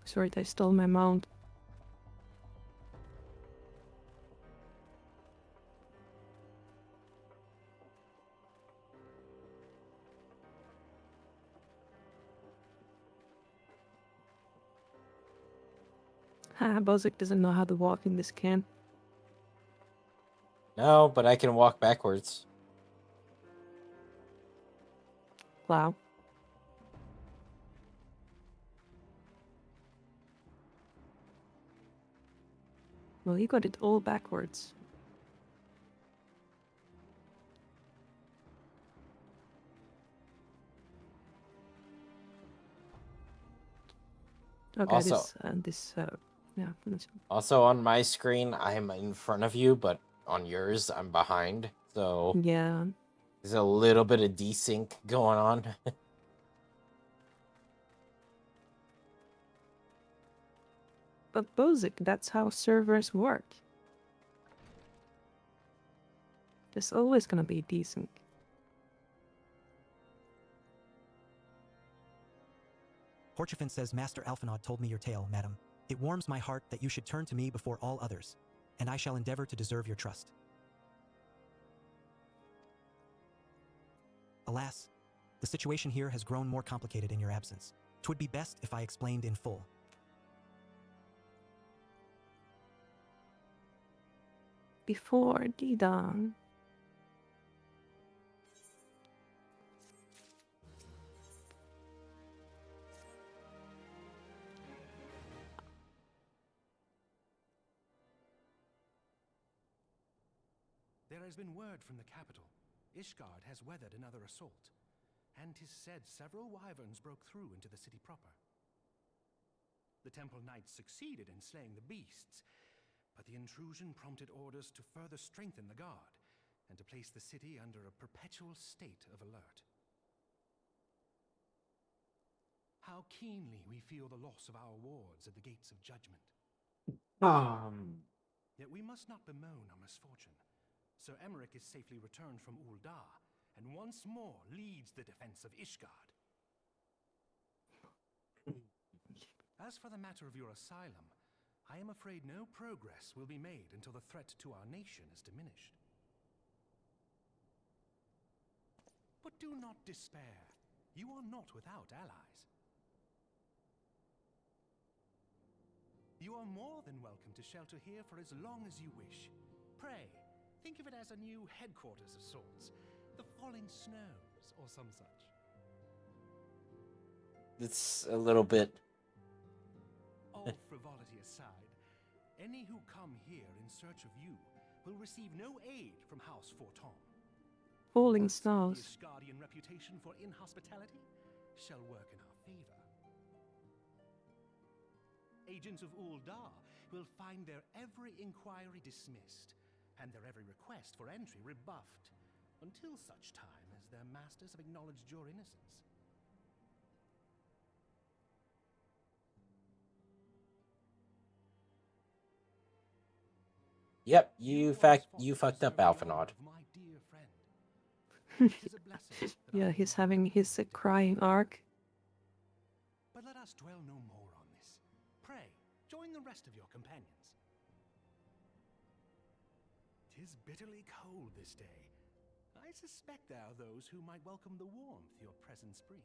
Sorry, I stole my mount. Ha, Bozic doesn't know how to walk in this can. No, but I can walk backwards. Wow. Well, you got it all backwards. Okay, Also- yeah. Also, on my screen, I'm in front of you, but on yours, I'm behind. So yeah, there's a little bit of desync going on. But Bozic, that's how servers work. There's always gonna be desync. Horchefant says Master Alphanod told me your tale, madam. It warms my heart that you should turn to me before all others, and I shall endeavor to deserve your trust. Alas, the situation here has grown more complicated in your absence. 'Twould be best if I explained in full. Before Didang. There has been word from the capital. Ishgard has weathered another assault, and 'tis said several wyverns broke through into the city proper. The temple knights succeeded in slaying the beasts, but the intrusion prompted orders to further strengthen the guard and to place the city under a perpetual state of alert. How keenly we feel the loss of our wards at the gates of judgment. Yet we must not bemoan our misfortune. Sir Emmerich is safely returned from Uldar, and once more leads the defense of Ishgard. As for the matter of your asylum, I am afraid no progress will be made until the threat to our nation is diminished. But do not despair. You are not without allies. You are more than welcome to shelter here for as long as you wish. Pray, think of it as a new headquarters of sorts. The Falling Snows, or some such. It's a little bit... All frivolity aside, any who come here in search of you will receive no aid from House Forton. Falling The Snows. Ishgardian reputation for inhospitality shall work in our favor. Agents of Uldar will find their every inquiry dismissed and their every request for entry rebuffed until such time as their masters have acknowledged your innocence. Yep, you fucked up, Alphinaud. Yeah, he's having his crying arc. But let us dwell no more on this. Pray, join the rest of your companions. 'Tis bitterly cold this day. I suspect there are those who might welcome the warmth your presence brings.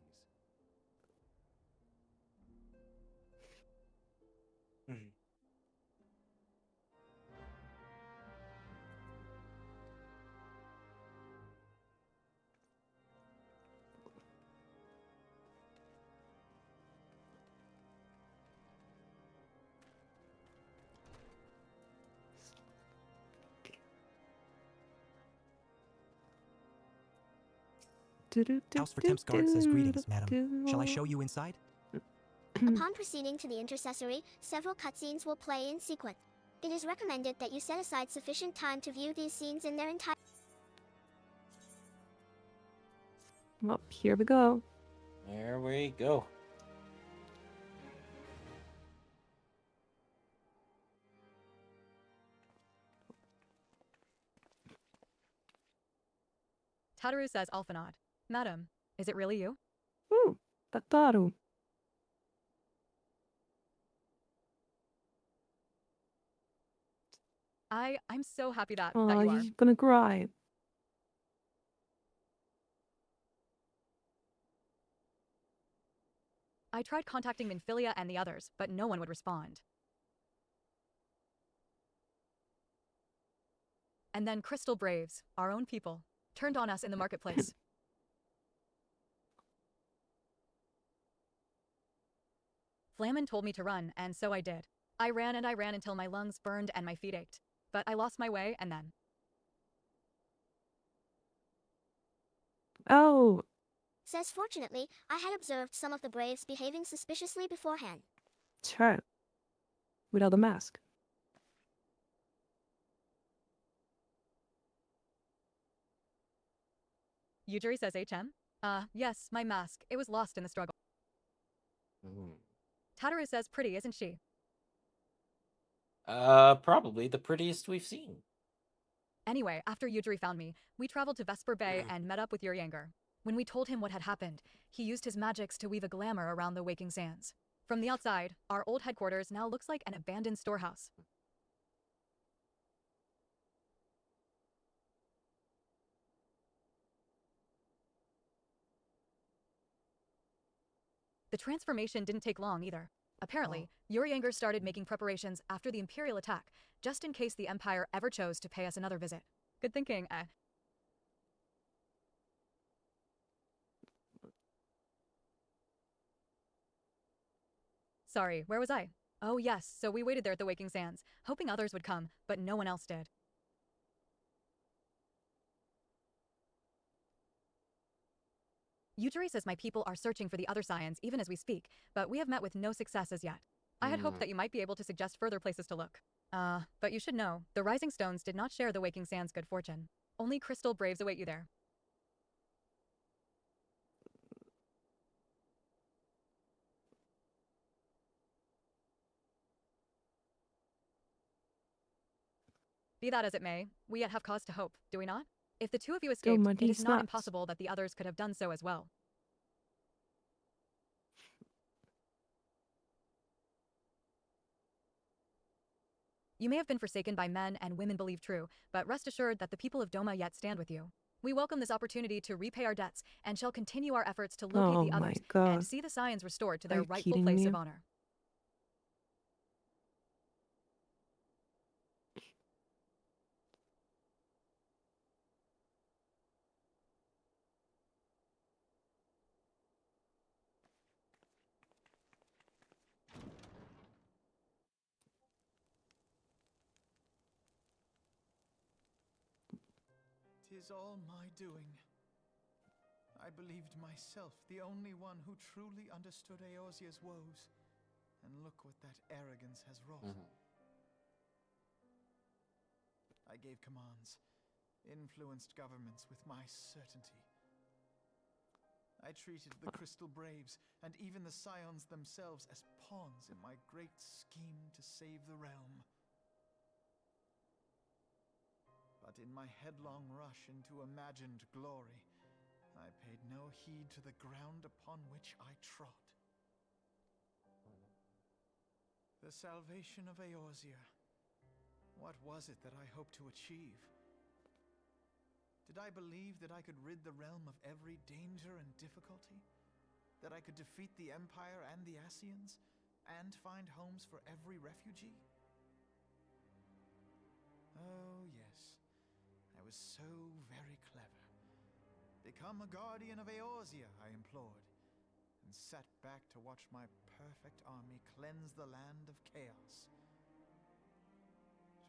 House for Temp's guard says greetings, madam. Shall I show you inside? Upon proceeding to the intercessory, several cutscenes will play in sequence. It is recommended that you set aside sufficient time to view these scenes in their entirety. Well, here we go. There we go. Tataru says Alphinaud. Madam, is it really you? Ooh, Tataru. I'm so happy that Oh, you are. he's gonna cry. I tried contacting Minfilia and the others, but no one would respond. And then Crystal Braves, our own people, turned on us in the marketplace. Flamin told me to run, and so I did. I ran and I ran until my lungs burned and my feet ached. But I lost my way, and then... Oh. Says fortunately, I had observed some of the Braves behaving suspiciously beforehand. Sure. Without the mask. Yujiri says HM? Yes, my mask. It was lost in the struggle. Tataru says pretty, isn't she? Probably the prettiest we've seen. Anyway, after Yujiri found me, we traveled to Vesper Bay and met up with Urianger. When we told him what had happened, he used his magics to weave a glamour around the waking sands. From the outside, our old headquarters now looks like an abandoned storehouse. The transformation didn't take long either. Apparently, Urianger started making preparations after the Imperial attack, just in case the Empire ever chose to pay us another visit. Good thinking, eh? Sorry, where was I? Oh yes, so we waited there at the Waking Sands, hoping others would come, but no one else did. Yujiri says my people are searching for the other scions even as we speak, but we have met with no success as yet. I had hoped that you might be able to suggest further places to look. But you should know, the Rising Stones did not share the Waking Sands' good fortune. Only Crystal Braves await you there. Be that as it may, we yet have cause to hope, do we not? If the two of you escaped, it is not impossible that the others could have done so as well. You may have been forsaken by men and women believed true, but rest assured that the people of Doma yet stand with you. We welcome this opportunity to repay our debts and shall continue our efforts to locate the others and see the scions restored to their rightful place of honor. "'Tis all my doing. I believed myself the only one who truly understood Eorzea's woes, and look what that arrogance has wrought. I gave commands, influenced governments with my certainty. I treated the Crystal Braves and even the Scions themselves as pawns in my great scheme to save the realm. But in my headlong rush into imagined glory, I paid no heed to the ground upon which I trod. The salvation of Eorzea. What was it that I hoped to achieve? Did I believe that I could rid the realm of every danger and difficulty? That I could defeat the Empire and the Ascians, and find homes for every refugee? Oh, yes. I was so very clever. Become a guardian of Eorzea, I implored, and sat back to watch my perfect army cleanse the land of chaos.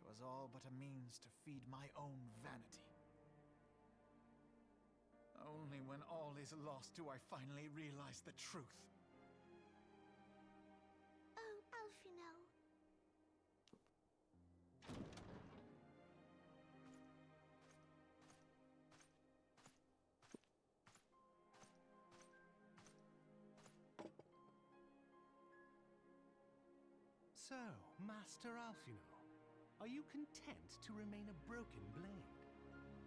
'Twas all but a means to feed my own vanity. Only when all is lost do I finally realize the truth. Oh, Alphino. So, Master Alphino, are you content to remain a broken blade?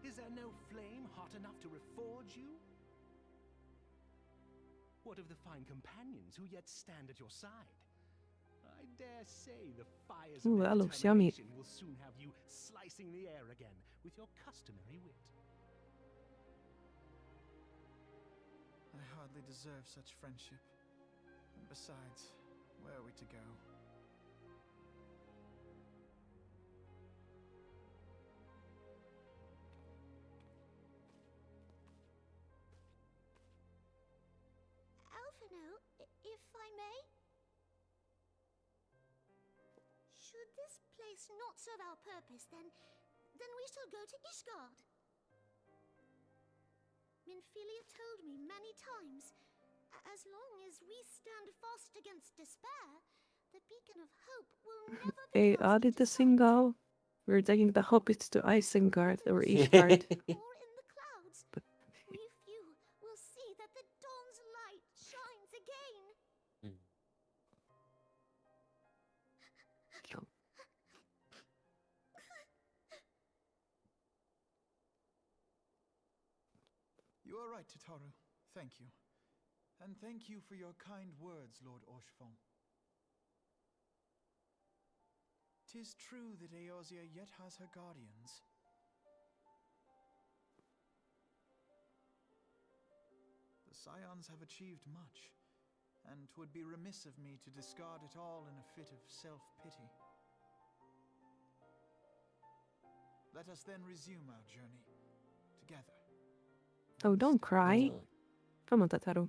Is there no flame hot enough to reforge you? What of the fine companions who yet stand at your side? I dare say the fires of Ooh, their that looks yummy. determination will soon have you slicing the air again with your customary wit. I hardly deserve such friendship. And besides, where are we to go? Alphino, if I may? Should this place not serve our purpose, then we shall go to Ishgard. Minfilia told me many times, as long as we stand fast against despair, the beacon of hope will never be Hey, lost added to the sight. Singal. We're taking the hobbits to Isengard or Ishgard. Or in the clouds, we few will see that the dawn's light shines again. You are right, Tataru. Thank you. And thank you for your kind words, Lord Orshfon. 'Tis true that Eorzea yet has her guardians. The Scions have achieved much, and 'twould be remiss of me to discard it all in a fit of self-pity. Let us then resume our journey together. Oh, don't cry. Come on, Tataru.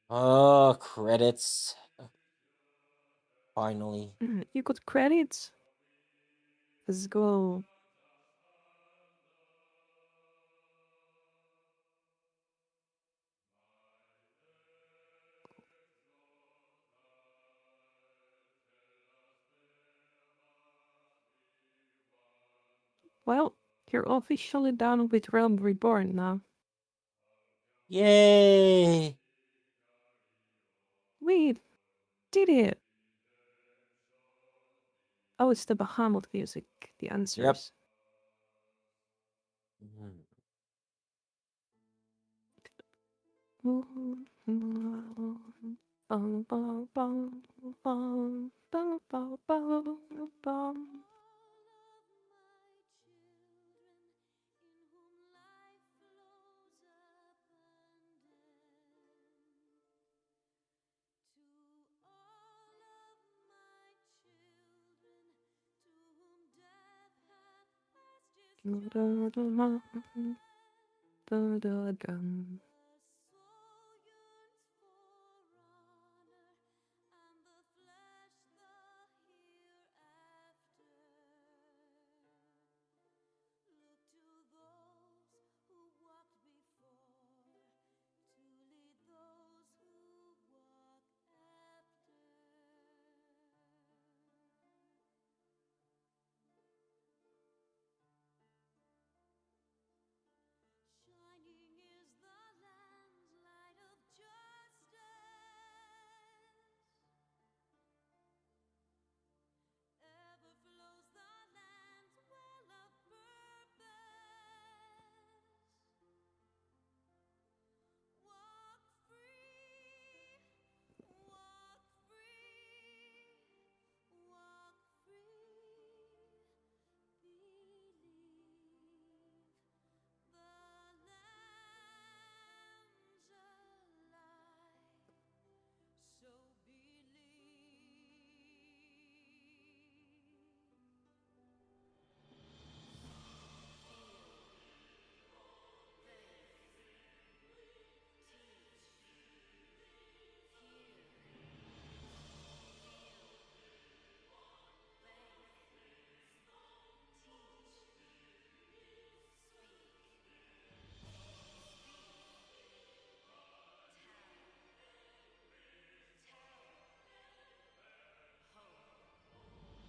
Oh, credits. Finally. You got credits? Let's go. Well, you're officially done with Realm Reborn now. Yay! We did it! Oh, it's the Bahamut music, the answers.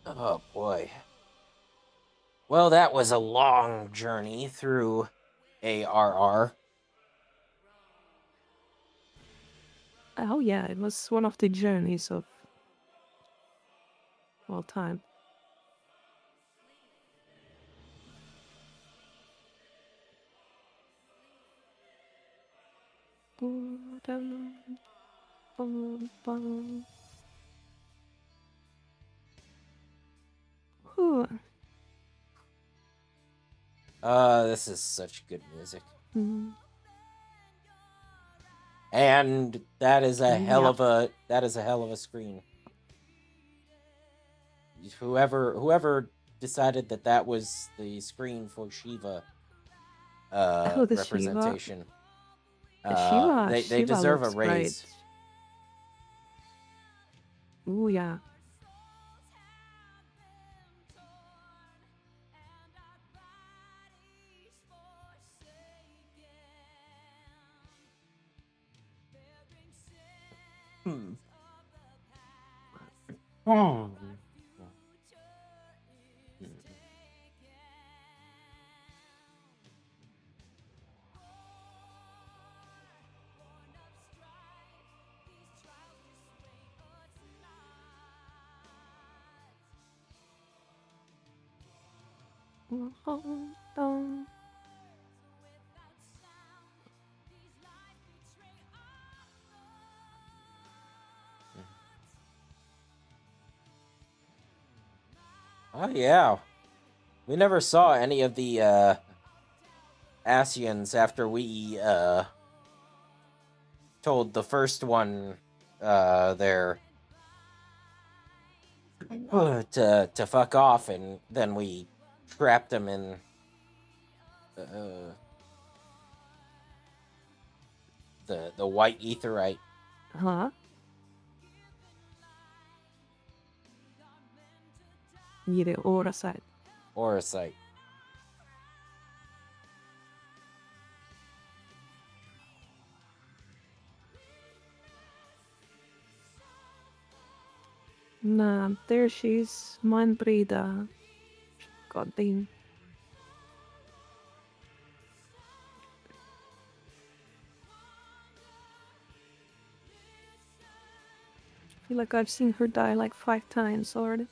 Oh boy. Well, that was a long journey through ARR. Oh yeah, it was one of the journeys of all time. Whew. This is such good music. Mm. And that is a hell Yep. of a screen. Whoever decided that was the screen for Shiva Oh, the representation. Shiva. They Shiva deserve a looks great. raise. Ooh yeah. Hmm. Oh. Oh yeah. We never saw any of the Asians after we told the first one there to fuck off, and then we trapped him in the white etherite. Huh? Yeah, the aura side. Orosite. Nah, there she is. Mind breather. God damn. I feel like I've seen her die like 5 times already.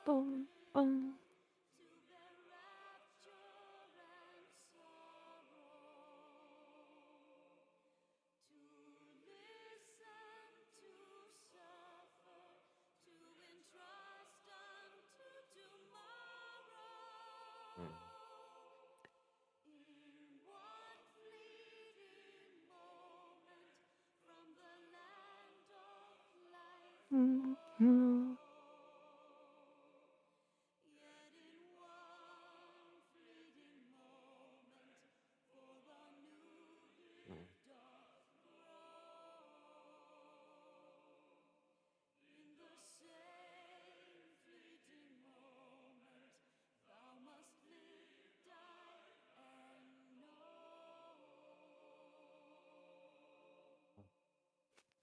Boom, boom. Mm-hmm.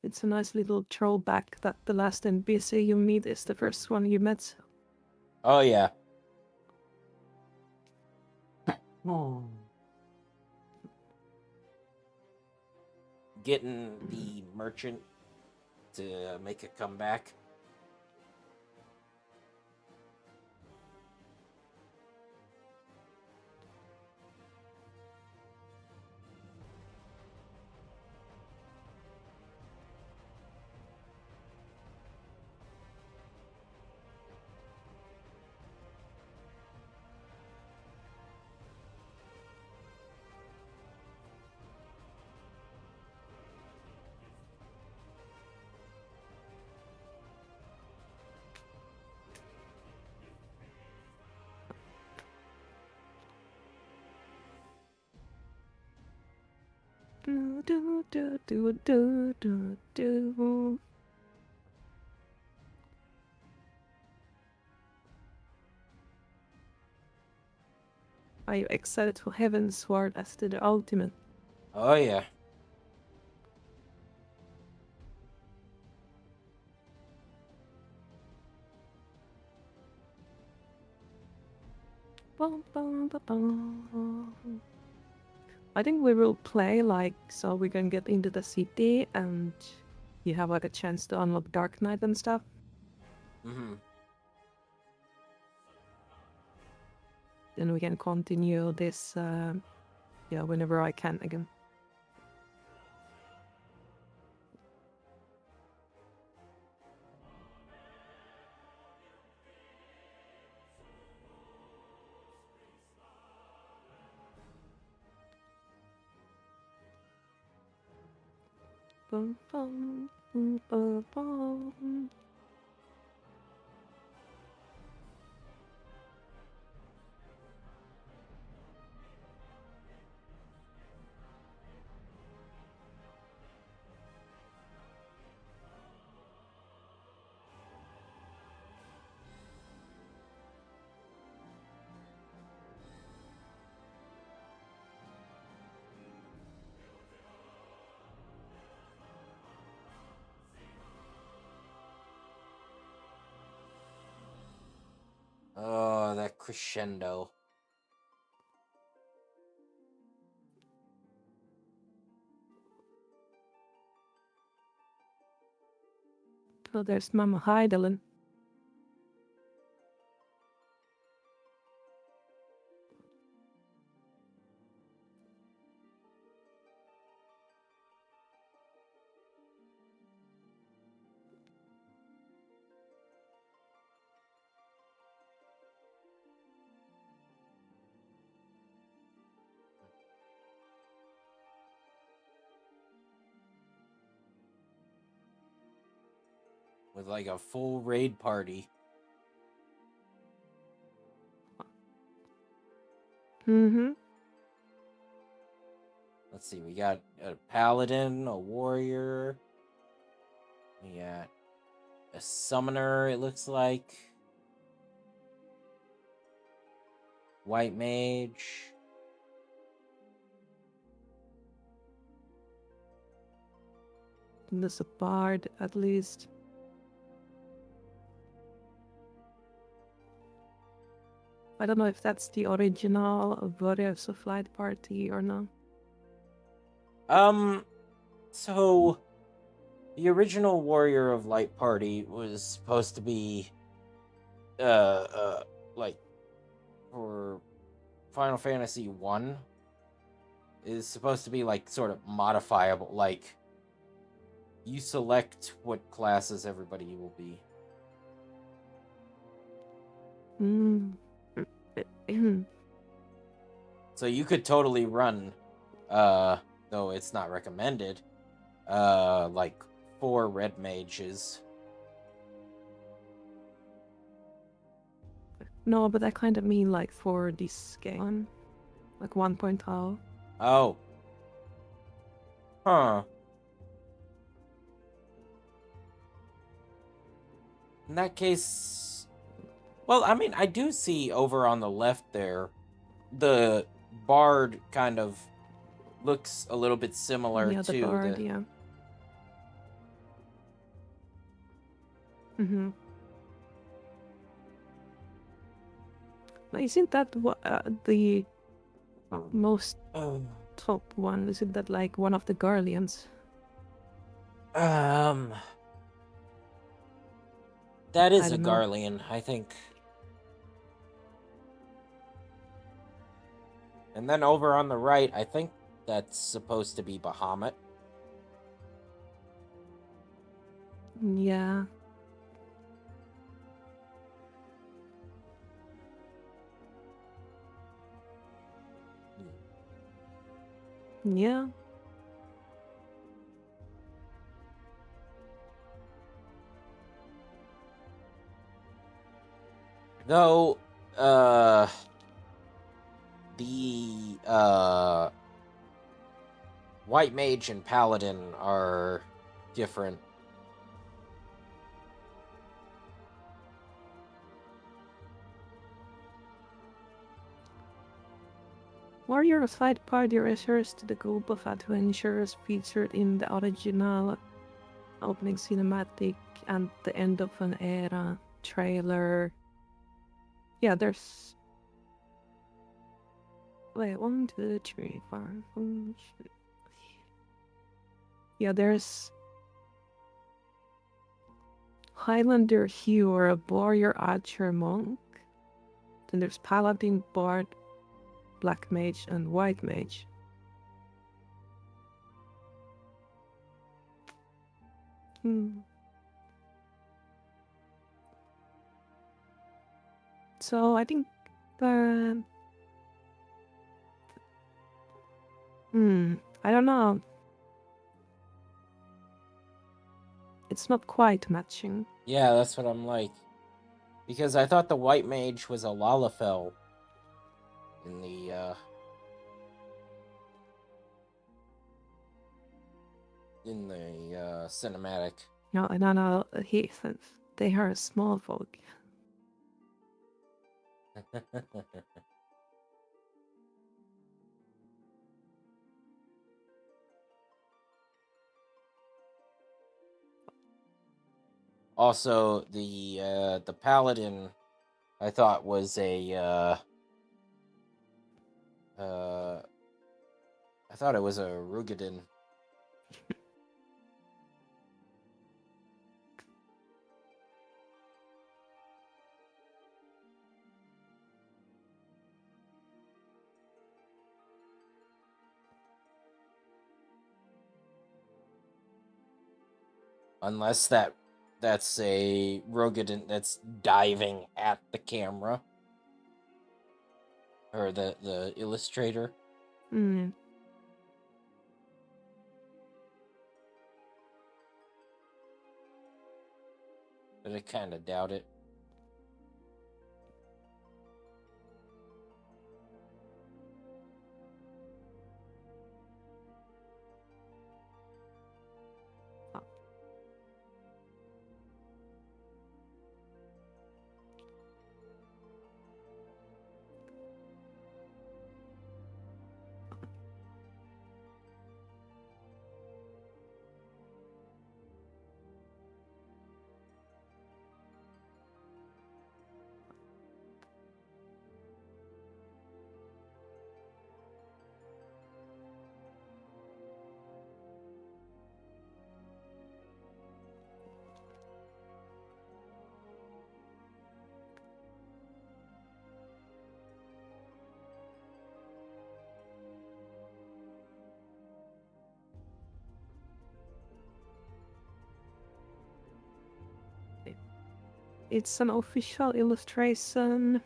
It's a nice little throwback that the last NPC you meet is the first one you met. Oh yeah. Getting the merchant to make a comeback. do do do do do do do. Are you excited for Heavensward as to the ultimate? Oh yeah. Bum, bum, ba, bum. I think we will play like so we can get into the city and you have like a chance to unlock Dark Knight and stuff. Mm-hmm. Then we can continue this yeah, whenever I can again. Bum, bum, bum, bum, bum. Oh, that crescendo. Oh, there's Mama Heidelin. With like a full raid party. Mm-hmm. Let's see, we got a paladin, a warrior. We got a summoner, it looks like. White mage. There's a bard at least. I don't know if that's the original Warriors of Light party or not. So the original Warrior of Light party was supposed to be like for Final Fantasy 1 is supposed to be like sort of modifiable, like you select what classes everybody will be. So you could totally run, though it's not recommended, like 4 red mages. No, but I kind of mean like for this game. Like 1.0. Oh. Huh. In that case, well, I mean, I do see over on the left there, the bard kind of looks a little bit similar Yeah, to the bard, yeah. Mm-hmm. But isn't that the most top one? Isn't that like one of the Guardians? That is I a don't know. Garlean, I think. And then over on the right, I think that's supposed to be Bahamut. Yeah. Yeah. Though, the White Mage and Paladin are different. Warriors fight party refers to the group of adventurers featured in the original opening cinematic and the end of an era trailer. Yeah, there's... Wait, 1, 2, 3, 4, 5, 6. Yeah, there's Highlander Healer, a warrior archer monk. Then there's Paladin, Bard, Black Mage, and White Mage. So I think the... I don't know. It's not quite matching. Yeah, that's what I'm like. Because I thought the White Mage was a Lalafell in the cinematic. No, they are small folk. Also, the Paladin, I thought was I thought it was a Rugadin. Unless that's a Rogadin that's diving at the camera. Or the illustrator. Mm. But I kind of doubt it. It's an official illustration.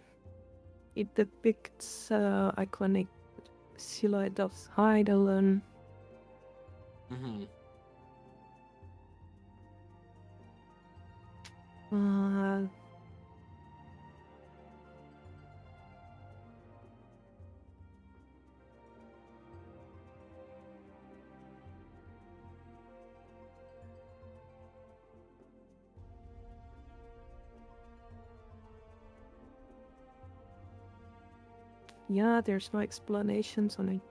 It depicts iconic silhouette of Heidelin. Mm-hmm. Yeah, there's no explanations on it.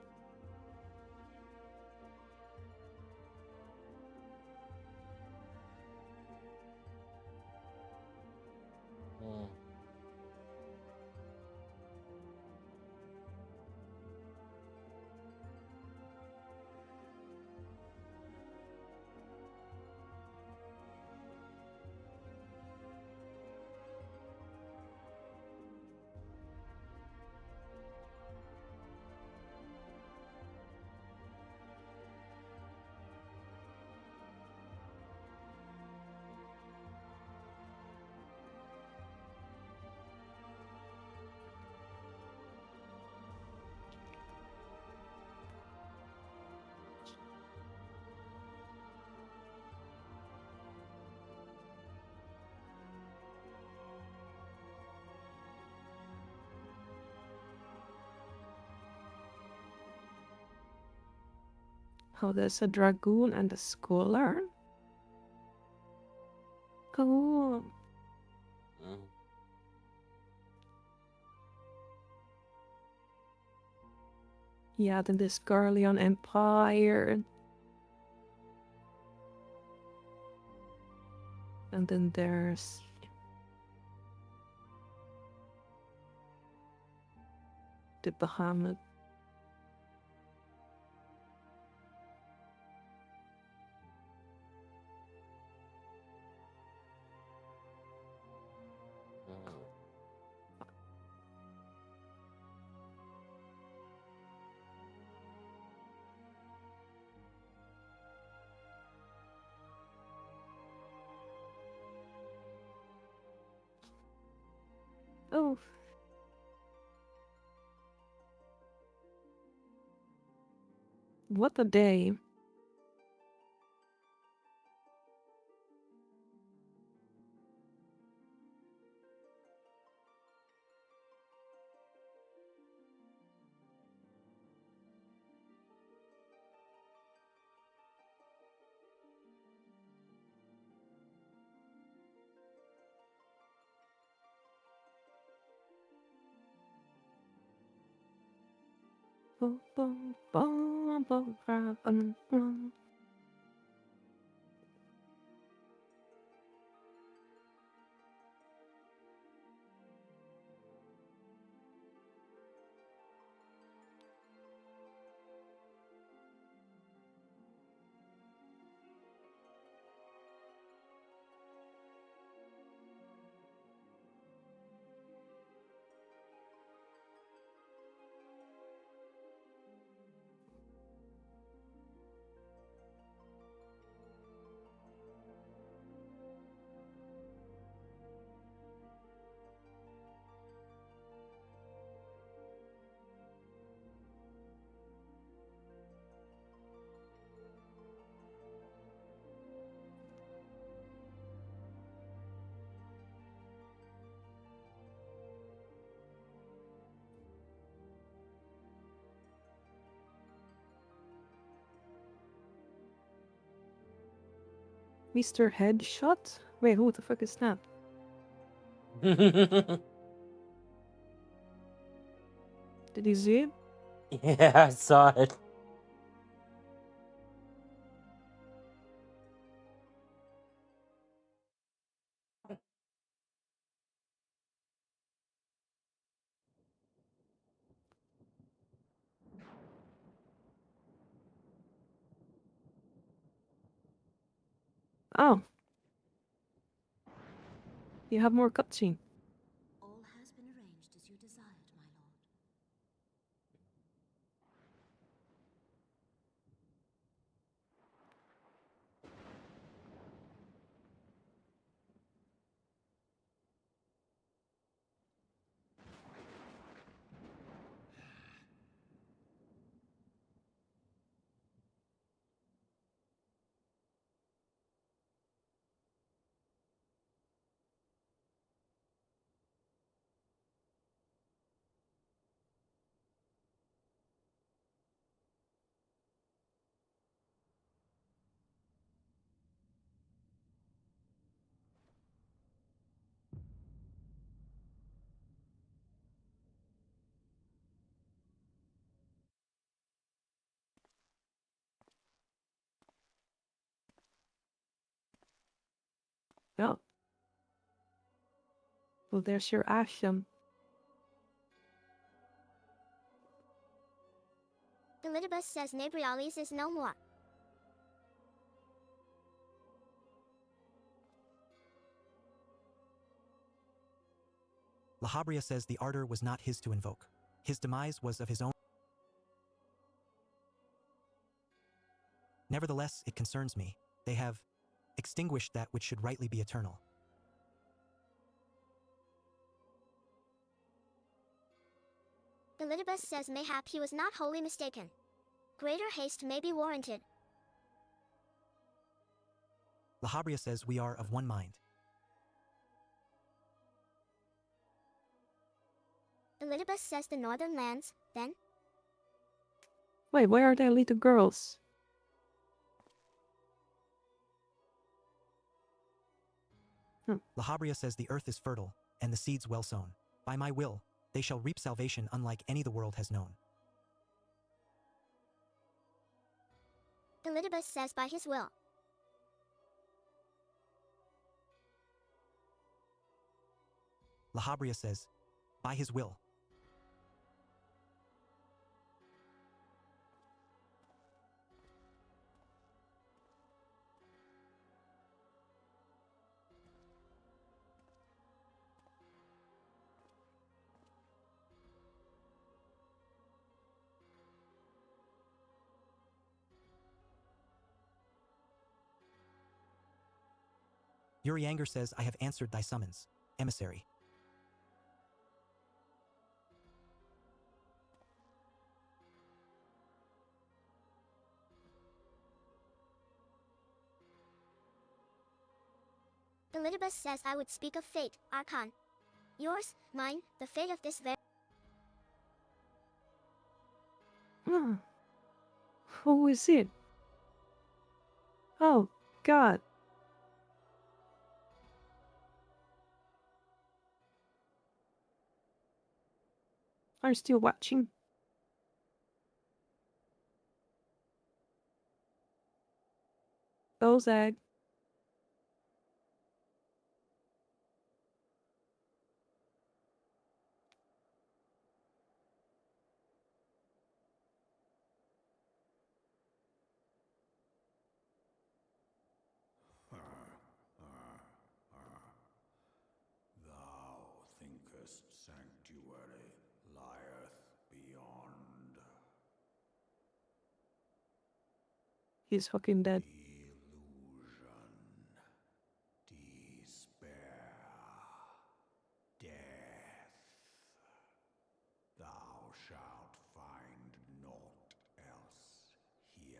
Oh, there's a dragoon and a scholar. Cool. Yeah, then the Scarleon Empire. And then there's the Bahamut. Oh. What a day. Boom, boom, boom, boom, boom, boom. Mr. Headshot? Wait, who the fuck is that? Did you see it? Yeah, I saw it. Oh. You have more cutscene. All has been arranged as you desired, my lord. Oh. Well, there's your action. The Litibus says Nabrialis is no more. Lahabria says the ardor was not his to invoke. His demise was of his own. Nevertheless, it concerns me. They have extinguished that which should rightly be eternal. The Litibus says mayhap he was not wholly mistaken. Greater haste may be warranted. Lahabria says we are of one mind. The Litibus says the northern lands, then? Wait, where are the little girls? Lahabria says the earth is fertile, and the seeds well sown. By my will, they shall reap salvation unlike any the world has known. Elidibus says by his will. Lahabria says, by his will. Urianger says, I have answered thy summons, emissary. Elidibus says I would speak of fate, Archon. Yours, mine, the fate of this very... Who is it? Oh, God. Are you still watching? Ozag. Thou thinkest sanctuary lieth beyond. He's fucking dead. Despair, death. Thou shalt find naught else here.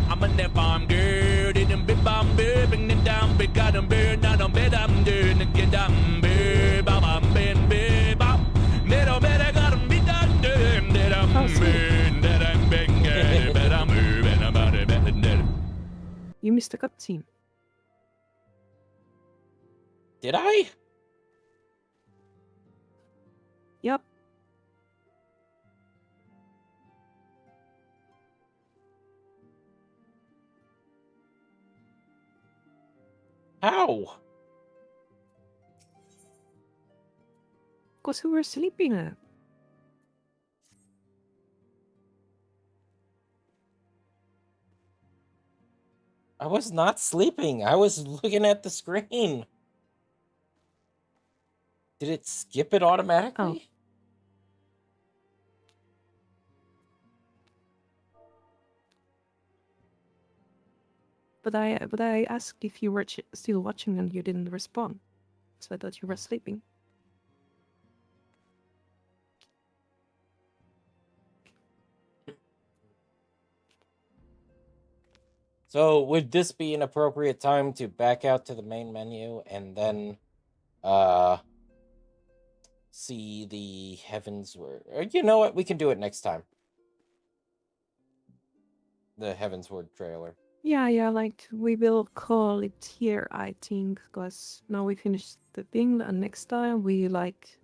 I'm a nip bomb girl, didn't be bomb bing and down, big got them bear, not on bed, I'm doing again, down bear, bam, ben, be bop, little bit, I got them be done, that I'm burn, that I'm bang, that I'm moving about it, that. You missed a cutscene. Did I? Yep. How? Because we were sleeping at. I was not sleeping. I was looking at the screen. Did it skip it automatically? But I asked if you were still watching and you didn't respond. So I thought you were sleeping. So would this be an appropriate time to back out to the main menu and then see the Heavensward? Or you know what? We can do it next time. The Heavensward trailer. Yeah, like we will call it here, I think, because now we finished the thing, and next time we like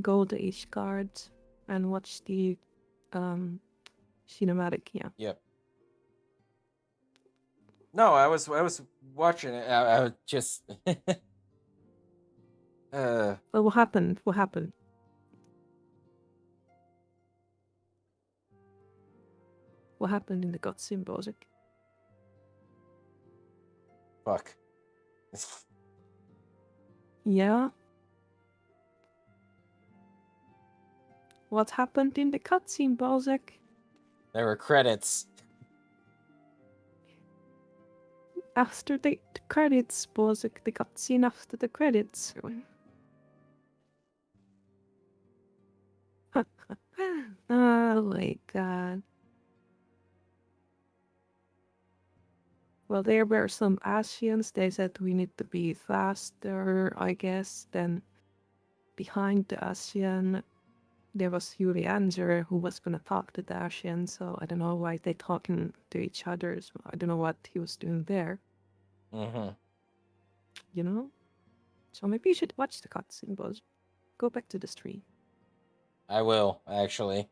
go to Ishgard and watch the cinematic. Yeah. Yep. No, I was watching it. I was just. Well, what happened? What happened? What happened in the God Symposic? Fuck. Yeah. What happened in the cutscene, Balzac? There were credits. After the credits was the cutscene after the credits. Oh my god. Well, there were some Asians. They said we need to be faster, I guess. Then behind the Asian, there was Yuri Anger who was gonna talk to the Asian. So I don't know why they talking to each other. So I don't know what he was doing there. Mm-hmm. You know? So maybe you should watch the cutscene, Buzz. Go back to the stream. I will, actually.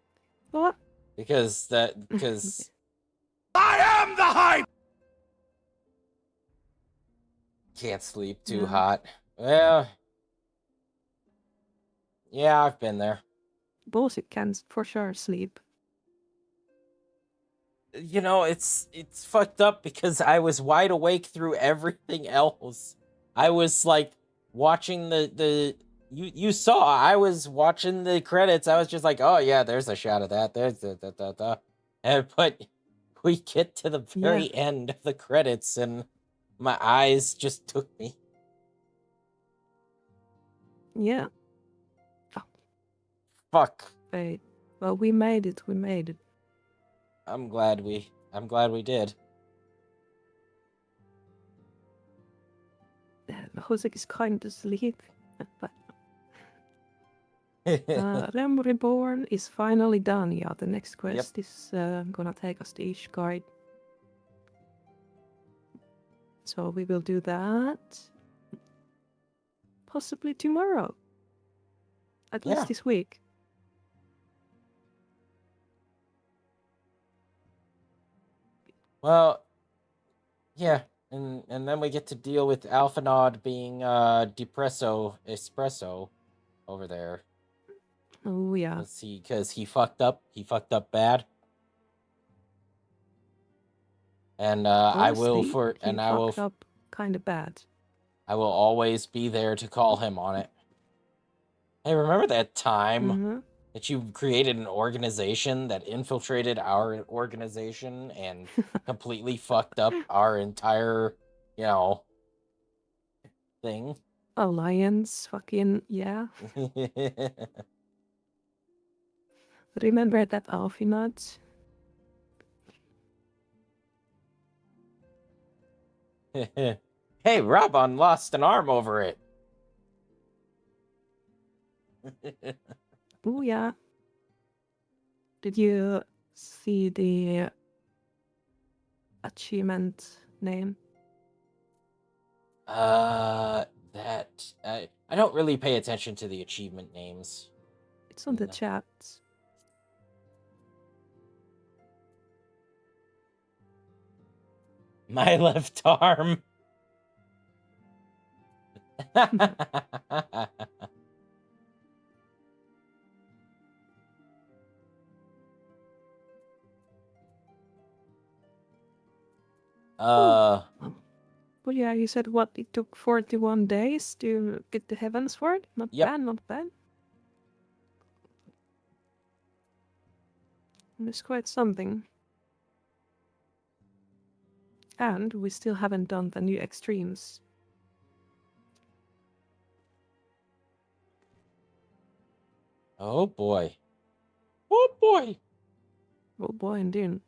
What? Because I am the hype! can't sleep too Yeah. hot. Well, yeah, I've been there. Bullshit can for sure sleep. You know, it's fucked up because I was wide awake through everything else. I was like watching the you saw I was watching the credits. I was just like, oh yeah, there's a shot of that. There's the. But we get to the very end of the credits and my eyes just took me. Yeah. Fuck. Wait. Well, we made it. We made it. I'm glad we did. Josek is kind of asleep. But Realm Reborn is finally done. Yeah, the next quest is gonna take us to Ishgard. So we will do that. Possibly tomorrow. At least this week. Well, yeah, and then we get to deal with Alphanod being espresso over there. Oh yeah. Because he fucked up. He fucked up bad. And I will fucked up kind of bad. I will always be there to call him on it. Hey, remember that time that you created an organization that infiltrated our organization and completely fucked up our entire, thing? Alliance, fucking, yeah. Remember that Alphinot? Hey, Rabon lost an arm over it. Oh yeah. Did you see the achievement name? That I don't really pay attention to the achievement names. It's on the chat. My left arm. But yeah, you said what, it took 41 days to get the Heavensward? Not bad, not bad. It's quite something. And we still haven't done the new extremes. Oh boy. Oh boy. Oh boy, indeed.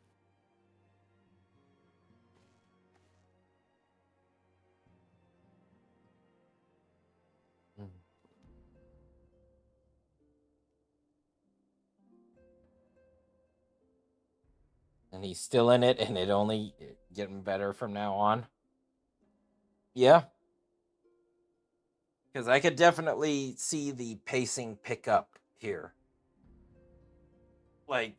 And he's still in it, and it only getting better from now on. Yeah. Because I could definitely see the pacing pick up here. Like,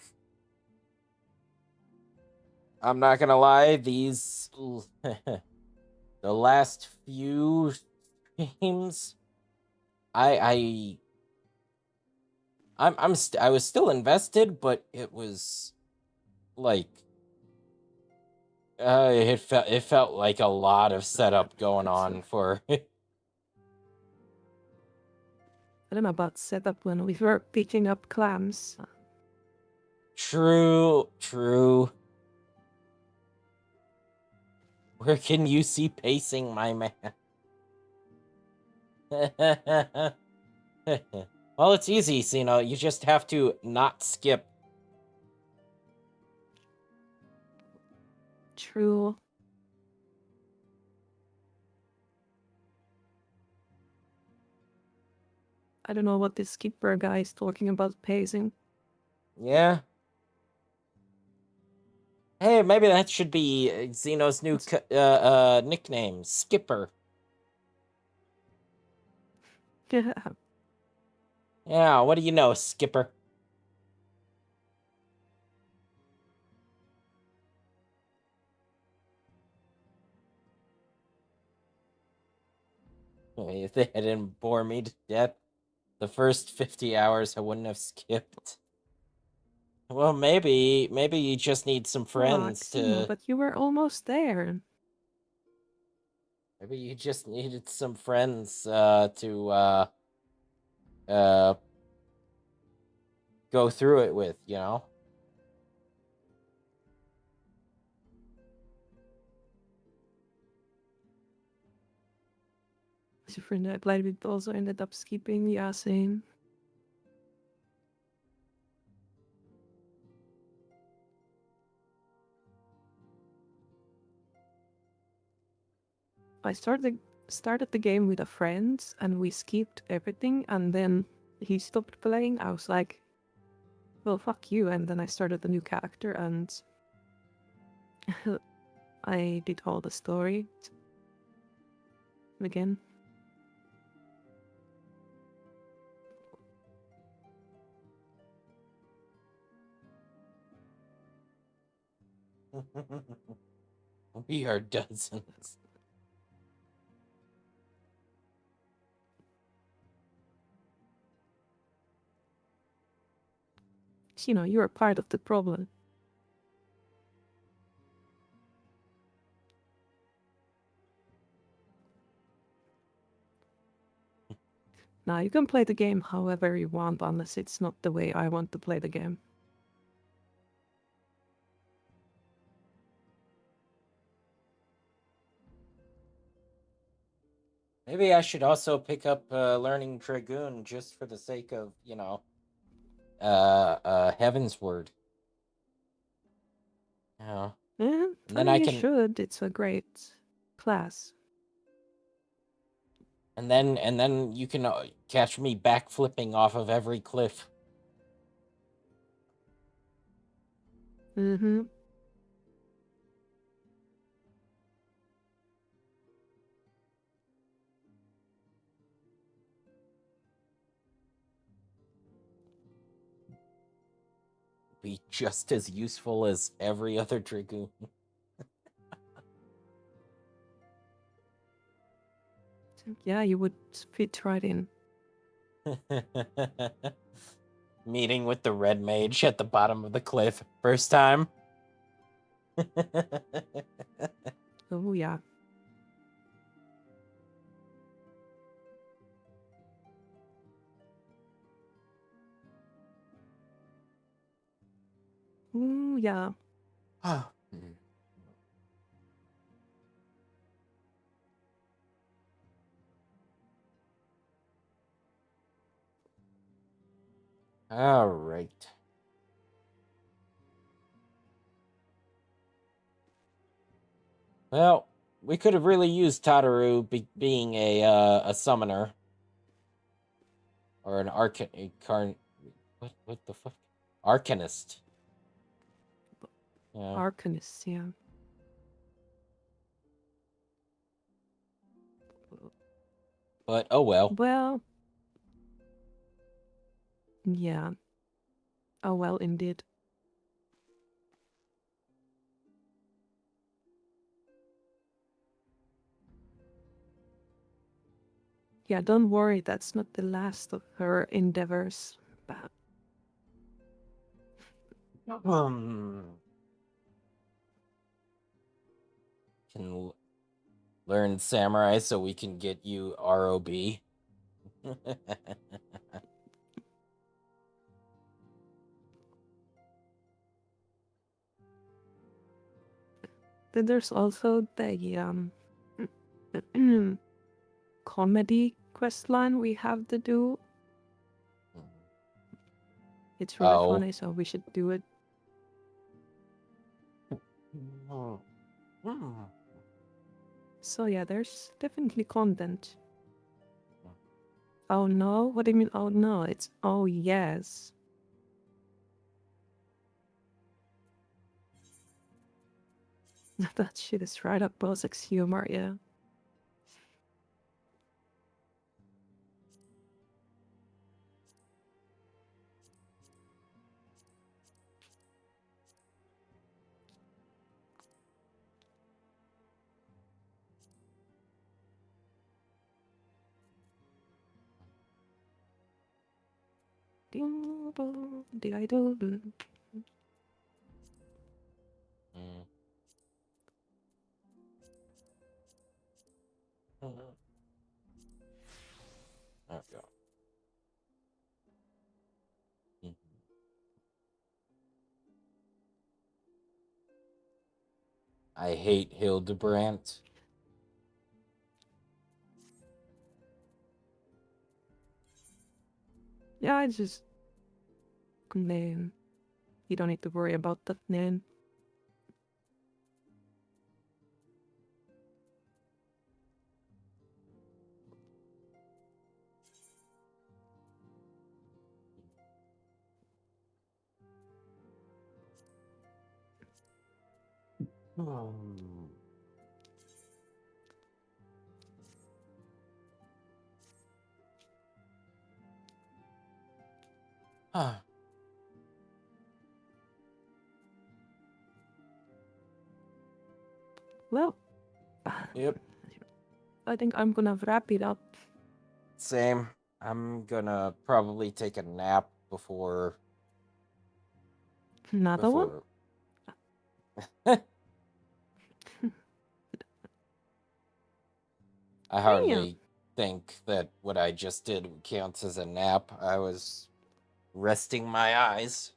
I'm not gonna lie, these the last few games, I was still invested, but it was like it felt like a lot of setup going on for. I don't know about setup when we were picking up clams. True. Where can you see pacing, my man? Well, it's easy, Sino. You just have to not skip. True. I don't know what this skipper guy is talking about pacing. Yeah. Hey, maybe that should be Xeno's new nickname, Skipper. Yeah. Yeah, what do you know, Skipper? If they hadn't bore me to death, the first 50 hours I wouldn't have skipped. Well, maybe you just need some friends Xeno, to... but you were almost there. Maybe you just needed some friends to go through it with, you know? As a friend, I played with also ended up skipping. Yeah, same. I started the game with a friend and we skipped everything and then he stopped playing. I was like, well, fuck you. And then I started a new character and I did all the story again. We are dozens. You know, you're part of the problem. Now, you can play the game however you want, unless it's not the way I want to play the game. Maybe I should also pick up learning Dragoon just for the sake of, you know, Heavensward. Yeah. Yeah, And then I I mean, you can... should. It's a great class. And then you can catch me backflipping off of every cliff. Mm-hmm. Be just as useful as every other Dragoon. Yeah, you would fit right in. Meeting with the red mage at the bottom of the cliff. First time. Oh, yeah. Ooh, yeah. All right. Well, we could have really used Tataru being a summoner or an what the fuck? Arcanist. Yeah. Arcanist, yeah. But oh well. Well. Yeah. Oh well, indeed. Yeah, don't worry, that's not the last of her endeavors. But Can learn samurai so we can get you ROB. Then there's also the comedy quest line we have to do. It's really funny, so we should do it. So yeah, there's definitely content. Oh no? What do you mean, oh no? It's oh yes. That shit is right up Bosek's humor, yeah. There we go. I hate Hildebrandt. Yeah, it's just name. You don't need to worry about that name. Huh. Well, Yep. I think I'm gonna wrap it up. Same. I'm gonna probably take a nap before. Another one? I hardly think that what I just did counts as a nap. I was resting my eyes.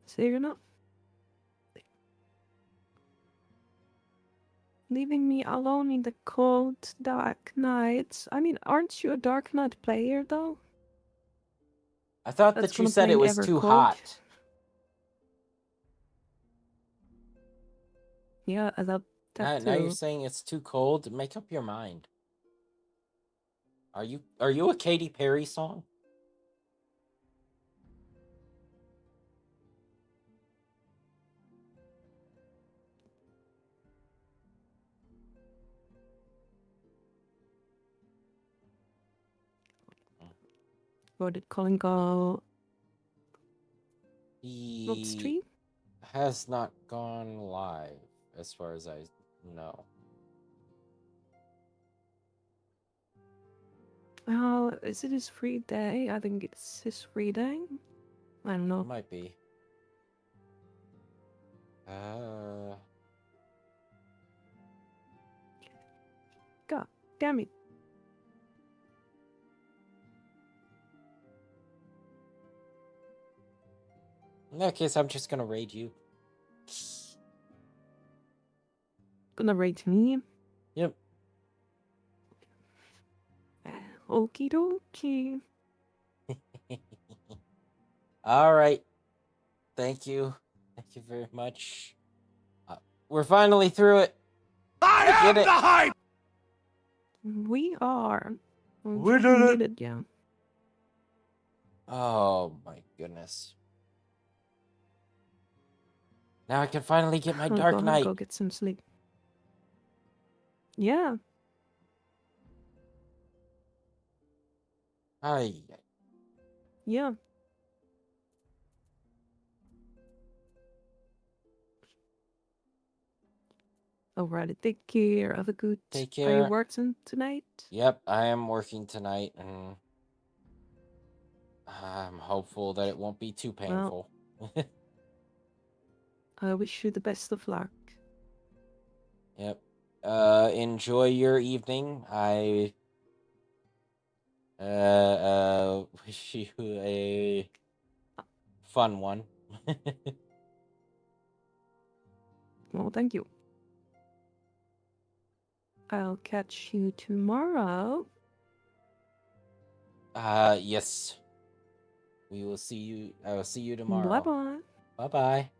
So you're not leaving me alone in the cold, dark nights. I mean, aren't you a Dark Knight player, though? I thought That's that you gonna said play it was too Evercold. hot. Yeah, I love that Now you're too. saying it's too cold? Make up your mind. Are you a Katy Perry song? What did Colin go? Not He stream? has not gone live, as far as I know. Well, is it his free day? I think it's his free day. I don't know. Might be. God damn it. In that case, I'm just gonna raid you. Gonna raid me? Yep. Okie dokie. All right. Thank you. Thank you very much. We're finally through it. I am the hype! We are. We did it, yeah. Oh my goodness. Now I can finally get my Dark Knight. Go get some sleep. Yeah. Hi. Yeah. Alrighty, take care. Have a good. Take Are you care. working tonight? Yep, I am working tonight, and I'm hopeful that it won't be too painful. I wish you the best of luck. Yep. Enjoy your evening. I wish you a fun one. Well, thank you. I'll catch you tomorrow. Yes. We will see you. I will see you tomorrow. Bye-bye. Bye-bye.